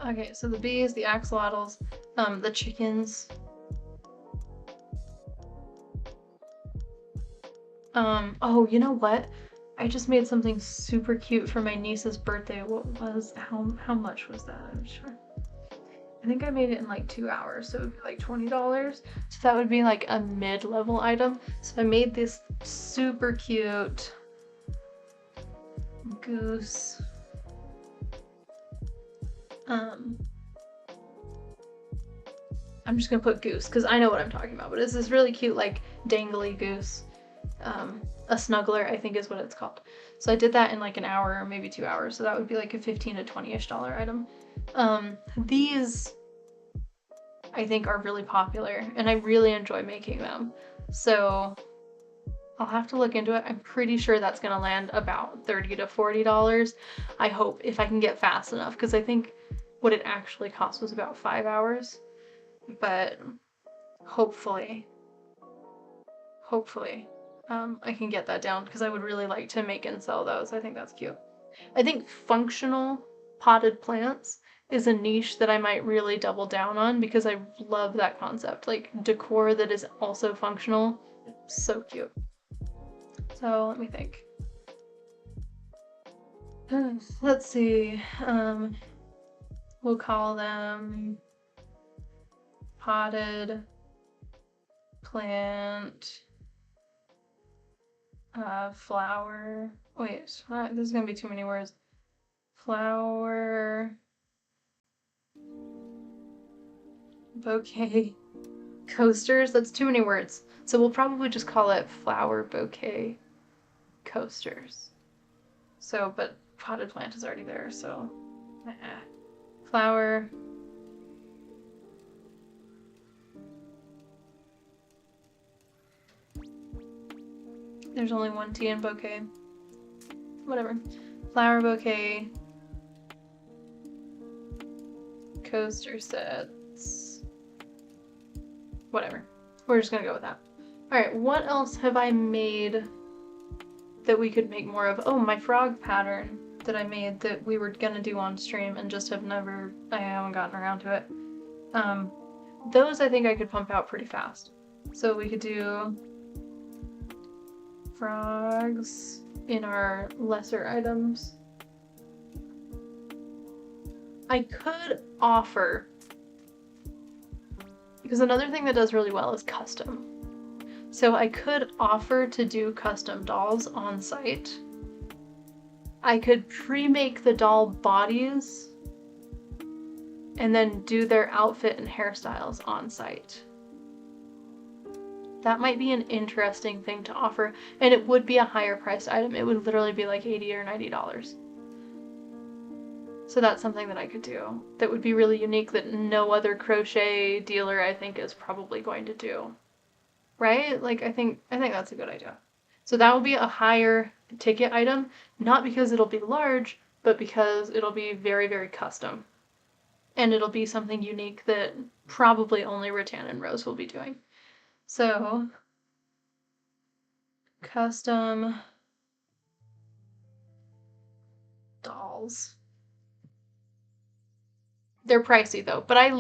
Okay, so the bees, the axolotls, the chickens. Oh, you know what? I just made something super cute for my niece's birthday. How much was that? I'm sure. I think I made it in like 2 hours, so it would be like $20. So that would be like a mid-level item. So I made this super cute goose. I'm just gonna put goose because I know what I'm talking about, but it's this really cute like dangly goose. A snuggler, I think is what it's called. So I did that in like an hour or maybe 2 hours, so that would be like a $15 to $20-ish item. These I think are really popular and I really enjoy making them. So I'll have to look into it. I'm pretty sure that's gonna land about $30 to $40. I hope, if I can get fast enough, because I think what it actually cost was about 5 hours. But hopefully I can get that down because I would really like to make and sell those. I think that's cute. I think functional potted plants is a niche that I might really double down on because I love that concept. Like decor that is also functional. So cute. So let me think. Let's see. We'll call them potted plant flower. Wait, this is gonna be too many words. Flower bouquet coasters. That's too many words. So we'll probably just call it flower bouquet coasters. So, but potted plant is already there, so flower. There's only one T in bouquet. Whatever. Flower bouquet. Coaster sets. Whatever. We're just gonna go with that. Alright, what else have I made that we could make more of? Oh, my frog pattern that I made that we were gonna do on stream and just I haven't gotten around to it. Those I think I could pump out pretty fast. So we could do frogs in our lesser items. I could offer, because another thing that does really well is custom. So I could offer to do custom dolls on site. I could pre-make the doll bodies and then do their outfit and hairstyles on site. That might be an interesting thing to offer, and it would be a higher priced item. It would literally be like $80 or $90. So that's something that I could do that would be really unique that no other crochet dealer I think is probably going to do. Right? Like I think that's a good idea. So that will be a higher ticket item, not because it'll be large, but because it'll be very, very custom. And it'll be something unique that probably only Rattan and Rose will be doing. So, custom dolls. They're pricey though, but I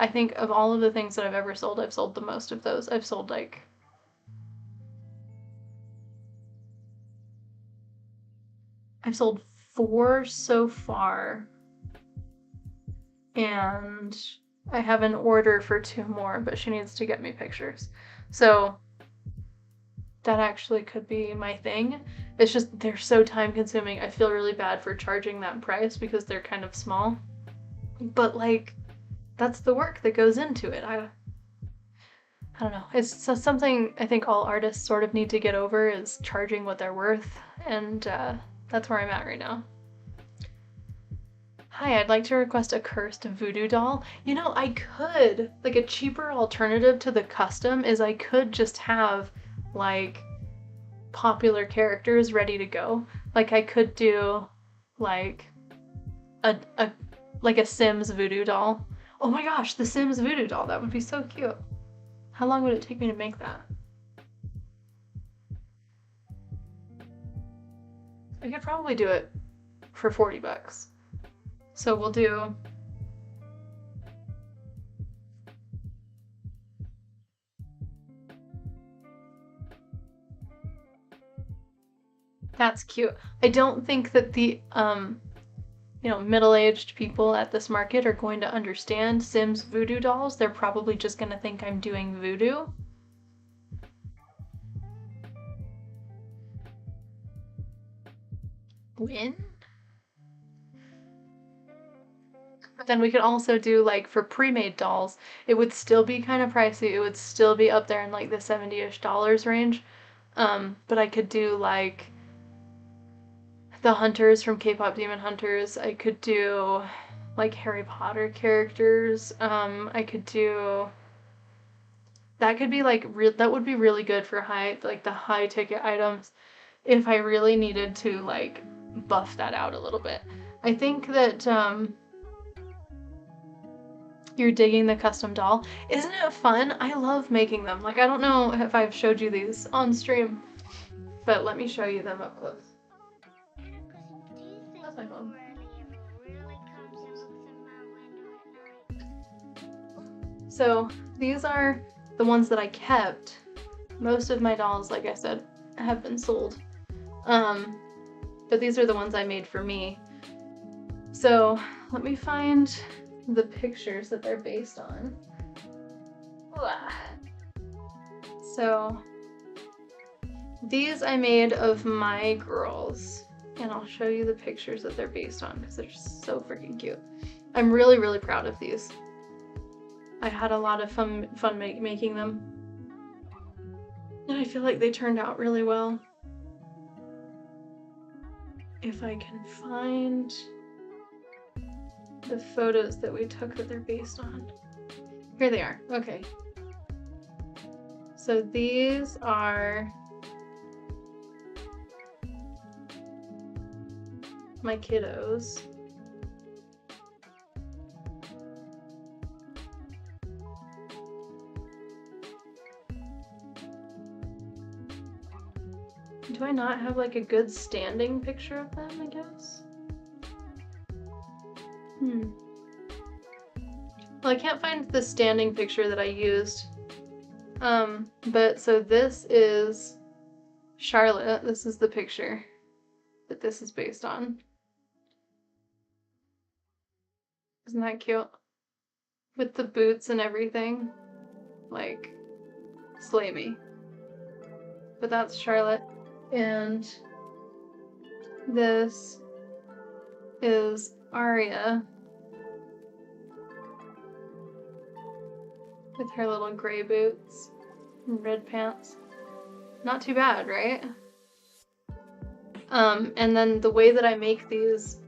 think of all of the things that I've ever sold, I've sold the most of those. I've sold like I've sold 4 so far, and I have an order for 2 more, but she needs to get me pictures. So that actually could be my thing. It's just they're so time consuming. I feel really bad for charging that price because they're kind of small. But like, that's the work that goes into it. I don't know. It's something I think all artists sort of need to get over, is charging what they're worth, and that's where I'm at right now. Hi, I'd like to request a cursed voodoo doll. You know, I could, like, a cheaper alternative to the custom is I could just have, like, popular characters ready to go. Like, I could do, like, a Sims voodoo doll. Oh my gosh, the Sims voodoo doll, that would be so cute. How long would it take me to make that? I could probably do it for 40 bucks. So we'll do... That's cute. I don't think that the, you know, middle-aged people at this market are going to understand Sims voodoo dolls. They're probably just gonna think I'm doing voodoo. Win? But then we could also do, like, for pre-made dolls, it would still be kind of pricey. It would still be up there in, like, the $70-ish range. But I could do, like, the Hunters from K-Pop Demon Hunters. I could do, like, Harry Potter characters. I could do... That could be, like, that would be really good for the high-ticket items if I really needed to, like, buff that out a little bit. I think that, you're digging the custom doll. Isn't it fun? I love making them. Like, I don't know if I've showed you these on stream, but let me show you them up close. That's my phone. So these are the ones that I kept. Most of my dolls, like I said, have been sold. But these are the ones I made for me. So let me find the pictures that they're based on. So these I made of my girls, and I'll show you the pictures that they're based on because they're just so freaking cute. I'm really, really proud of these. I had a lot of fun making them, and I feel like they turned out really well. If I can find the photos that we took that they're based on. Here they are. Okay. So these are my kiddos. Do I not have like a good standing picture of them, I guess? Well, I can't find the standing picture that I used. But so this is Charlotte. This is the picture that this is based on. Isn't that cute? With the boots and everything. Like, slay me. But that's Charlotte. And this is Aria. With her little gray boots and red pants. Not too bad, right? And then the way that I make these,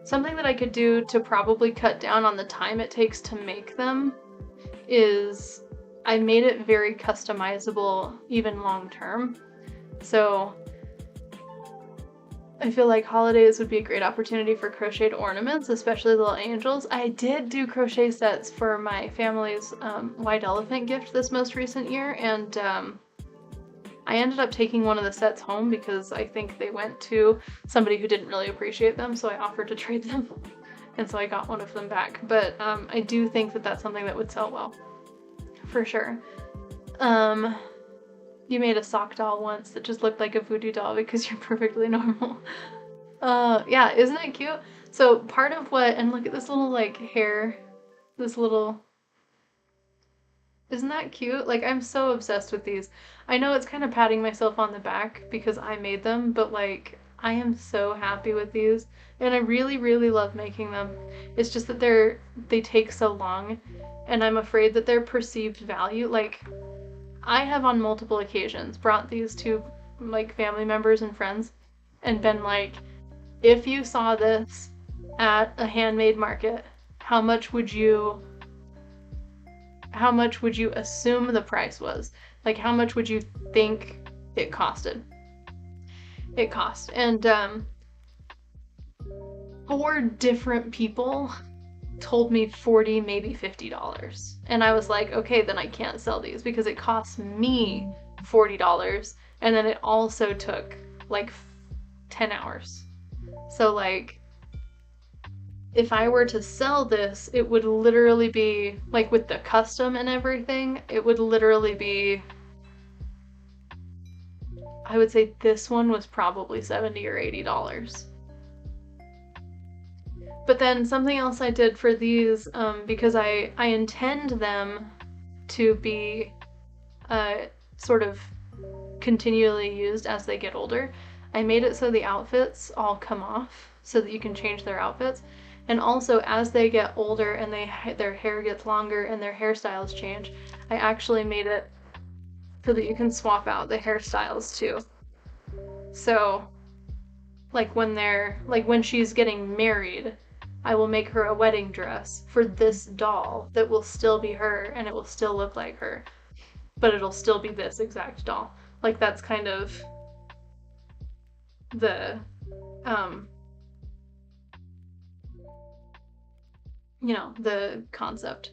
something that I could do to probably cut down on the time it takes to make them is I made it very customizable, even long term. So I feel like holidays would be a great opportunity for crocheted ornaments, especially little angels. I did do crochet sets for my family's white elephant gift this most recent year, and I ended up taking one of the sets home because I think they went to somebody who didn't really appreciate them, so I offered to trade them, and so I got one of them back. But I do think that that's something that would sell well, for sure. You made a sock doll once that just looked like a voodoo doll because you're perfectly normal. Yeah, isn't it cute? So part of what, and look at this little like hair, this little, isn't that cute? Like, I'm so obsessed with these. I know it's kind of patting myself on the back because I made them, but like, I am so happy with these, and I really, really love making them. It's just that they take so long, and I'm afraid that their perceived value, like, I have on multiple occasions brought these to like family members and friends and been like, if you saw this at a handmade market, how much would you assume the price was? Like, how much would you think it costed? It cost. And 4 different people told me $40, maybe $50. And I was like, okay, then I can't sell these because it costs me $40. And then it also took like 10 hours. So like, if I were to sell this, it would literally be, like with the custom and everything, it would literally be, I would say this one was probably $70 or $80. But then something else I did for these, because I intend them to be sort of continually used as they get older, I made it so the outfits all come off so that you can change their outfits. And also, as they get older and their hair gets longer and their hairstyles change, I actually made it so that you can swap out the hairstyles too. So, like when she's getting married, I will make her a wedding dress for this doll that will still be her and it will still look like her, but it'll still be this exact doll. Like that's kind of the the concept.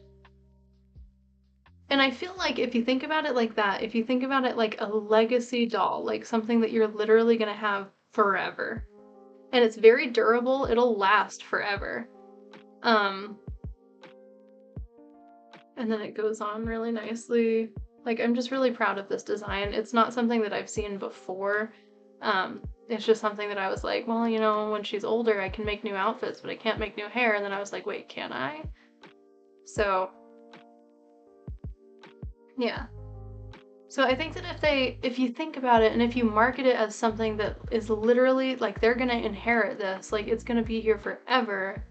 And I feel like if you think about it like that, if you think about it like a legacy doll, like something that you're literally gonna have forever, and it's very durable, it'll last forever. And then it goes on really nicely. Like, I'm just really proud of this design. It's not something that I've seen before. It's just something that I was like, well, when she's older, I can make new outfits, but I can't make new hair. And then I was like, wait, can I? So, yeah. So I think that if you think about it and if you market it as something that is literally, like, they're gonna inherit this, like, it's gonna be here forever,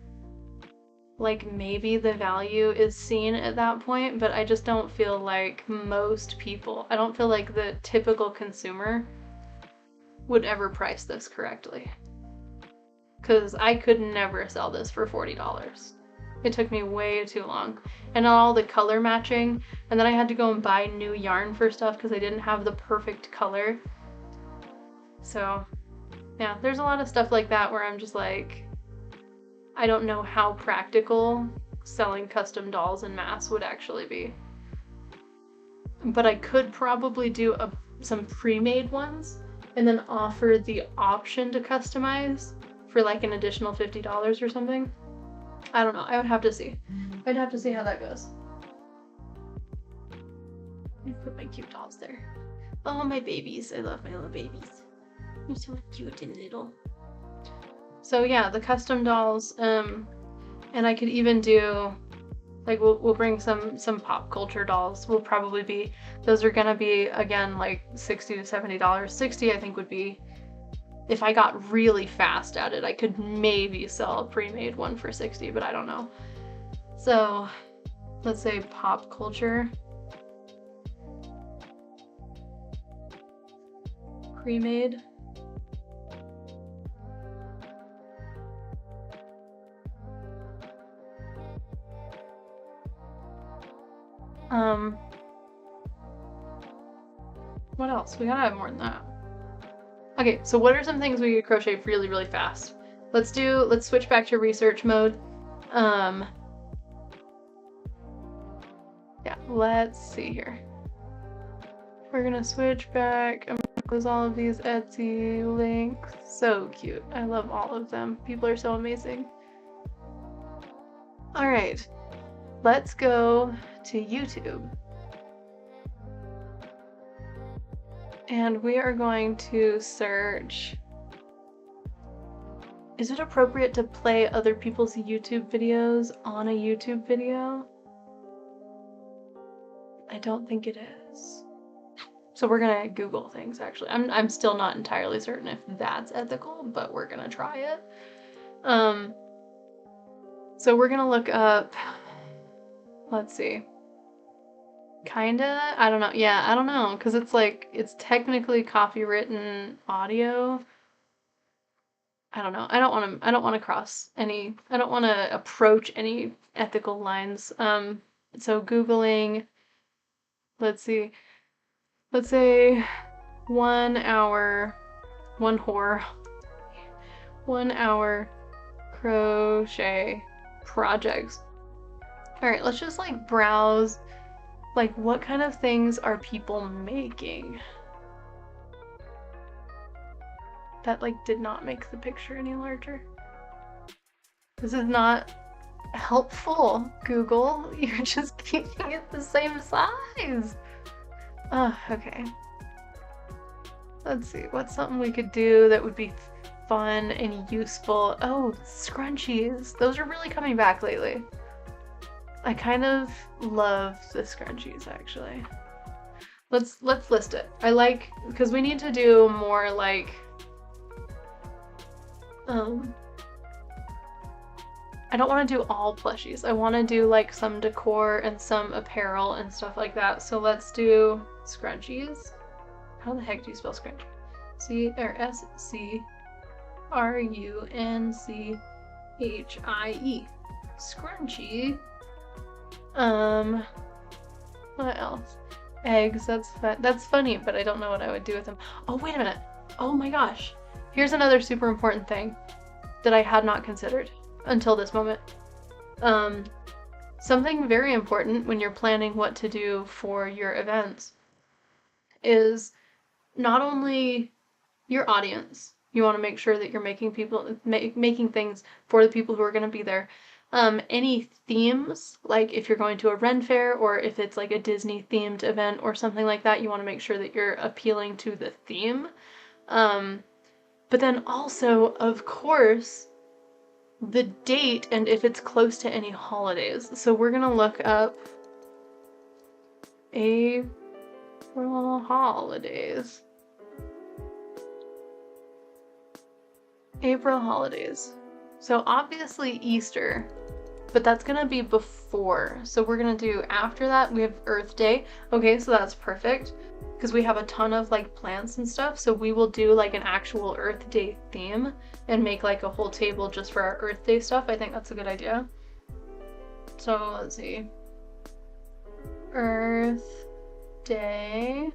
like, maybe the value is seen at that point, but I just don't feel like I don't feel like the typical consumer would ever price this correctly. Because I could never sell this for $40. It took me way too long. And all the color matching, and then I had to go and buy new yarn for stuff because I didn't have the perfect color. So, yeah, there's a lot of stuff like that where I'm just like, I don't know how practical selling custom dolls en masse would actually be. But I could probably do some pre-made ones and then offer the option to customize for like an additional $50 or something. I don't know. I would have to see. I'd have to see how that goes. I put my cute dolls there. Oh, my babies. I love my little babies. They're so cute and little. So yeah, the custom dolls, and I could even do, like, we'll bring some pop culture dolls. Those are gonna be, again, like $60 to $70. 60 I think would be, if I got really fast at it, I could maybe sell a pre-made one for 60, but I don't know. So let's say pop culture. Pre-made. What else? We gotta have more than that. Okay, so what are some things we could crochet really, really fast? Let's switch back to research mode. Yeah, let's see here. We're gonna switch back. I'm gonna close all of these Etsy links. So cute. I love all of them. People are so amazing. All right, let's go to YouTube. And we are going to search, is it appropriate to play other people's YouTube videos on a YouTube video? I don't think it is. So we're gonna Google things, actually. I'm still not entirely certain if that's ethical, but we're gonna try it. So we're gonna look up, let's see. Kinda. I don't know. Yeah, I don't know, because it's like it's technically copywritten audio. I don't know. I don't want to cross any. I don't want to approach any ethical lines. So Googling, let's see. Let's say 1 hour, one whore, 1 hour crochet projects. All right, let's just like browse, like what kind of things are people making? That like did not make the picture any larger. This is not helpful, Google. You're just keeping it the same size. Oh, okay. Let's see, what's something we could do that would be fun and useful? Oh, scrunchies. Those are really coming back lately. I kind of love the scrunchies, actually. Let's list it. I like, because we need to do more like, I don't want to do all plushies. I want to do like some decor and some apparel and stuff like that. So let's do scrunchies. How the heck do you spell scrunchie? S-C-R-U-N-C-H-I-E. Scrunchie. What else? Eggs, that's funny, but I don't know what I would do with them. Oh, wait a minute. Oh my gosh. Here's another super important thing that I had not considered until this moment. Something very important when you're planning what to do for your events is not only your audience. You want to make sure that you're making things for the people who are going to be there. Any themes, like if you're going to a Ren fair or if it's like a Disney themed event or something like that, you want to make sure that you're appealing to the theme. But then also, of course, the date and if it's close to any holidays. So we're gonna look up April holidays. April holidays. So obviously Easter, but that's gonna be before. So we're gonna do after that, we have Earth Day. Okay, so that's perfect because we have a ton of like plants and stuff. So we will do like an actual Earth Day theme and make like a whole table just for our Earth Day stuff. I think that's a good idea. So let's see. Earth Day.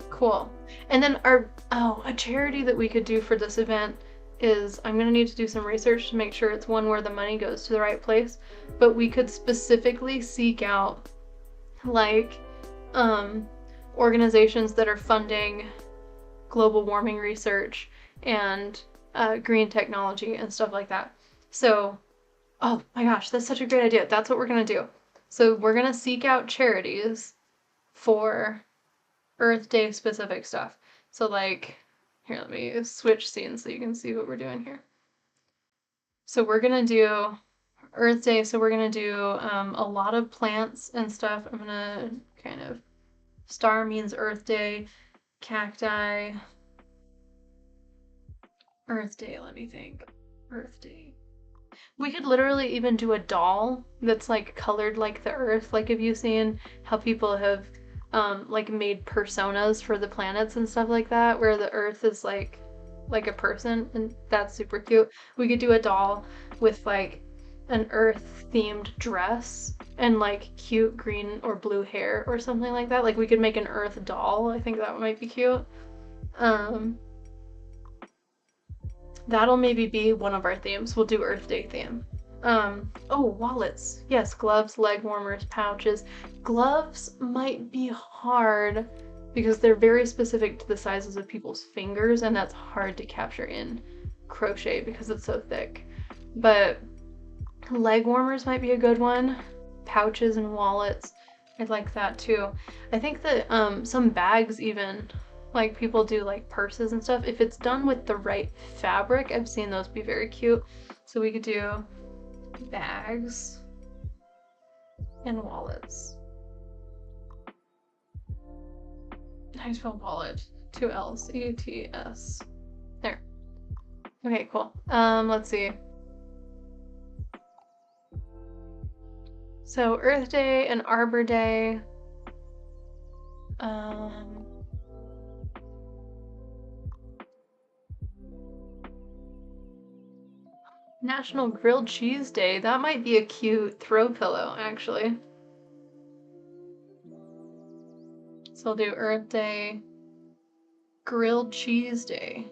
Cool. And then a charity that we could do for this event is, I'm gonna need to do some research to make sure it's one where the money goes to the right place, but we could specifically seek out like organizations that are funding global warming research and green technology and stuff like that. So, oh my gosh, that's such a great idea. That's what we're gonna do. So we're gonna seek out charities for Earth Day specific stuff. So like, here, let me switch scenes so you can see what we're doing here. So we're gonna do Earth Day, so we're gonna do a lot of plants and stuff. I'm gonna kind of, star means Earth Day, cacti, Earth Day, let me think. Earth Day. We could literally even do a doll that's like colored like the Earth. Like, have you seen how people have like made personas for the planets and stuff like that, where the Earth is like a person, and that's super cute. We could do a doll with like an Earth themed dress and like cute green or blue hair or something like that. Like we could make an Earth doll. I think that might be cute. That'll maybe be one of our themes. We'll do Earth Day theme. Oh, wallets. Yes, gloves, leg warmers, pouches. Gloves might be hard because they're very specific to the sizes of people's fingers, and that's hard to capture in crochet because it's so thick. But leg warmers might be a good one. Pouches and wallets. I'd like that too. I think that some bags even, like people do like purses and stuff. If it's done with the right fabric, I've seen those be very cute. So we could do bags and wallets. How do you spell wallet? 2 L's. E-T-S. There. Okay, cool. Let's see. So Earth Day and Arbor Day. National Grilled Cheese Day. That might be a cute throw pillow, actually. So I'll do Earth Day, Grilled Cheese Day.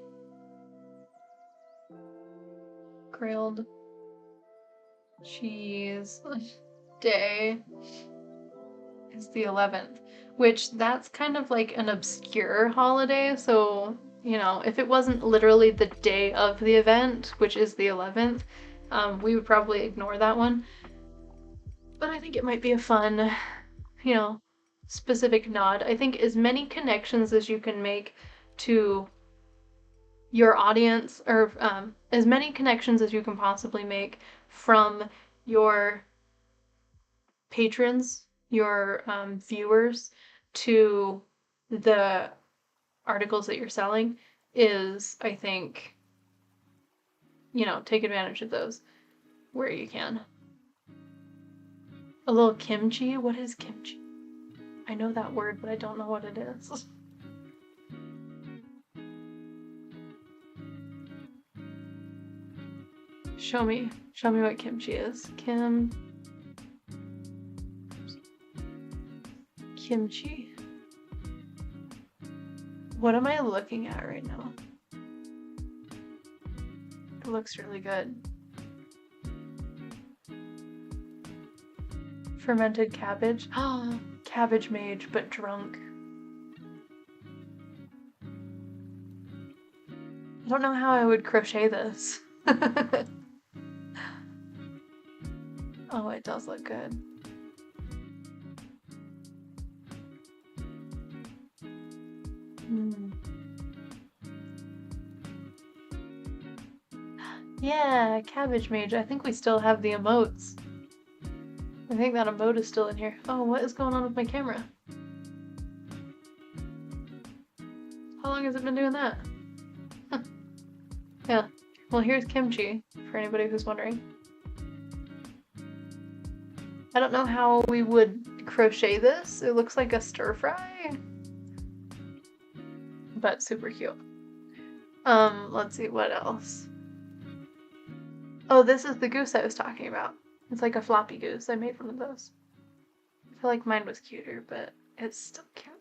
Grilled Cheese Day is the 11th, which that's kind of like an obscure holiday, so you know, if it wasn't literally the day of the event, which is the 11th, we would probably ignore that one. But I think it might be a fun, you know, specific nod. I think as many connections as you can make to your audience, or as many connections as you can possibly make from your patrons, your viewers, to the articles that you're selling is, I think, you know, take advantage of those where you can. A little kimchi? What is kimchi? I know that word, but I don't know what it is. Show me what kimchi is. Kimchi. What am I looking at right now? It looks really good. Fermented cabbage. Ah, cabbage mage, but drunk. I don't know how I would crochet this. Oh, it does look good. Yeah, cabbage mage. I think we still have the emotes. I think that emote is still in here. Oh, what is going on with my camera? How long has it been doing that? Huh. Yeah. Well, here's kimchi, for anybody who's wondering. I don't know how we would crochet this. It looks like a stir fry. But super cute. Let's see, what else? Oh, this is the goose I was talking about. It's like a floppy goose. I made one of those. I feel like mine was cuter, but it's still cute.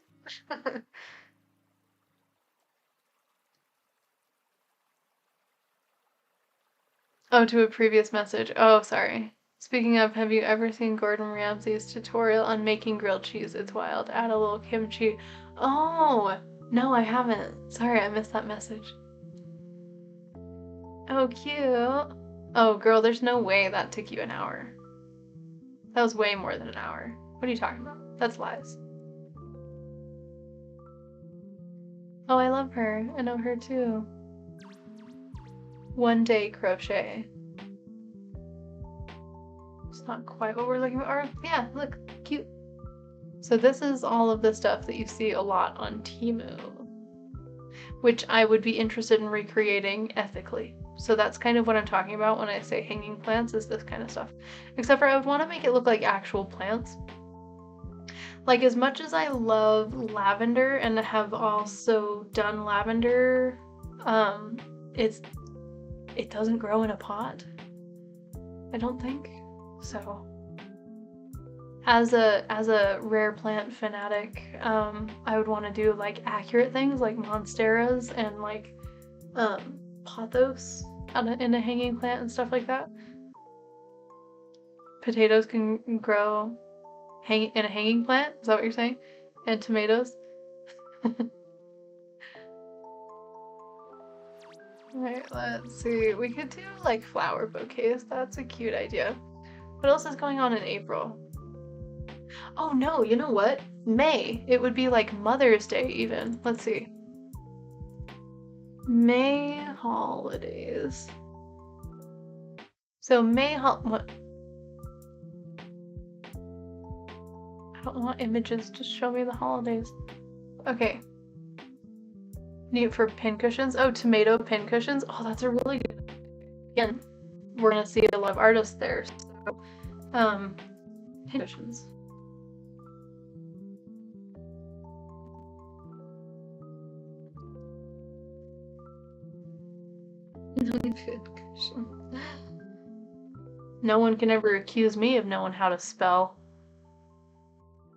Oh, to a previous message. Oh, sorry. Speaking of, have you ever seen Gordon Ramsay's tutorial on making grilled cheese? It's wild. Add a little kimchi. Oh, no, I haven't. Sorry, I missed that message. Oh, cute. Oh, girl, there's no way that took you an hour. That was way more than an hour. What are you talking about? That's lies. Oh, I love her. I know her too. One day crochet. It's not quite what we're looking for. Or, yeah, look, cute. So this is all of the stuff that you see a lot on Temu, which I would be interested in recreating ethically. So that's kind of what I'm talking about when I say hanging plants, is this kind of stuff. Except for I would want to make it look like actual plants. Like, as much as I love lavender and have also done lavender, it doesn't grow in a pot, I don't think. So as a rare plant fanatic, I would want to do like accurate things like monsteras and like pothos in a hanging plant and stuff like that. Potatoes can grow in a hanging plant? Is that what you're saying? And tomatoes? Alright, let's see. We could do like flower bouquets. That's a cute idea. What else is going on in April? Oh no, you know what? May. It would be like Mother's Day even. Let's see. May holidays. So what? I don't want images, just show me the holidays. Okay. Need for pincushions? Oh, tomato pincushions? Oh, that's a really good. Again, we're gonna see a lot of artists there. So, pincushions. Good cushion. No one can ever accuse me of knowing how to spell.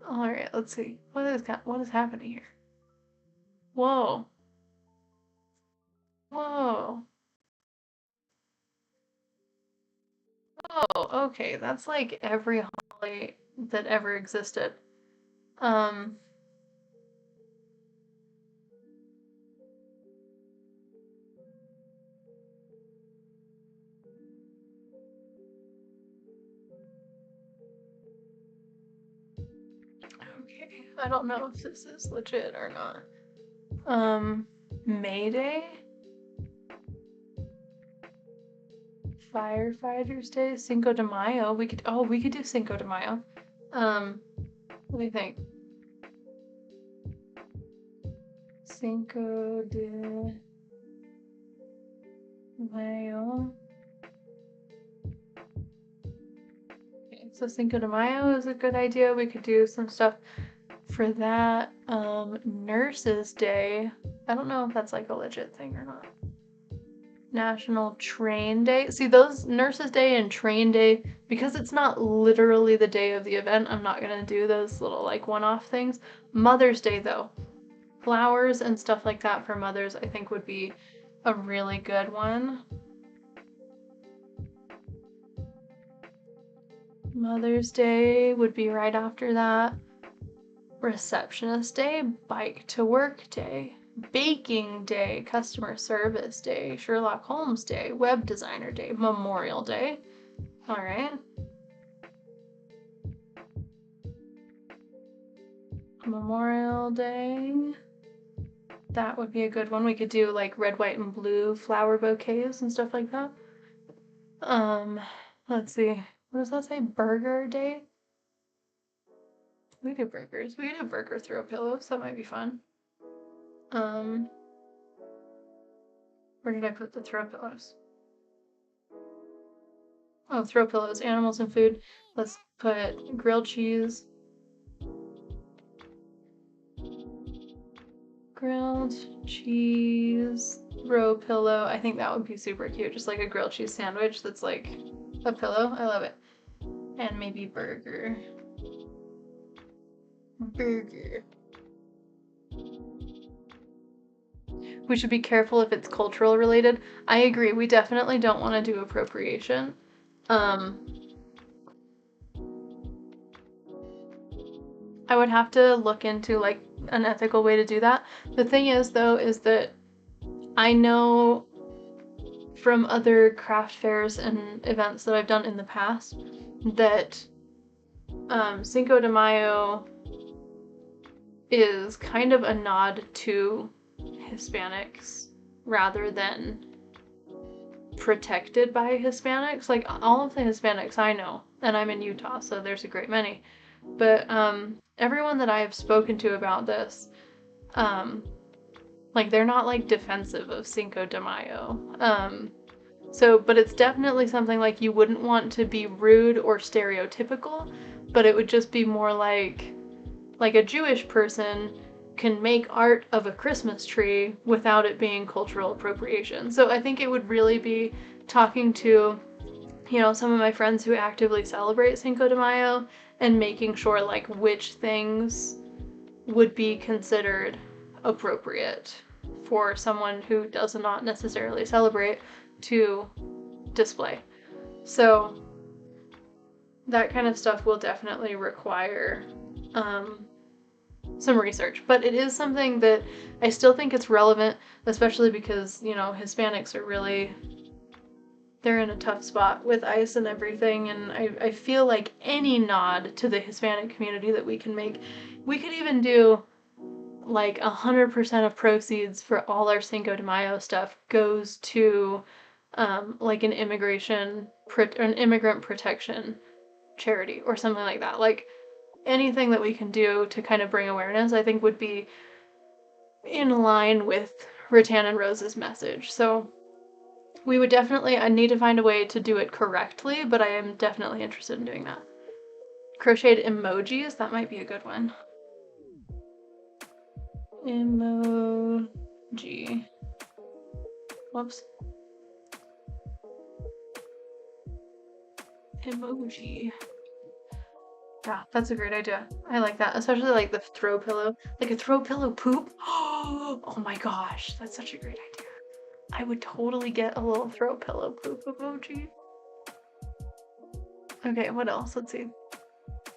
Alright, let's see. What is happening here? Whoa. Whoa. Oh, okay. That's like every holiday that ever existed. Um, okay. I don't know if this is legit or not. May Day? Firefighters Day? Cinco de Mayo? We could do Cinco de Mayo. Let me think. Cinco de Mayo. Okay, so Cinco de Mayo is a good idea. We could do some stuff for that. Nurses Day. I don't know if that's like a legit thing or not. National Train Day. See, those Nurses Day and Train Day, because it's not literally the day of the event, I'm not gonna do those little like one-off things. Mother's Day though. Flowers and stuff like that for mothers I think would be a really good one. Mother's Day would be right after that. Receptionist Day, Bike to Work Day, Baking Day, Customer Service Day, Sherlock Holmes Day, Web Designer Day, Memorial Day. All right. Memorial Day. That would be a good one. We could do like red, white, and blue flower bouquets and stuff like that. Let's see. What does that say? Burger Day? We do burgers. We could do burger throw pillows. That might be fun. Where did I put the throw pillows? Oh, throw pillows, animals and food. Let's put grilled cheese. Grilled cheese throw pillow. I think that would be super cute. Just like a grilled cheese sandwich that's like a pillow. I love it. And maybe burger. Burger. We should be careful if it's cultural related. I agree. We definitely don't want to do appropriation. I would have to look into like an ethical way to do that. The thing is though, is that I know from other craft fairs and events that I've done in the past that Cinco de Mayo is kind of a nod to Hispanics rather than protected by Hispanics. Like all of the Hispanics I know, and I'm in Utah, so there's a great many. But everyone that I have spoken to about this, like they're not like defensive of Cinco de Mayo. But it's definitely something like you wouldn't want to be rude or stereotypical, but it would just be more like a Jewish person can make art of a Christmas tree without it being cultural appropriation. So I think it would really be talking to, some of my friends who actively celebrate Cinco de Mayo and making sure like which things would be considered appropriate for someone who does not necessarily celebrate to display. So that kind of stuff will definitely require some research, but it is something that I still think it's relevant, especially because, Hispanics are really, they're in a tough spot with ICE and everything, and I feel like any nod to the Hispanic community that we can make, we could even do like 100% of proceeds for all our Cinco de Mayo stuff goes to like an immigrant protection charity or something like that. Like anything that we can do to kind of bring awareness, I think would be in line with Rattan and Rose's message. So we would definitely, I need to find a way to do it correctly, but I am definitely interested in doing that. Crocheted emojis, that might be a good one. Emoji. Whoops. emoji. Yeah, that's a great idea. I like that, especially like the throw pillow, like a throw pillow poop. Oh my gosh, that's such a great idea. I would totally get a little throw pillow poop emoji. Okay, what else? Let's see.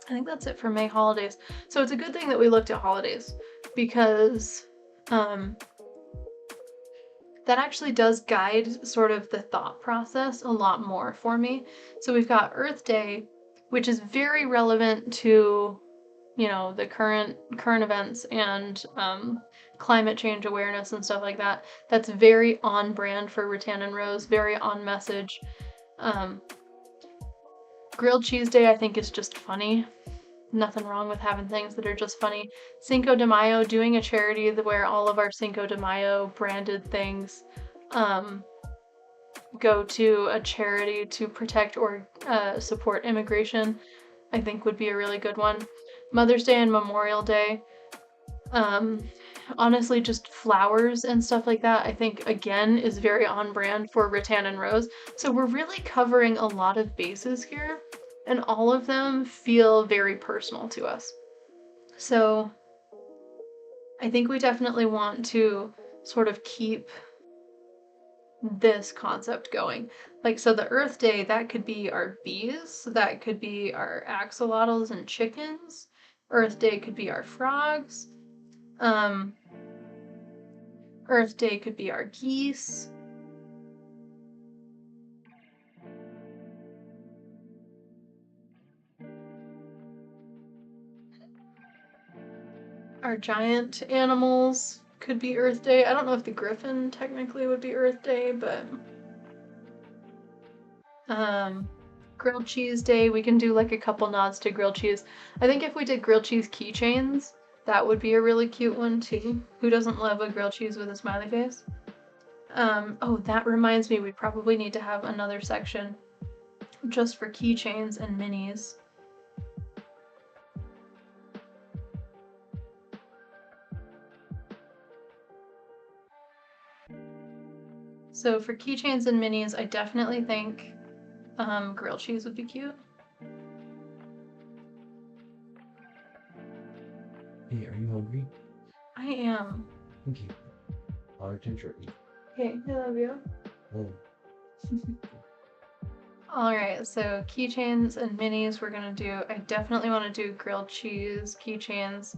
I think that's it for May holidays. So it's a good thing that we looked at holidays because that actually does guide sort of the thought process a lot more for me. So we've got Earth Day, which is very relevant to, you know, the current events and climate change awareness and stuff like that. That's very on brand for Rattan and Rose, very on message. Grilled Cheese Day, I think, is just funny. Nothing wrong with having things that are just funny. Cinco de Mayo, doing a charity where all of our Cinco de Mayo branded things go to a charity to protect or support immigration, I think would be a really good one. Mother's Day and Memorial Day. Honestly, just flowers and stuff like that, I think, again, is very on brand for Rattan and Rose. So we're really covering a lot of bases here, and all of them feel very personal to us. So I think we definitely want to sort of keep this concept going. Like, so the Earth Day, that could be our bees, that could be our axolotls and chickens. Earth Day could be our frogs. Earth Day could be our geese. Our giant animals could be Earth Day. I don't know if the griffin technically would be Earth Day, but grilled cheese day, we can do like a couple nods to grilled cheese. I think if we did grilled cheese keychains, that would be a really cute one too. Who doesn't love a grilled cheese with a smiley face? Oh, that reminds me, we probably need to have another section just for keychains and minis. So for keychains and minis, I definitely think grilled cheese would be cute. Hey, are you hungry? I am. Okay. I'll return shortly. Okay, I love you. Oh. Alright, so keychains and minis we're gonna do. I definitely want to do grilled cheese keychains.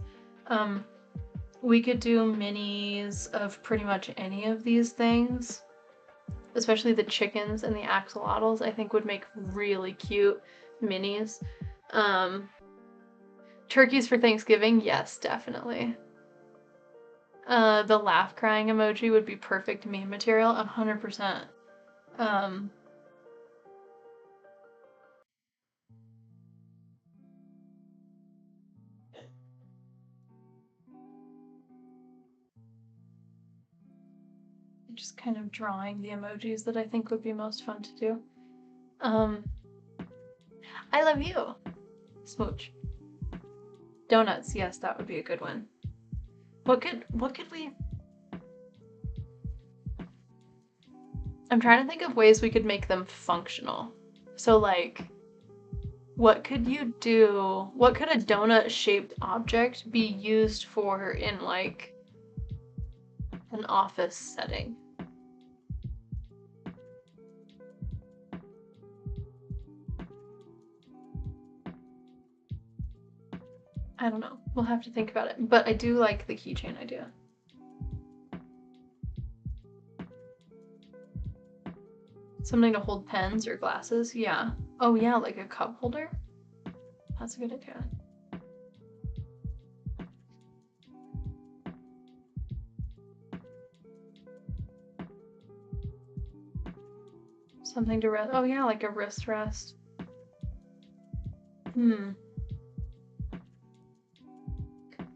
We could do minis of pretty much any of these things. Especially the chickens and the axolotls, I think would make really cute minis. Turkeys for Thanksgiving, yes, definitely. The laugh crying emoji would be perfect meme material, 100%. Just kind of drawing the emojis that I think would be most fun to do. I love you. Smooch. Donuts, yes, that would be a good one. What could we... I'm trying to think of ways we could make them functional. So like, what could you do? What could a donut-shaped object be used for in like an office setting? I don't know. We'll have to think about it. But I do like the keychain idea. Something to hold pens or glasses? Yeah. Oh yeah, like a cup holder? That's a good idea. Something to rest. Oh yeah, like a wrist rest.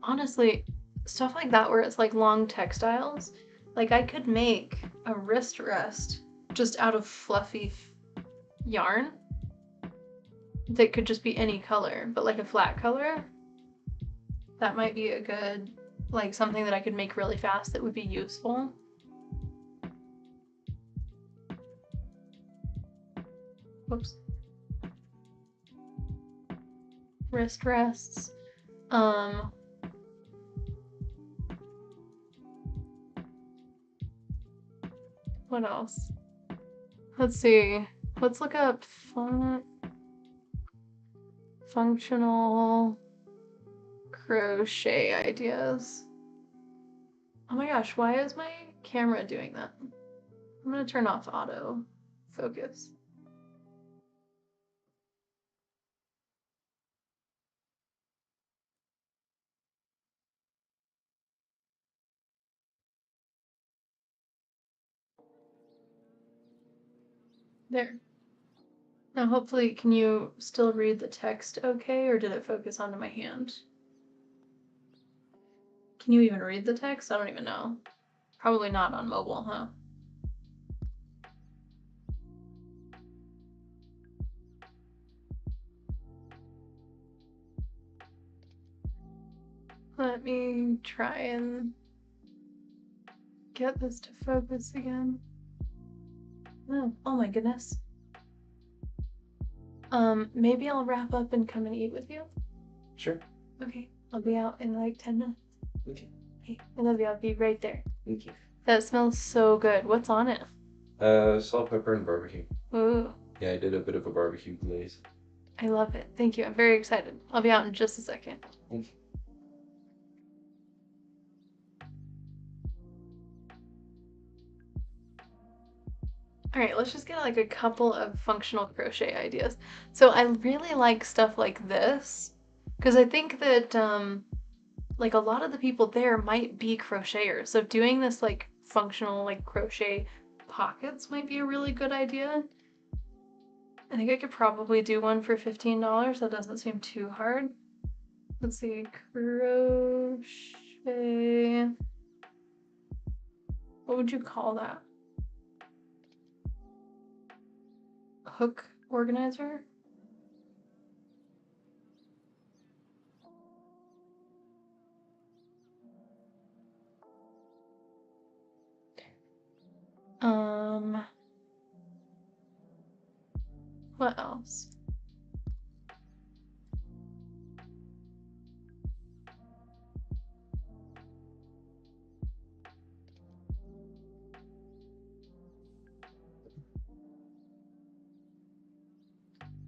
Honestly, stuff like that where it's like long textiles, like I could make a wrist rest just out of fluffy yarn that could just be any color, but like a flat color. That might be a good, like something that I could make really fast that would be useful. Whoops. wrist rests. What else? Let's see. Let's look up functional crochet ideas. Oh my gosh, why is my camera doing that? I'm gonna turn off auto focus. There. Now hopefully, can you still read the text okay, or did it focus onto my hand? Can you even read the text? I don't even know. Probably not on mobile, huh? Let me try and get this to focus again. Oh my goodness. Maybe I'll wrap up and come and eat with you. Sure. Okay, I'll be out in like 10 minutes. Okay. Okay, I love you. I'll be right there. Thank you. That smells so good. What's on it? Salt, pepper, and barbecue. Ooh, Yeah, I did a bit of a barbecue glaze. I love it. Thank you. I'm very excited. I'll be out in just a second. Thank you. All right, let's just get like a couple of functional crochet ideas. So I really like stuff like this because I think that like a lot of the people there might be crocheters. So doing this like functional like crochet pockets might be a really good idea. I think I could probably do one for $15. That doesn't seem too hard. Let's see, crochet. What would you call that? Hook organizer? What else?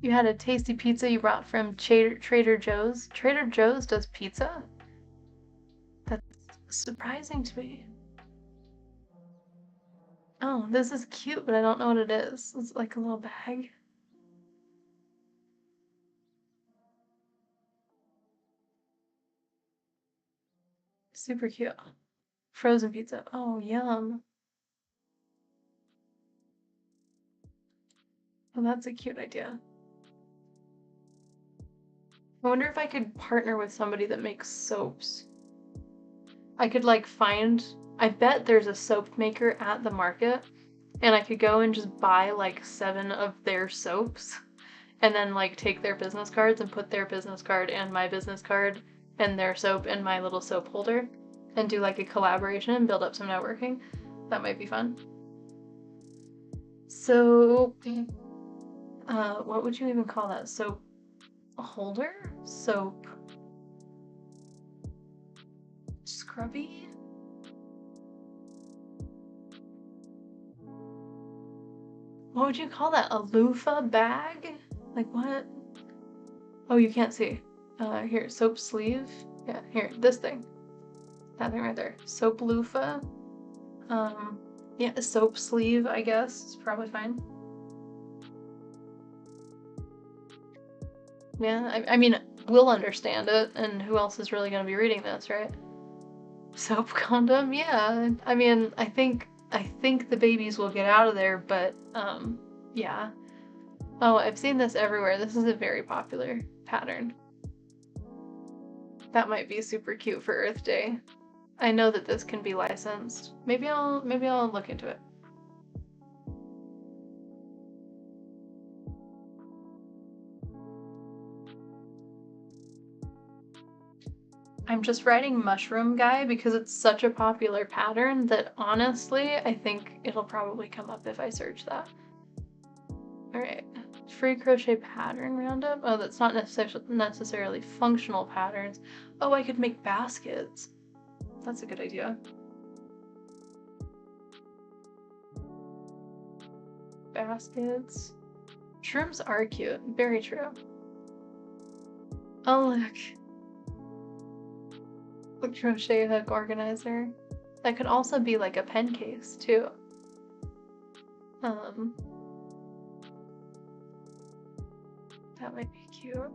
You had a tasty pizza you brought from Trader Joe's. Trader Joe's does pizza? That's surprising to me. Oh, this is cute, but I don't know what it is. It's like a little bag. Super cute. Frozen pizza. Oh, yum. Well, that's a cute idea. I wonder if I could partner with somebody that makes soaps. I could like I bet there's a soap maker at the market, and I could go and just buy like 7 of their soaps, and then like take their business cards and put their business card and my business card and their soap in my little soap holder, and do like a collaboration and build up some networking. That might be fun. So, what would you even call that? Soap holder? Soap scrubby? What would you call that? A loofah bag? Like what? Oh, you can't see. Here, soap sleeve. Yeah, here, this thing. That thing right there. Soap loofah. Yeah, a soap sleeve, I guess. It's probably fine. Yeah, I mean, we'll understand it, and who else is really gonna be reading this, right? Soap condom, yeah. I mean, I think the babies will get out of there, but yeah. Oh, I've seen this everywhere. This is a very popular pattern. That might be super cute for Earth Day. I know that this can be licensed. Maybe I'll look into it. I'm just writing mushroom guy because it's such a popular pattern that honestly, I think it'll probably come up if I search that. All right, free crochet pattern roundup. Oh, that's not necessarily functional patterns. Oh, I could make baskets. That's a good idea. Baskets. Shrooms are cute. Very true. Oh, look. A crochet hook organizer. That could also be like a pen case, too. That might be cute.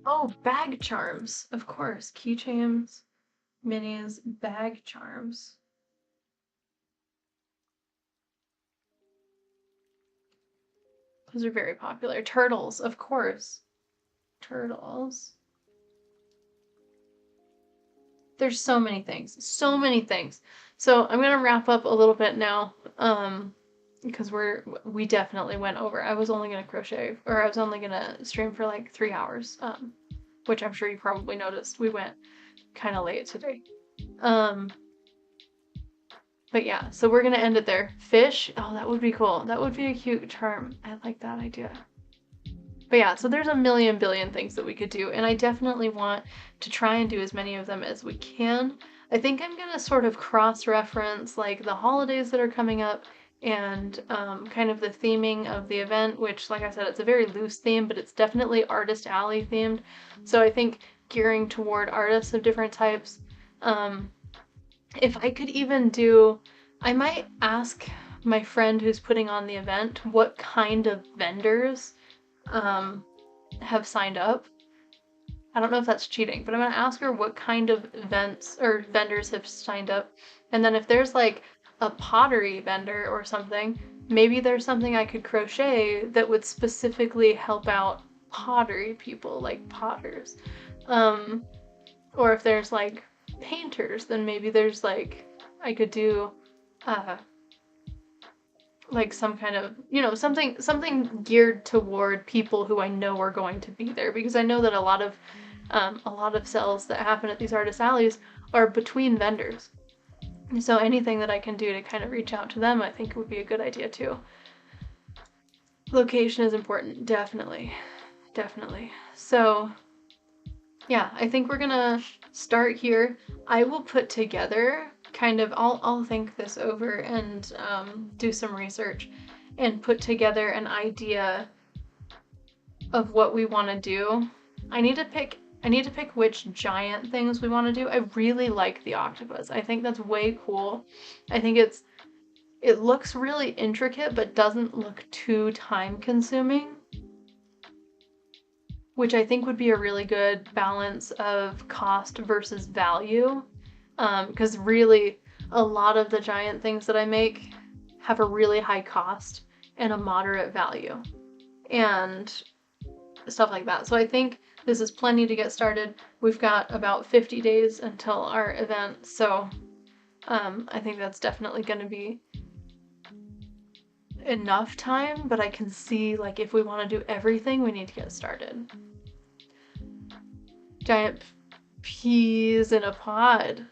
Oh, bag charms. Of course. Keychains, minis, bag charms. Those are very popular. Turtles, of course. Turtles. There's so many things. So many things. So I'm gonna wrap up a little bit now. Because we definitely went over. I was only gonna stream for like 3 hours. Which I'm sure you probably noticed. We went kind of late today. But yeah, so we're gonna end it there. Fish? Oh, that would be cool. That would be a cute charm. I like that idea. But yeah, so there's a million billion things that we could do, and I definitely want to try and do as many of them as we can. I think I'm gonna sort of cross-reference like the holidays that are coming up and kind of the theming of the event, which, like I said, it's a very loose theme, but it's definitely Artist Alley themed. So I think gearing toward artists of different types. If I could even do, I might ask my friend who's putting on the event what kind of vendors have signed up. I don't know if that's cheating, but I'm gonna ask her what kind of events or vendors have signed up. And then if there's like a pottery vendor or something, maybe there's something I could crochet that would specifically help out pottery people, like potters. Or if there's like painters, then maybe there's like, I could do like some kind of, you know, something geared toward people who I know are going to be there, because I know that a lot of sales that happen at these artist alleys are between vendors. So anything that I can do to kind of reach out to them, I think would be a good idea too. Location is important, definitely. Definitely. So yeah, I think we're gonna start here. I will put together kind of, I'll think this over and do some research and put together an idea of what we want to do. I need to pick which giant things we want to do. I really like the octopus. I think that's way cool. I think it looks really intricate but doesn't look too time consuming, which I think would be a really good balance of cost versus value. Because really, a lot of the giant things that I make have a really high cost and a moderate value, and stuff like that. So I think this is plenty to get started. We've got about 50 days until our event, so I think that's definitely going to be enough time, but I can see, like, if we want to do everything, we need to get started. Giant peas in a pod.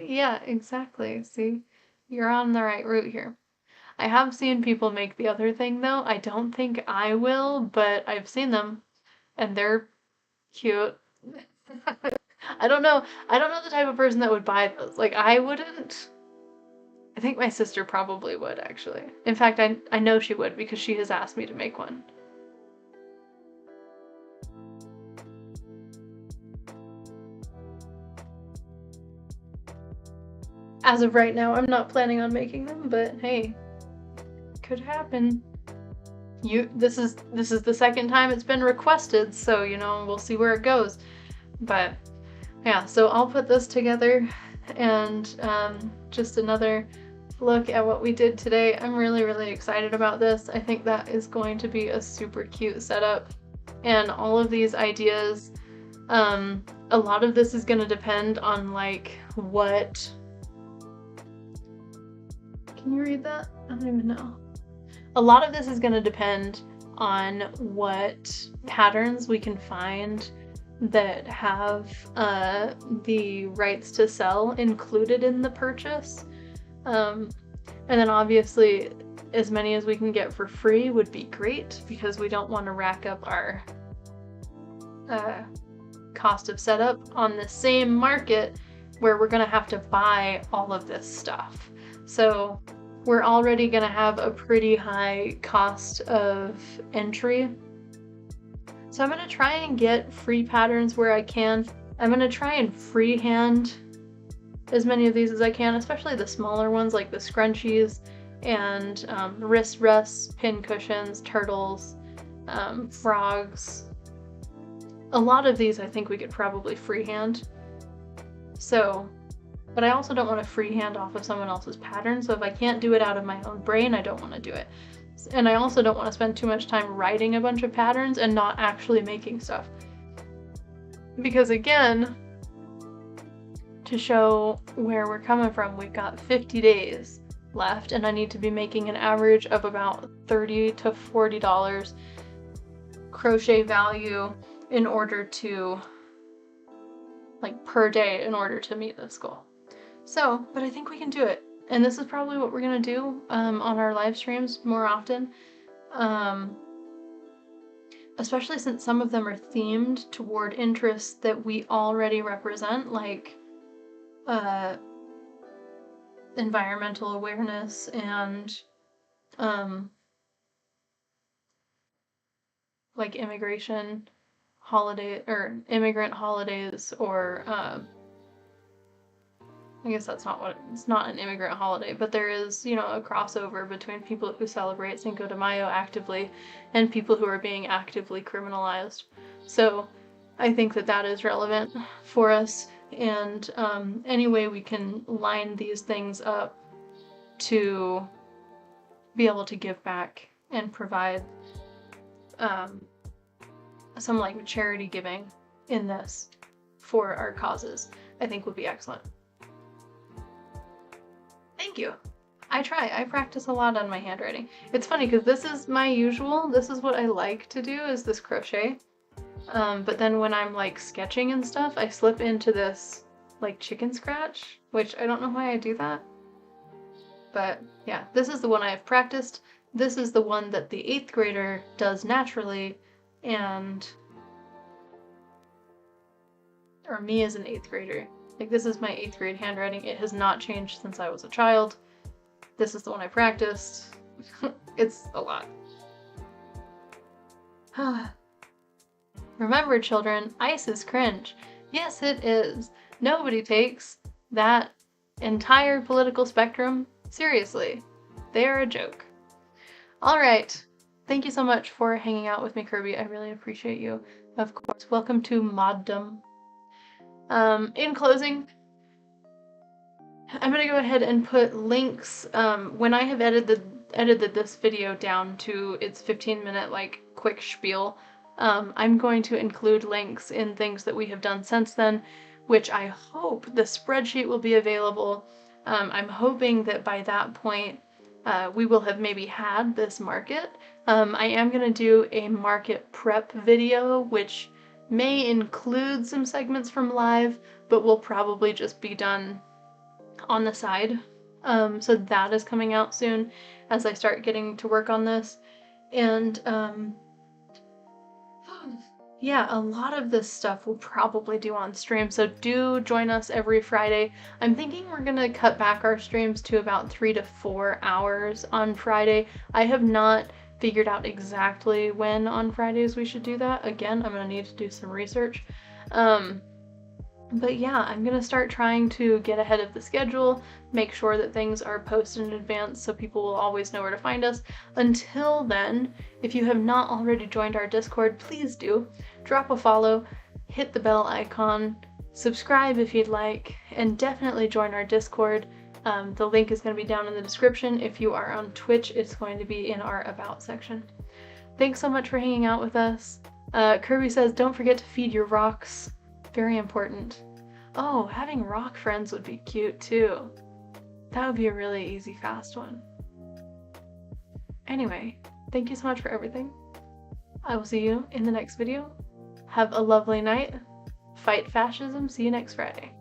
Yeah, exactly. See, you're on the right route here. I have seen people make the other thing though. I don't think I will, but I've seen them and they're cute. I don't know the type of person that would buy those. Like, I wouldn't. I think my sister probably would, actually. In fact, I know she would because she has asked me to make one. As of right now, I'm not planning on making them, but hey, could happen. This is the second time it's been requested, so you know, we'll see where it goes. But yeah, so I'll put this together and just another look at what we did today. I'm really, really excited about this. I think that is going to be a super cute setup. And all of these ideas, a lot of this is going to depend on like what... Can you read that? I don't even know. A lot of this is going to depend on what patterns we can find that have the rights to sell included in the purchase. And then obviously as many as we can get for free would be great, because we don't want to rack up our cost of setup on the same market where we're going to have to buy all of this stuff. So we're already going to have a pretty high cost of entry. So I'm going to try and get free patterns where I can. I'm going to try and freehand as many of these as I can, especially the smaller ones like the scrunchies and wrist rests, pin cushions, turtles, frogs. A lot of these I think we could probably freehand. So, but I also don't want to freehand off of someone else's pattern, so if I can't do it out of my own brain, I don't want to do it. And I also don't want to spend too much time writing a bunch of patterns and not actually making stuff. Because again, to show where we're coming from, we've got 50 days left, and I need to be making an average of about $30 to $40 crochet value in order to, like, per day, in order to meet this goal. So, but I think we can do it. And this is probably what we're gonna do on our live streams more often. Especially since some of them are themed toward interests that we already represent, like environmental awareness and like immigration holiday or immigrant holidays, or I guess that's not what, it's not an immigrant holiday, but there is, you know, a crossover between people who celebrate Cinco de Mayo actively and people who are being actively criminalized. So I think that that is relevant for us, and any way we can line these things up to be able to give back and provide some like charity giving in this for our causes, I think would be excellent. Thank you. I practice a lot on my handwriting. It's funny because this is my usual, this is what I like to do, is this crochet. But then when I'm like sketching and stuff, I slip into this like chicken scratch, which I don't know why I do that. But yeah, this is the one I have practiced. This is the one that the 8th grader does naturally, and or me as an 8th grader. Like, this is my 8th grade handwriting. It has not changed since I was a child. This is the one I practiced. It's a lot. Remember, children, ice is cringe. Yes, it is. Nobody takes that entire political spectrum seriously. They are a joke. All right. Thank you so much for hanging out with me, Kirby. I really appreciate you. Of course, welcome to Moddom. In closing, I'm gonna go ahead and put links, when I have edited this video down to its 15-minute like quick spiel, I'm going to include links in things that we have done since then, which I hope the spreadsheet will be available. I'm hoping that by that point we will have maybe had this market. I am gonna do a market prep video, which may include some segments from live, but will probably just be done on the side. So that is coming out soon as I start getting to work on this. And yeah, a lot of this stuff we'll probably do on stream, so do join us every Friday. I'm thinking we're gonna cut back our streams to about 3 to 4 hours on Friday. I have not figured out exactly when on Fridays we should do that. Again, I'm gonna need to do some research. But yeah, I'm gonna start trying to get ahead of the schedule, make sure that things are posted in advance so people will always know where to find us. Until then, if you have not already joined our Discord, please do. Drop a follow, hit the bell icon, subscribe if you'd like, and definitely join our Discord. The link is going to be down in the description. If you are on Twitch, it's going to be in our About section. Thanks so much for hanging out with us. Kirby says, don't forget to feed your rocks. Very important. Oh, having rock friends would be cute too. That would be a really easy, fast one. Anyway, thank you so much for everything. I will see you in the next video. Have a lovely night. Fight fascism. See you next Friday.